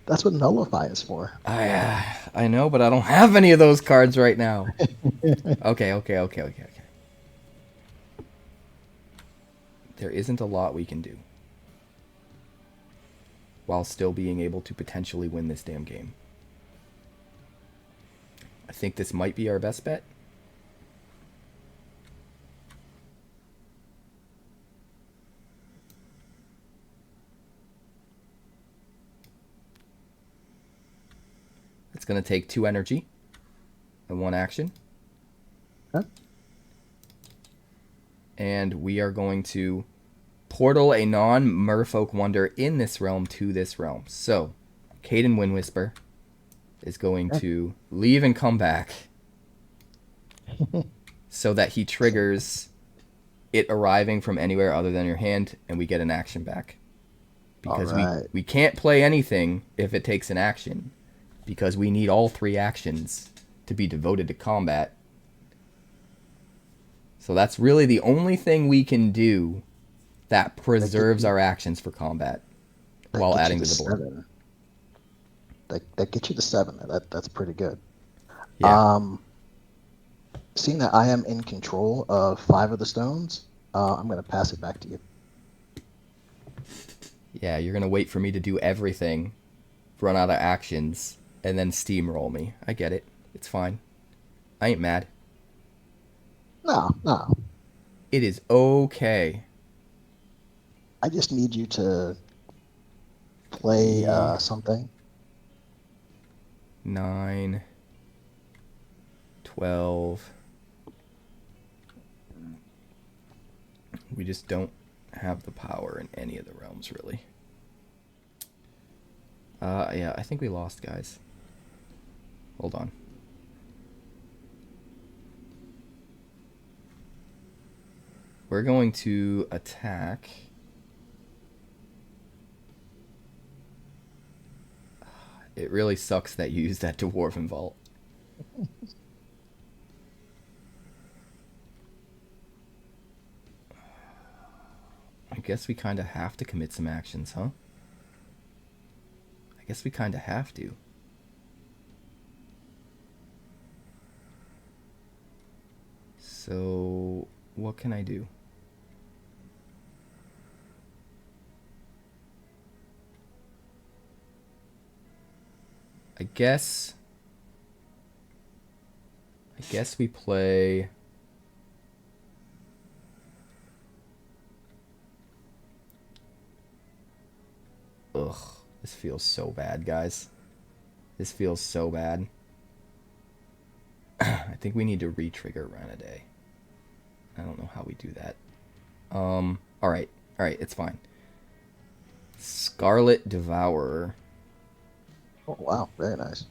That's what Nullify is for. I know, but I don't have any of those cards right now. Okay. There isn't a lot we can do while still being able to potentially win this damn game. I think this might be our best bet. It's going to take 2 energy and 1 action. Huh? And we are going to portal a non-merfolk wonder in this realm to this realm. So, Caden Windwhisper is going to leave and come back so that he triggers it arriving from anywhere other than your hand, and we get an action back. Because we can't play anything if it takes an action, because we need all 3 actions to be devoted to combat. So that's really the only thing we can do that preserves our actions for combat while adding to the board. 7. That gets you to 7. That's pretty good. Yeah. Seeing that I am in control of 5 of the stones, I'm going to pass it back to you. Yeah, you're going to wait for me to do everything, run out of actions, and then steamroll me. I get it. It's fine. I ain't mad. No. It is okay. I just need you to play something. 9, 12. We just don't have the power in any of the realms, really. Yeah, I think we lost, guys. Hold on. We're going to attack. It really sucks that you used that Dwarven Vault. I guess we kind of have to commit some actions, huh? guess we kind of have to. So, what can I do? I guess we play... Ugh, this feels so bad, guys. This feels so bad. I think we need to re-trigger Ranidae. I don't know how we do that. Alright, it's fine. Scarlet Devourer. Oh, wow. Very nice.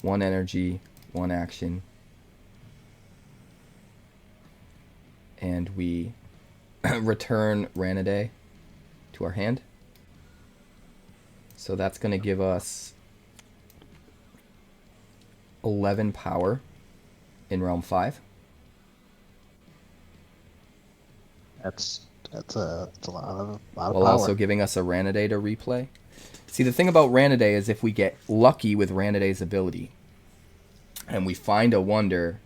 One energy, one action. And we return Ranidae to our hand. So that's going to give us 11 power in Realm 5. That's a lot of While power. also giving us a Ranidae to replay. See, the thing about Ranidae is if we get lucky with Ranidae's ability and we find a wonder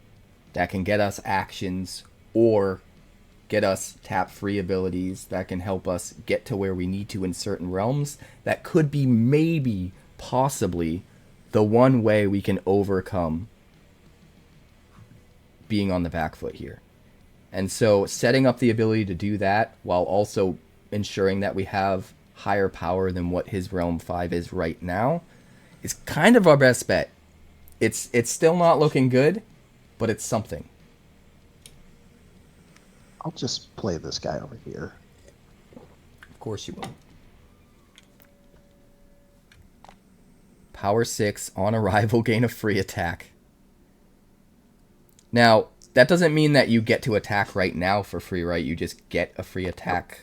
that can get us actions or get us tap-free abilities that can help us get to where we need to in certain realms, that could be maybe, possibly, the one way we can overcome being on the back foot here. And so setting up the ability to do that while also ensuring that we have higher power than what his Realm 5 is right now is kind of our best bet. It's still not looking good, but it's something. I'll just play this guy over here. Of course you will. Power 6, on arrival, gain a free attack. Now, that doesn't mean that you get to attack right now for free, right? You just get a free attack.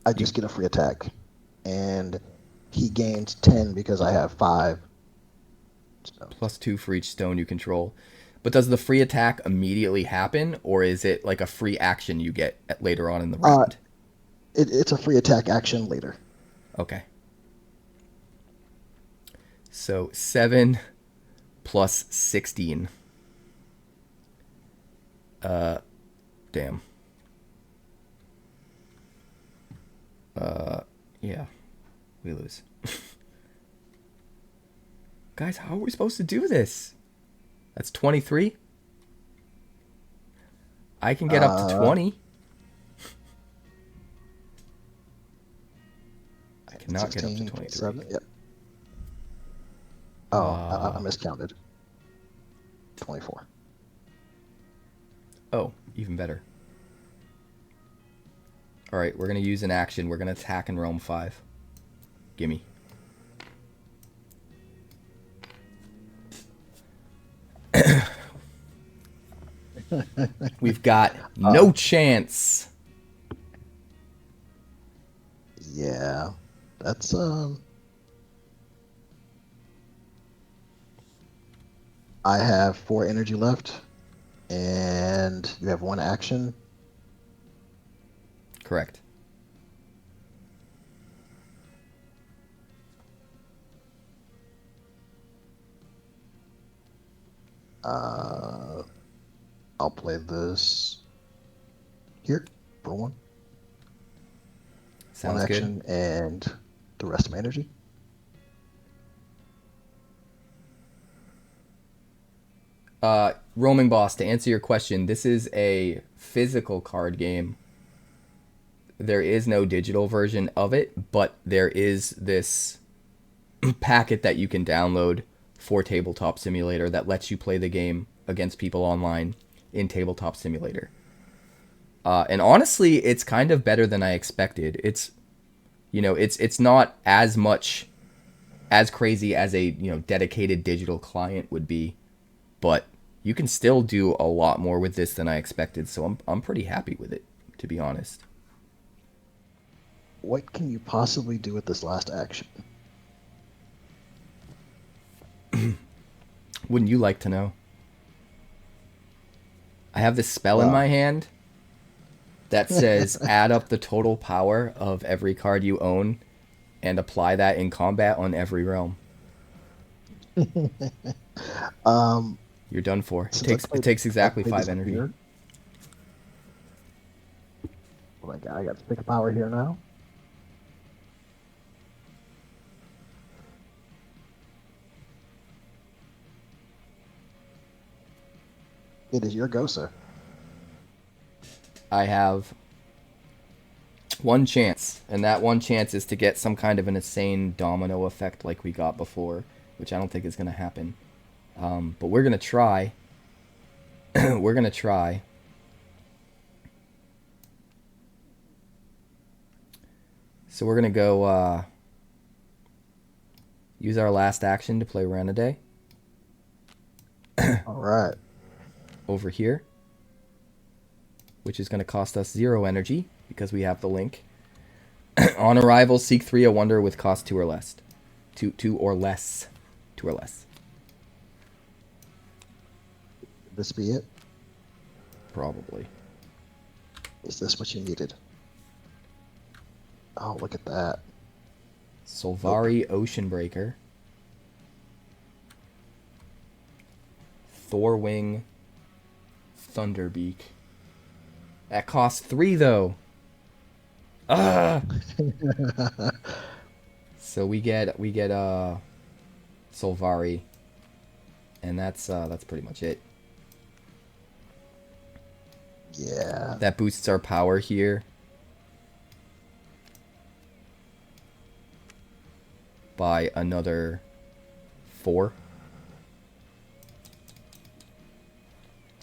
I just get a free attack. And he gains 10 because I have 5. So. +2 for each stone you control. But does the free attack immediately happen, or is it like a free action you get later on in the round? It's a free attack action later. Okay. So 7 plus 16. Damn. Yeah. We lose. Guys, how are we supposed to do this? That's 23. I can get up to 20. I cannot 16, get up to 23. 7, yep. Oh, I miscounted. 24. Oh, even better. Alright, we're going to use an action. We're going to attack in Realm 5. Gimme. We've got no chance. Yeah. That's, I have 4 energy left, and you have 1 action. Correct. I'll play this here for 1. Sounds 1 action good. and the rest of my energy. Roaming Boss, to answer your question, this is a physical card game. There is no digital version of it, but there is this packet that you can download for Tabletop Simulator that lets you play the game against people online in Tabletop Simulator. And honestly, it's kind of better than I expected. It's, you know, it's not as much as crazy as a, you know, dedicated digital client would be, but you can still do a lot more with this than I expected. So I'm pretty happy with it, to be honest. What can you possibly do with this last action? Wouldn't you like to know? I have this spell in my hand that says add up the total power of every card you own and apply that in combat on every realm. You're done for. It takes exactly 5 energy. Here. Well, I got 6 power here now. It is your go, sir. I have one chance, and that one chance is to get some kind of an insane domino effect like we got before, which I don't think is going to happen. But we're going to try. We're going to try. So we're going to go use our last action to play Ranidae. All right. Over here, which is going to cost us 0 energy because we have the link. On arrival, seek 3 a wonder with cost 2 or less. 2 or less. 2 or less. Could this be it? Probably. Is this what you needed? Oh, look at that. Sylvari Oceanbreaker. Thorwing Thunderbeak. That costs 3 though. Ah. So we get Sylvari, and that's pretty much it. Yeah. That boosts our power here by another 4.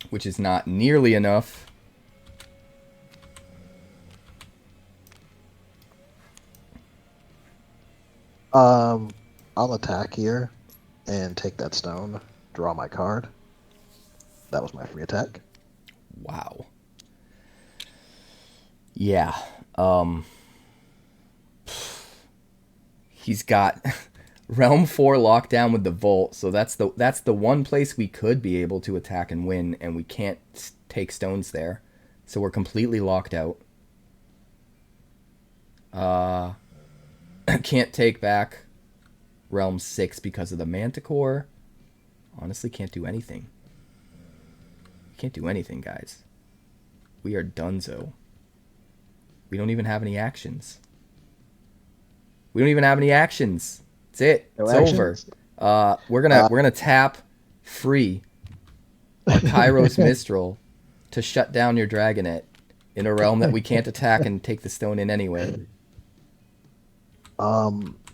Which is not nearly enough. I'll attack here and take that stone, draw my card. That was my free attack. Wow. Yeah. He's got Realm 4 locked down with the Vault, so that's the one place we could be able to attack and win, and we can't take stones there. So we're completely locked out. Can't take back Realm 6 because of the Manticore. Honestly, can't do anything. Can't do anything, guys. We are donezo. We don't even have any actions. We don't even have any actions. That's it. No it's actions? Over. We're gonna tap free a Kairos Mistral to shut down your Dragonet in a realm that we can't attack and take the stone in anyway.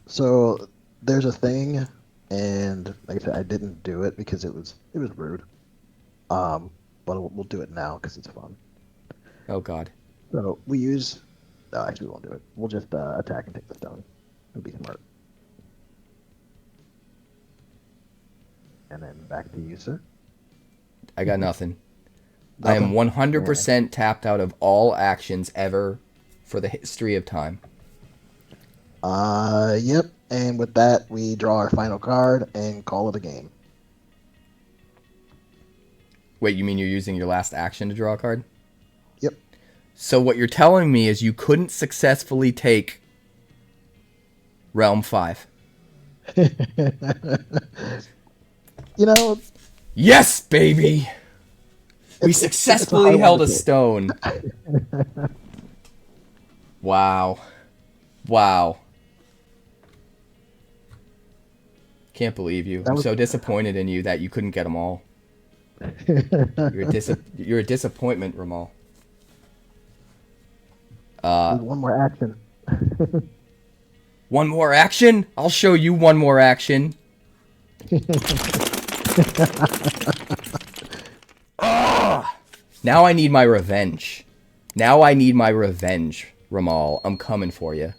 So there's a thing, and like I said, I didn't do it because it was rude. But we'll do it now because it's fun. Oh God. So we use. No, actually, we won't do it. We'll just attack and take the stone. It'll be smart. And then back to you, sir. I got nothing. I am 100% tapped out of all actions ever for the history of time. Yep. And with that, we draw our final card and call it a game. Wait, you mean you're using your last action to draw a card? Yep. So what you're telling me is you couldn't successfully take Realm 5. You know... Yes, baby! We successfully held a stone. Wow. Wow. Can't believe you. I'm so disappointed in you that you couldn't get them all. You're a disappointment, Ramal. One more action. One more action? I'll show you one more action. Now I need my revenge. Now I need my revenge, Ramal. I'm coming for you.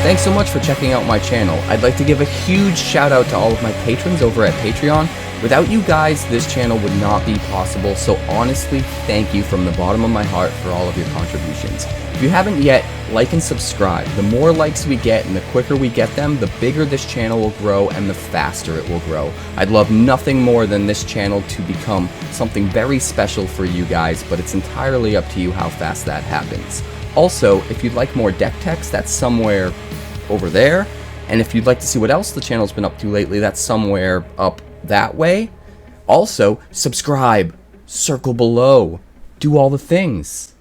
Thanks so much for checking out my channel. I'd like to give a huge shout out to all of my patrons over at Patreon. Without you guys, this channel would not be possible, so honestly, thank you from the bottom of my heart for all of your contributions. If you haven't yet, like and subscribe. The more likes we get and the quicker we get them, the bigger this channel will grow and the faster it will grow. I'd love nothing more than this channel to become something very special for you guys, but it's entirely up to you how fast that happens. Also, if you'd like more deck text, that's somewhere over there. And if you'd like to see what else the channel's been up to lately, that's somewhere up that way. Also, subscribe, circle below, do all the things.